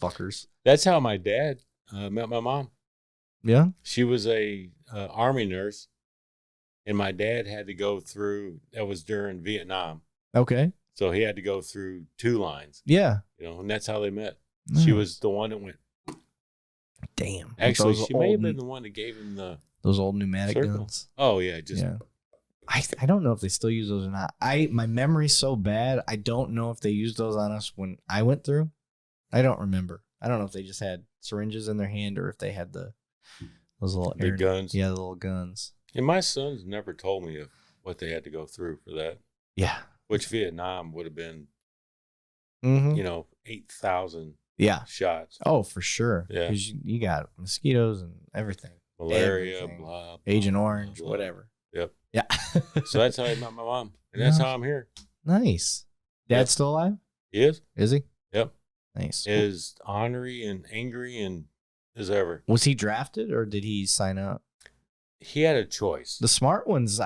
Fuckers. That's how my dad met my mom. Yeah. She was a Army nurse, and my dad had to go through. That was during Vietnam, Okay. so he had to go through 2 lines. Yeah. And that's how they met. Mm. She was the one that went. Damn. Actually, Those she may have old- been the one that gave him the those old pneumatic circle. guns. Oh yeah, just Yeah. I don't know if they still use those or not. My memory's so bad. I don't know if they used those on us when I went through. I don't remember. I don't know if they just had syringes in their hand or if they had those little the guns. Yeah, the little guns. And my sons never told me of what they had to go through for that. Yeah. Which Vietnam would have been, Mm-hmm. 8,000 Yeah. shots. Oh, for sure. Yeah. 'Cause you got mosquitoes and everything. Malaria, Everything. blah, blah, Agent Orange, blah. whatever. Yep. Yeah. So that's how I met my mom. And that's Nice. how I'm here. Nice. Dad's Yep. still alive? He is? Is he? Yep. Nice. As ornery and angry and as ever. Was he drafted or did he sign up? He had a choice. The smart ones,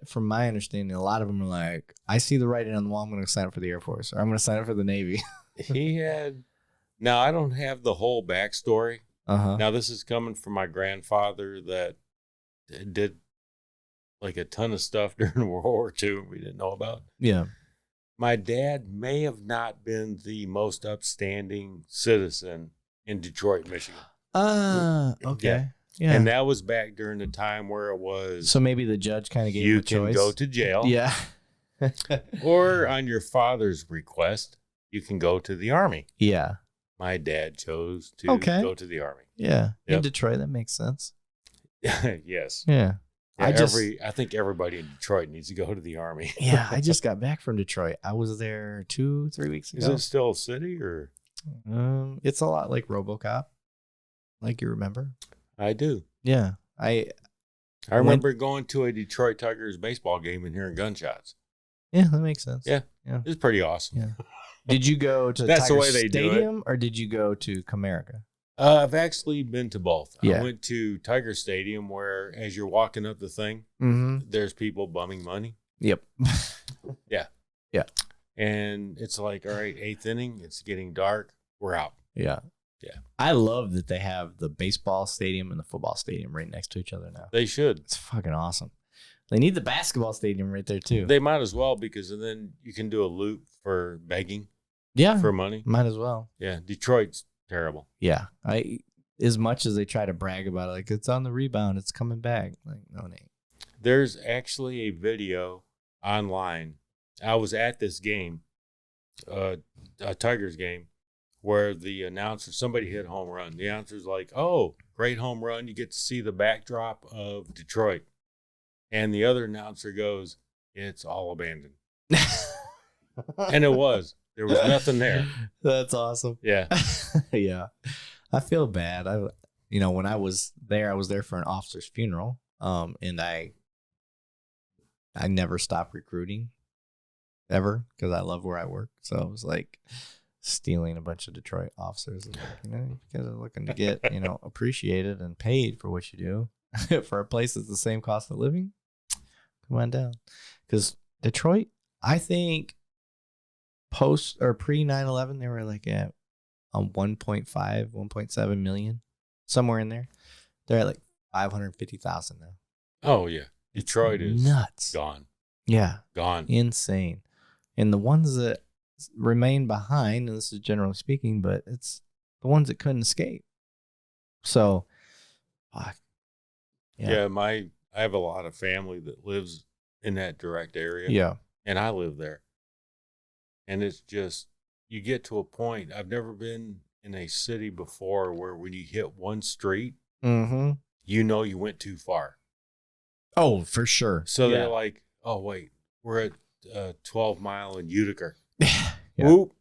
from my understanding, a lot of them are like, I see the writing on the wall. I'm going to sign up for the Air Force or I'm going to sign up for the Navy. He had. Now, I don't have the whole backstory. Uh-huh. Now, this is coming from my grandfather that did like a ton of stuff during World War II we didn't know about. Yeah. My dad may have not been the most upstanding citizen in Detroit, Michigan. Okay. Yeah. And that was back during the time where it was So maybe the judge kind of gave him you a can choice. go to jail. Yeah. Or on your father's request, you can go to the Army. Yeah. My dad chose to Okay. go to the Army. Yeah. In Yep. Detroit, that makes sense. Yes. Yeah. I think everybody in Detroit needs to go to the Army. Yeah, I just got back from Detroit. I was there 2-3 weeks ago. Is it still a city or? It's a lot like RoboCop, like you remember. I do. Yeah, I remember going to a Detroit Tigers baseball game and hearing gunshots. Yeah, that makes sense. Yeah. Yeah. It's pretty awesome. Yeah. Did you go to That's the Tiger way they do it. Stadium or did you go to Comerica? I've actually been to both. Yeah. I went to Tiger Stadium where as you're walking up the thing, Mm-hmm. there's people bumming money. Yep. And it's like, all right, 8th inning, it's getting dark. We're out. Yeah. Yeah. I love that they have the baseball stadium and the football stadium right next to each other now. They should. It's fucking awesome. They need the basketball stadium right there too. They might as well because then you can do a loop for begging Yeah. for money. Might as well. Yeah. Detroit's terrible. Yeah. As much as they try to brag about it, like it's on the rebound, it's coming back. Like, no, it ain't. There's actually a video online. I was at this game, a Tigers game, where the announcer, somebody hit a home run. The announcer's like, oh, great home run. You get to see the backdrop of Detroit. And the other announcer goes, it's all abandoned. And it was. There was nothing there. That's awesome. Yeah. Yeah. I feel bad. When I was there for an officer's funeral. And I never stopped recruiting. ever because I love where I work. So I was like stealing a bunch of Detroit officers. Like, you guys are looking to get, appreciated and paid for what you do for a place that's the same cost of living. Come on down. Because Detroit, I think post or pre 9/11, they were like at 1.5, 1.7 million, somewhere in there. They're at like 550,000 now. Oh, yeah. Detroit is nuts. Gone. Yeah. Gone. Insane. And the ones that remain behind, and this is generally speaking, but it's the ones that couldn't escape. So, fuck. Yeah, I have a lot of family that lives in that direct area. Yeah. And I live there. And it's just, you get to a point. I've never been in a city before where when you hit one street, you went too far. Oh, for sure. So they're like, oh, wait, we're at 12 Mile in Utica. Yeah. Whoop,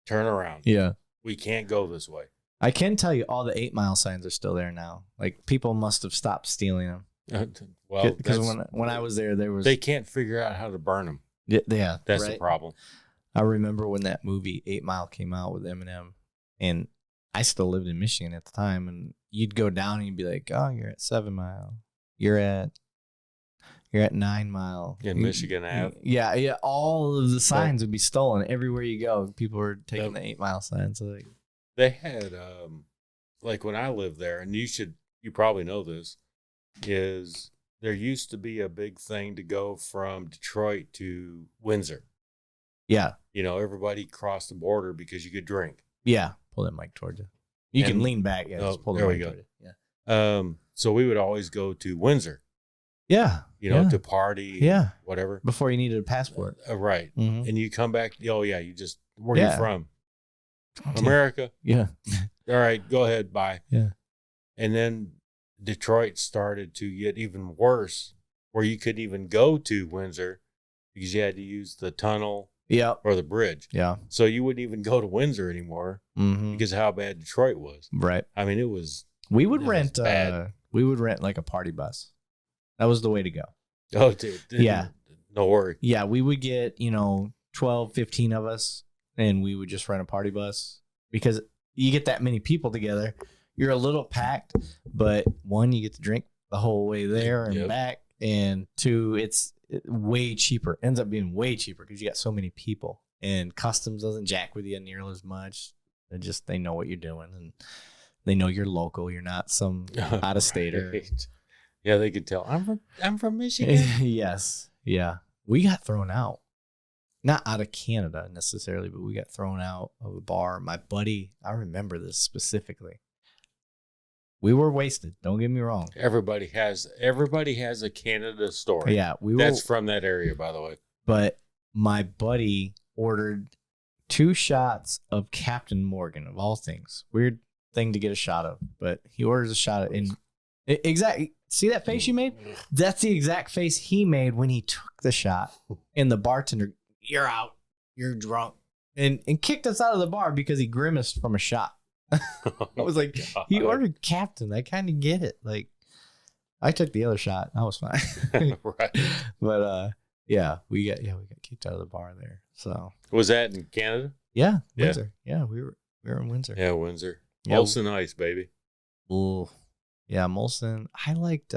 turn around. Yeah. We can't go this way. I can tell you all the 8 Mile signs are still there now. Like, people must have stopped stealing them. Well, because when I was there they can't figure out how to burn them. Yeah. That's the problem. I remember when that movie 8 Mile came out with Eminem, and I still lived in Michigan at the time, and you'd go down and you'd be like, oh, you're at 7 Mile. You're at 9 Mile. In Michigan Ave. Yeah. All of the signs would be stolen everywhere you go. People were taking the 8 Mile signs. So they had, like when I lived there, and you probably know this, is there used to be a big thing to go from Detroit to Windsor. Yeah. Everybody crossed the border because you could drink. Yeah. Pull that mic towards you. You can lean back. Yeah. Just pull the mic towards you. Yeah. So we would always go to Windsor. Yeah. To party. Yeah. Whatever. Before you needed a passport. Right. Mm-hmm. And you come back. Oh, yeah. Where are you from? America. Yeah. All right. Go ahead. Bye. Yeah. And then Detroit started to get even worse, where you couldn't even go to Windsor because you had to use the tunnel or the bridge. Yeah. So you wouldn't even go to Windsor anymore because of how bad Detroit was. Right. I mean, it was. We would rent like a party bus. That was the way to go. Oh, dude. Yeah. No worry. Yeah. We would get, 12, 15 of us, and we would just rent a party bus because you get that many people together. You're a little packed, but one, you get to drink the whole way there and back. And two, it's way cheaper. Ends up being way cheaper because you got so many people, and customs doesn't jack with you nearly as much. They know what you're doing, and they know you're local. You're not some out of stater. Right. Yeah, they could tell. I'm from Michigan. Yes. Yeah. We got thrown out. Not out of Canada necessarily, but we got thrown out of a bar. My buddy, I remember this specifically. We were wasted. Don't get me wrong. Everybody has a Canada story. Yeah, that's from that area, by the way. But my buddy ordered 2 shots of Captain Morgan, of all things. Weird thing to get a shot of, but he orders a shot of exactly. See that face you made? That's the exact face he made when he took the shot. And the bartender, you're out. You're drunk. And kicked us out of the bar because he grimaced from a shot. I was like, he ordered Captain. I kind of get it. Like, I took the other shot. I was fine. Right. But yeah, we got kicked out of the bar there. So was that in Canada? Yeah, Windsor. Yeah, we were in Windsor. Yeah, Windsor. Yeah. Molson Ice, baby. Ooh. Yeah, Molson. I liked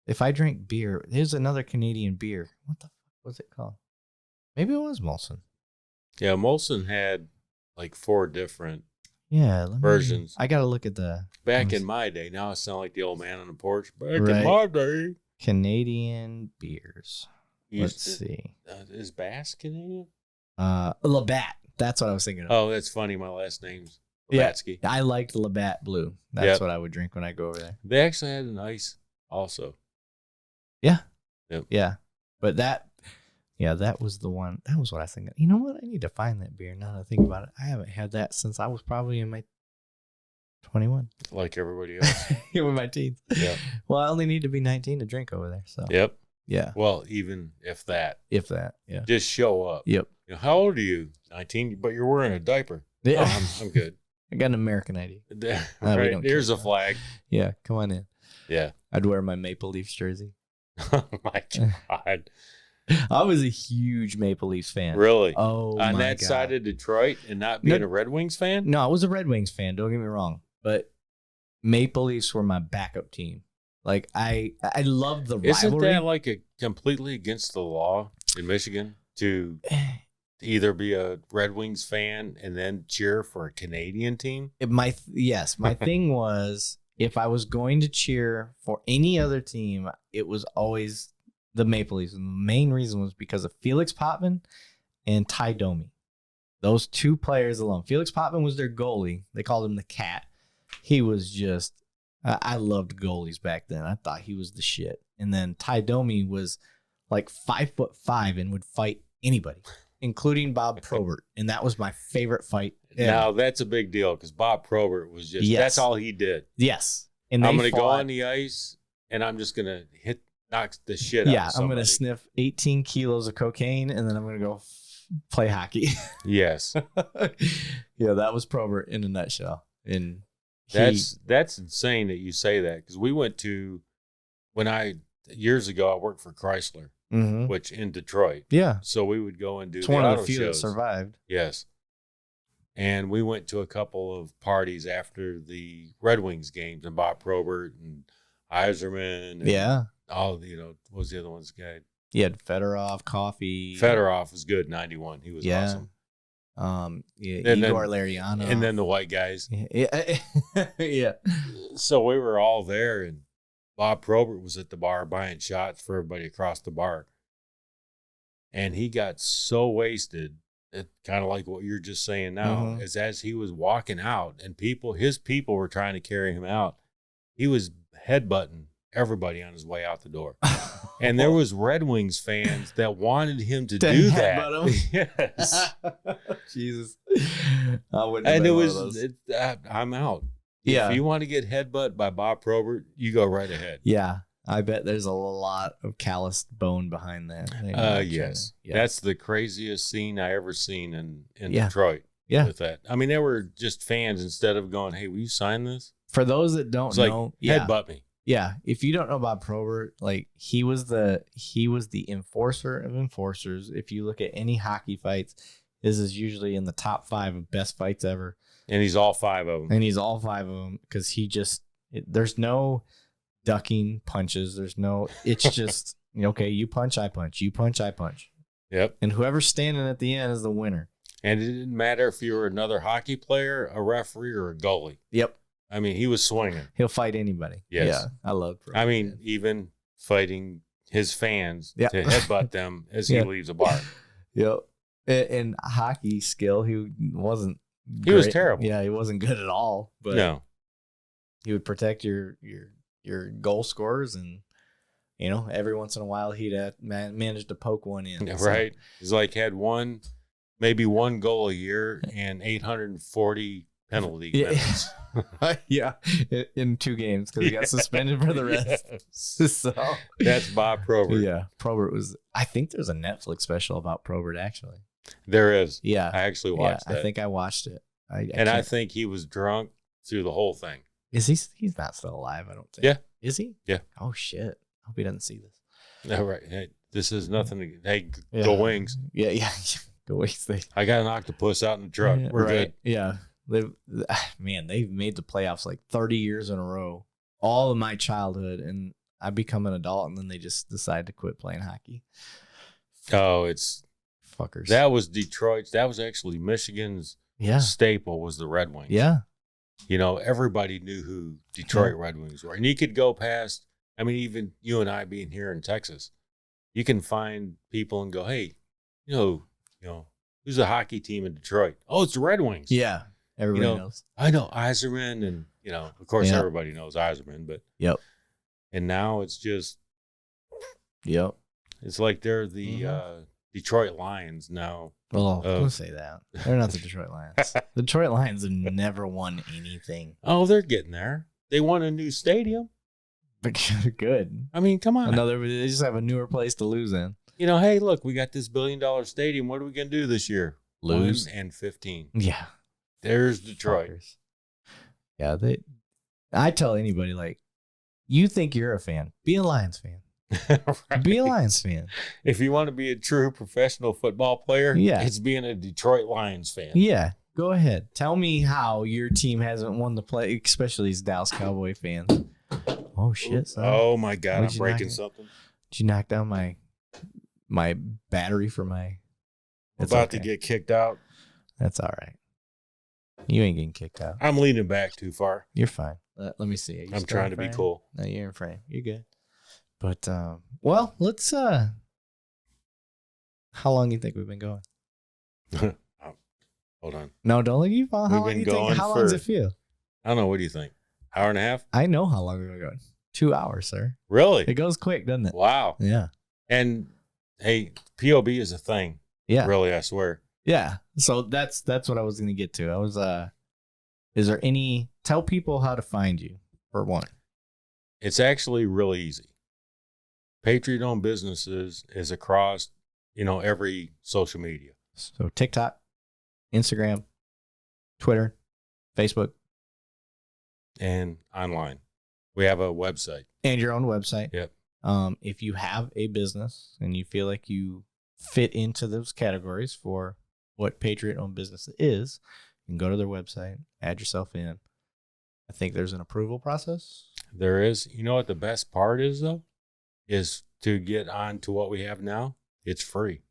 if I drink beer, there's another Canadian beer. What the fuck was it called? Maybe it was Molson. Yeah, Molson had like 4 different versions. I gotta look at the back in my day. Now I sound like the old man on the porch. Back in my day. Canadian beers. Let's see. Is Bass Canadian? Labatt. That's what I was thinking of. Oh, that's funny. My last name's Labatzky. Yeah, I liked Labatt Blue. That's what I would drink when I go over there. They actually had an ice also. Yeah. Yep. Yeah. But that was the one. That was what I think. You know what? I need to find that beer now that I think about it. I haven't had that since I was probably in my 21. Like everybody else. With my teens. Yeah. Well, I only need to be 19 to drink over there. So. Yep. Yeah. Well, even if that. Yeah. Just show up. Yep. How old are you? 19, but you're wearing a diaper. Yeah. Oh, I'm good. I got an American ID. Right. Here's a flag. Yeah. Come on in. Yeah. I'd wear my Maple Leafs jersey. Oh my God. I was a huge Maple Leafs fan. Really? Oh, On my that God. side of Detroit and not being a Red Wings fan? No, I was a Red Wings fan. Don't get me wrong. But Maple Leafs were my backup team. Like, I loved the rivalry. Isn't that like a completely against the law in Michigan to either be a Red Wings fan and then cheer for a Canadian team? My thing was, if I was going to cheer for any other team, it was always the Maple Leafs. And the main reason was because of Felix Potvin and Ty Domi. Those two players alone. Felix Potvin was their goalie. They called him the Cat. He was just, I loved goalies back then. I thought he was the shit. And then Ty Domi was like 5'5" and would fight anybody, including Bob Probert. And that was my favorite fight ever. Now, that's a big deal because Bob Probert was just, that's all he did. Yes. And I'm going to go on the ice and I'm just going to knock the shit out of somebody. I'm going to sniff 18 kilos of cocaine and then I'm going to go play hockey. Yes. Yeah, that was Probert in a nutshell. And that's insane that you say that, because we went to, years ago, I worked for Chrysler, which in Detroit. Yeah. So we would go and do it's the one auto of the few shows. that survived. Yes. And we went to a couple of parties after the Red Wings games, and Bob Probert and Iserman. And all, what was the other one's guy? He had Fedorov, Coffee. Fedorov was good, 91. He was awesome. Igor Lariano. And then the white guys. Yeah. Yeah. So we were all there, and Bob Probert was at the bar buying shots for everybody across the bar. And he got so wasted, kind of like what you're just saying now, is as he was walking out and his people were trying to carry him out, he was headbutting everybody on his way out the door. And there was Red Wings fans that wanted him to do that. Yes. Jesus. I wouldn't and have it been was, one of those. I'm out. Yeah. If you want to get headbutt by Bob Probert, you go right ahead. Yeah. I bet there's a lot of calloused bone behind that. Yes. Yeah. That's the craziest scene I ever seen in Detroit. Yeah. With that. I mean, they were just fans instead of going, hey, will you sign this? For those that don't know. Headbutt me. Yeah, if you don't know about Probert, like he was the enforcer of enforcers. If you look at any hockey fights, this is usually in the top 5 of best fights ever. And he's all 5 of them. Because there's no ducking punches. It's just, okay, you punch, I punch. You punch, I punch. Yep. And whoever's standing at the end is the winner. And it didn't matter if you were another hockey player, a referee, or a goalie. Yep. I mean, he was swinging. He'll fight anybody. Yes. Yeah, I love Probert. I mean, even fighting his fans to headbutt them as he leaves a bar. Yep. In hockey skill, he wasn't great. He was terrible. Yeah, he wasn't good at all. But no. He would protect your goal scorers, and every once in a while he'd manage to poke one in. Right. He's like had maybe one goal a year and 840 penalty minutes. Yeah, in 2 games because he got suspended for the rest. Yes. So that's Bob Probert. Yeah, Probert was. I think there's a Netflix special about Probert actually. There is. Yeah, I actually watched that. I think I watched it. I think he was drunk through the whole thing. Is he? He's not still alive. I don't think. Yeah. Is he? Yeah. Oh shit! Hope he doesn't see this. All right. Hey, this is nothing. Hey, go Wings. Yeah. Go Wings. I got an octopus out in the truck. We're good. Yeah. They've made the playoffs like 30 years in a row, all of my childhood, and I become an adult, and then they just decide to quit playing hockey. Oh, it's fuckers. That was Detroit's. That was actually Michigan's staple was the Red Wings. Yeah. Everybody knew who Detroit Red Wings were, and you could go past. I mean, even you and I being here in Texas, you can find people and go, hey, who's the hockey team in Detroit? Oh, it's the Red Wings. Yeah. Everybody knows. I know Iserman, and of course everybody knows Iserman, but and now it's just it's like they're the Detroit Lions now. Well, don't say that. They're not the Detroit Lions. The Detroit Lions have never won anything. Oh, they're getting there. They won a new stadium. But good. I mean, come on. They just have a newer place to lose in. Hey, look, we got this $1 billion stadium. What are we going to do this year? Lose. 1-15. Yeah. There's Detroit. Fuckers. Yeah, I tell anybody, like, you think you're a fan, be a Lions fan. Right. Be a Lions fan. If you want to be a true professional football player, Yeah. it's being a Detroit Lions fan. Yeah. Go ahead. Tell me how your team hasn't won the play, especially these Dallas Cowboy fans. Oh, shit, son. Oh, my God. What'd I'm you breaking knock it? something. Did you knock down my battery for my... I'm It's about okay. to get kicked out. That's all right. You ain't getting kicked out. I'm leaning back too far. You're fine. Let me see. Are you I'm still trying in to be frame? cool. No, you're in frame. You're good. But, well, let's, how long do you think we've been going? Hold on. No, don't look at you. How We've long been do you think? going How long does for- it feel? I don't know. What do you think? Hour and a half? I know how long we've been going. 2 hours, sir. Really? It goes quick, doesn't it? Wow. Yeah. And hey, POB is a thing. Yeah. Really, I swear. Yeah. So that's what I was going to get to. I was, is there any, tell people how to find you for one. It's actually really easy. Patriot-owned businesses is across, every social media. So TikTok, Instagram, Twitter, Facebook, And online. We have a website. and your own website. Yep. If you have a business and you feel like you fit into those categories for what Patriot-owned business is, you can go to their website, add yourself in. I think there's an approval process. There is. You know what the best part is, though? Is to get on to what we have now. It's free.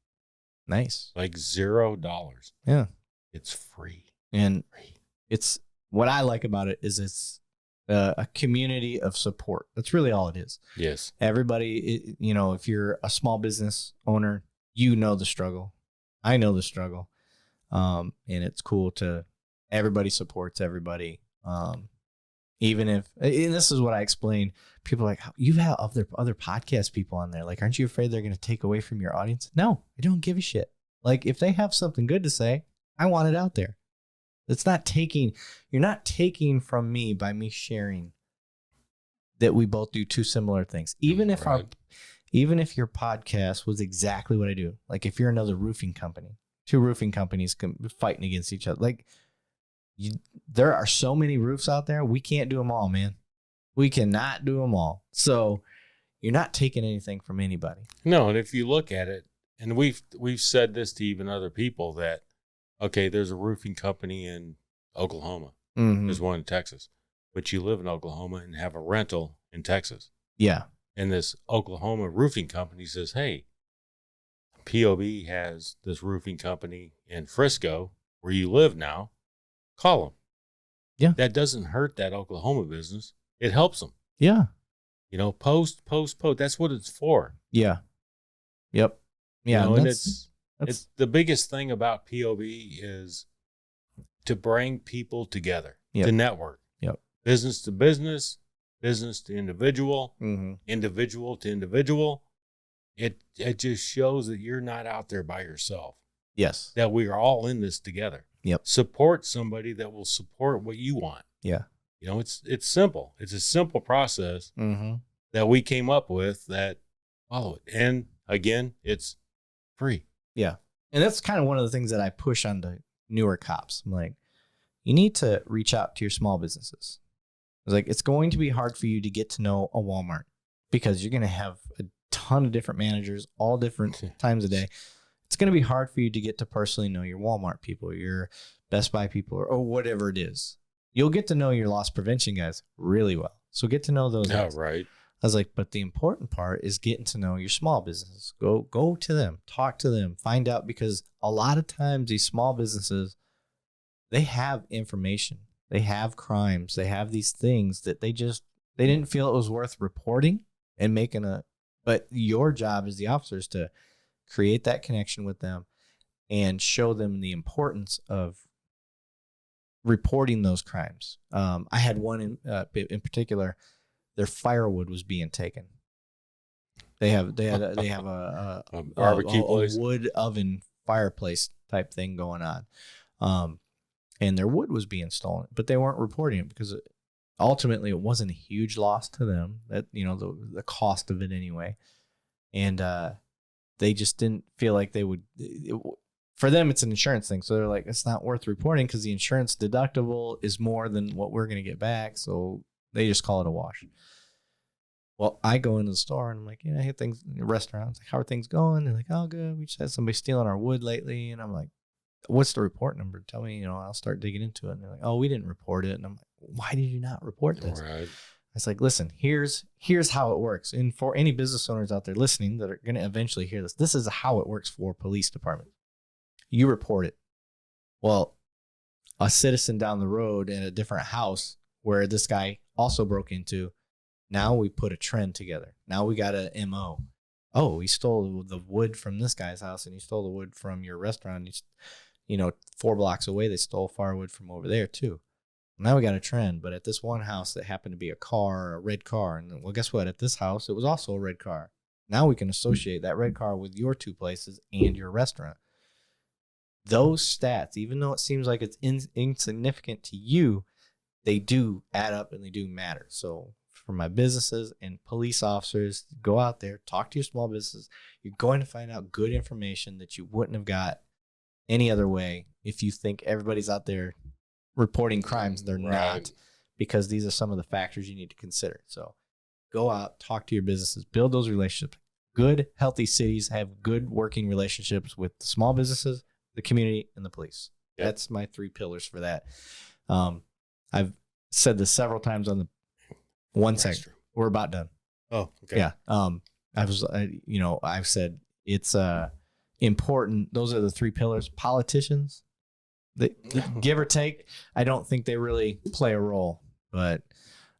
Nice. Like $0. Yeah. It's free. And Free. it's what I like about it is it's a community of support. That's really all it is. Yes. Everybody, if you're a small business owner, you know the struggle. I know the struggle. And it's cool to everybody supports everybody. Even if, and this is what I explain, people are like, you have other podcast people on there. Like, aren't you afraid they're going to take away from your audience? No, I don't give a shit. Like, if they have something good to say, I want it out there. It's not taking, you're not taking from me by me sharing that we both do two similar things. Even if even if your podcast was exactly what I do, like if you're another roofing company, two roofing companies fighting against each other, like there are so many roofs out there. We can't do them all, man. We cannot do them all. So you're not taking anything from anybody. No, and if you look at it, and we've said this to even other people that, okay, there's a roofing company in Oklahoma. Mm-hmm. There's one in Texas. But you live in Oklahoma and have a rental in Texas. Yeah. And this Oklahoma roofing company says, hey, POB has this roofing company in Frisco where you live now. Call them. Yeah. That doesn't hurt that Oklahoma business. It helps them. Yeah. Post. That's what it's for. Yeah. Yep. Yeah. And it's the biggest thing about POB is to bring people together, to network. Yep. Business to business, business to individual, mm-hmm. individual to individual. It just shows that you're not out there by yourself. Yes. That we are all in this together. Yep. Support somebody that will support what you want. Yeah. It's simple. It's a simple process mm-hmm. that we came up with that follow it. And again, it's free. Yeah. And that's kind of one of the things that I push on the newer cops. I'm like, you need to reach out to your small businesses. It's like, it's going to be hard for you to get to know a Walmart because you're going to have a ton of different managers, all different times a day. It's going to be hard for you to get to personally know your Walmart people, your Best Buy people, or whatever it is. You'll get to know your loss prevention guys really well. So get to know those guys. Right. I was like, but the important part is getting to know your small businesses. Go to them, talk to them, find out, because a lot of times these small businesses, they have information, they have crimes, they have these things that they didn't feel it was worth reporting and making but your job as the officer is to create that connection with them and show them the importance of reporting those crimes. I had one in particular. Their firewood was being taken. They had a barbecue place, wood oven fireplace type thing going on, and their wood was being stolen, but they weren't reporting it because ultimately it wasn't a huge loss to them. That the cost of it anyway, and they just didn't feel like they would. For them, it's an insurance thing, so they're like, it's not worth reporting because the insurance deductible is more than what we're going to get back, so they just call it a wash. Well, I go into the store and I'm like, I hit things in the restaurants. Like, how are things going? They're like, oh, good. We just had somebody stealing our wood lately. And I'm like, what's the report number? Tell me, I'll start digging into it. And they're like, oh, we didn't report it. And I'm like, why did you not report this? Right. It's like, listen, here's how it works. And for any business owners out there listening that are going to eventually hear this, this is how it works for police department. You report it. Well, a citizen down the road in a different house where this guy also broke into, now we put a trend together. Now we got a MO. Oh, he stole the wood from this guy's house and he stole the wood from your restaurant. He's, 4 blocks away, they stole firewood from over there too. Now we got a trend, but at this one house that happened to be a red car. And well, guess what? At this house, it was also a red car. Now we can associate that red car with your 2 places and your restaurant. Those stats, even though it seems like it's insignificant to you, they do add up and they do matter. So for my businesses and police officers, go out there, talk to your small businesses. You're going to find out good information that you wouldn't have got any other way if you think everybody's out there reporting crimes. They're not, because these are some of the factors you need to consider. So go out, talk to your businesses, build those relationships. Good, healthy cities have good working relationships with the small businesses, the community, and the police. Yep. That's my 3 pillars for that. I've said this several times on the one second. We're about done. Oh, okay. Yeah. I've said it's important. Those are the 3 pillars. Politicians, they give or take, I don't think they really play a role. But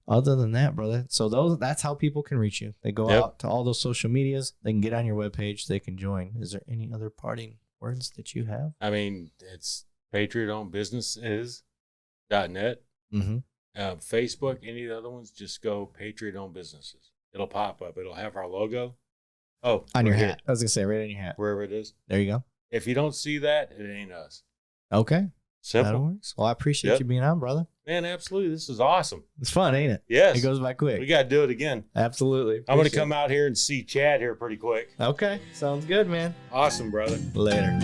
other than that, brother, so that's how people can reach you. They go out to all those social medias. They can get on your webpage. They can join. Is there any other parting words that you have? I mean, it's patriotownedbusinesses.net. Mm-hmm. Facebook, any of the other ones, just go Patriot Owned Businesses. It'll pop up. It'll have our logo. Oh, on your hat. I was going to say right on your hat. Wherever it is. There you go. If you don't see that, it ain't us. Okay. Simple. That works. Well, I appreciate you being on, brother. Man, absolutely. This is awesome. It's fun, ain't it? Yes. It goes by quick. We got to do it again. Absolutely. I'm going to come out here and see Chad here pretty quick. Okay. Sounds good, man. Awesome, brother. Later.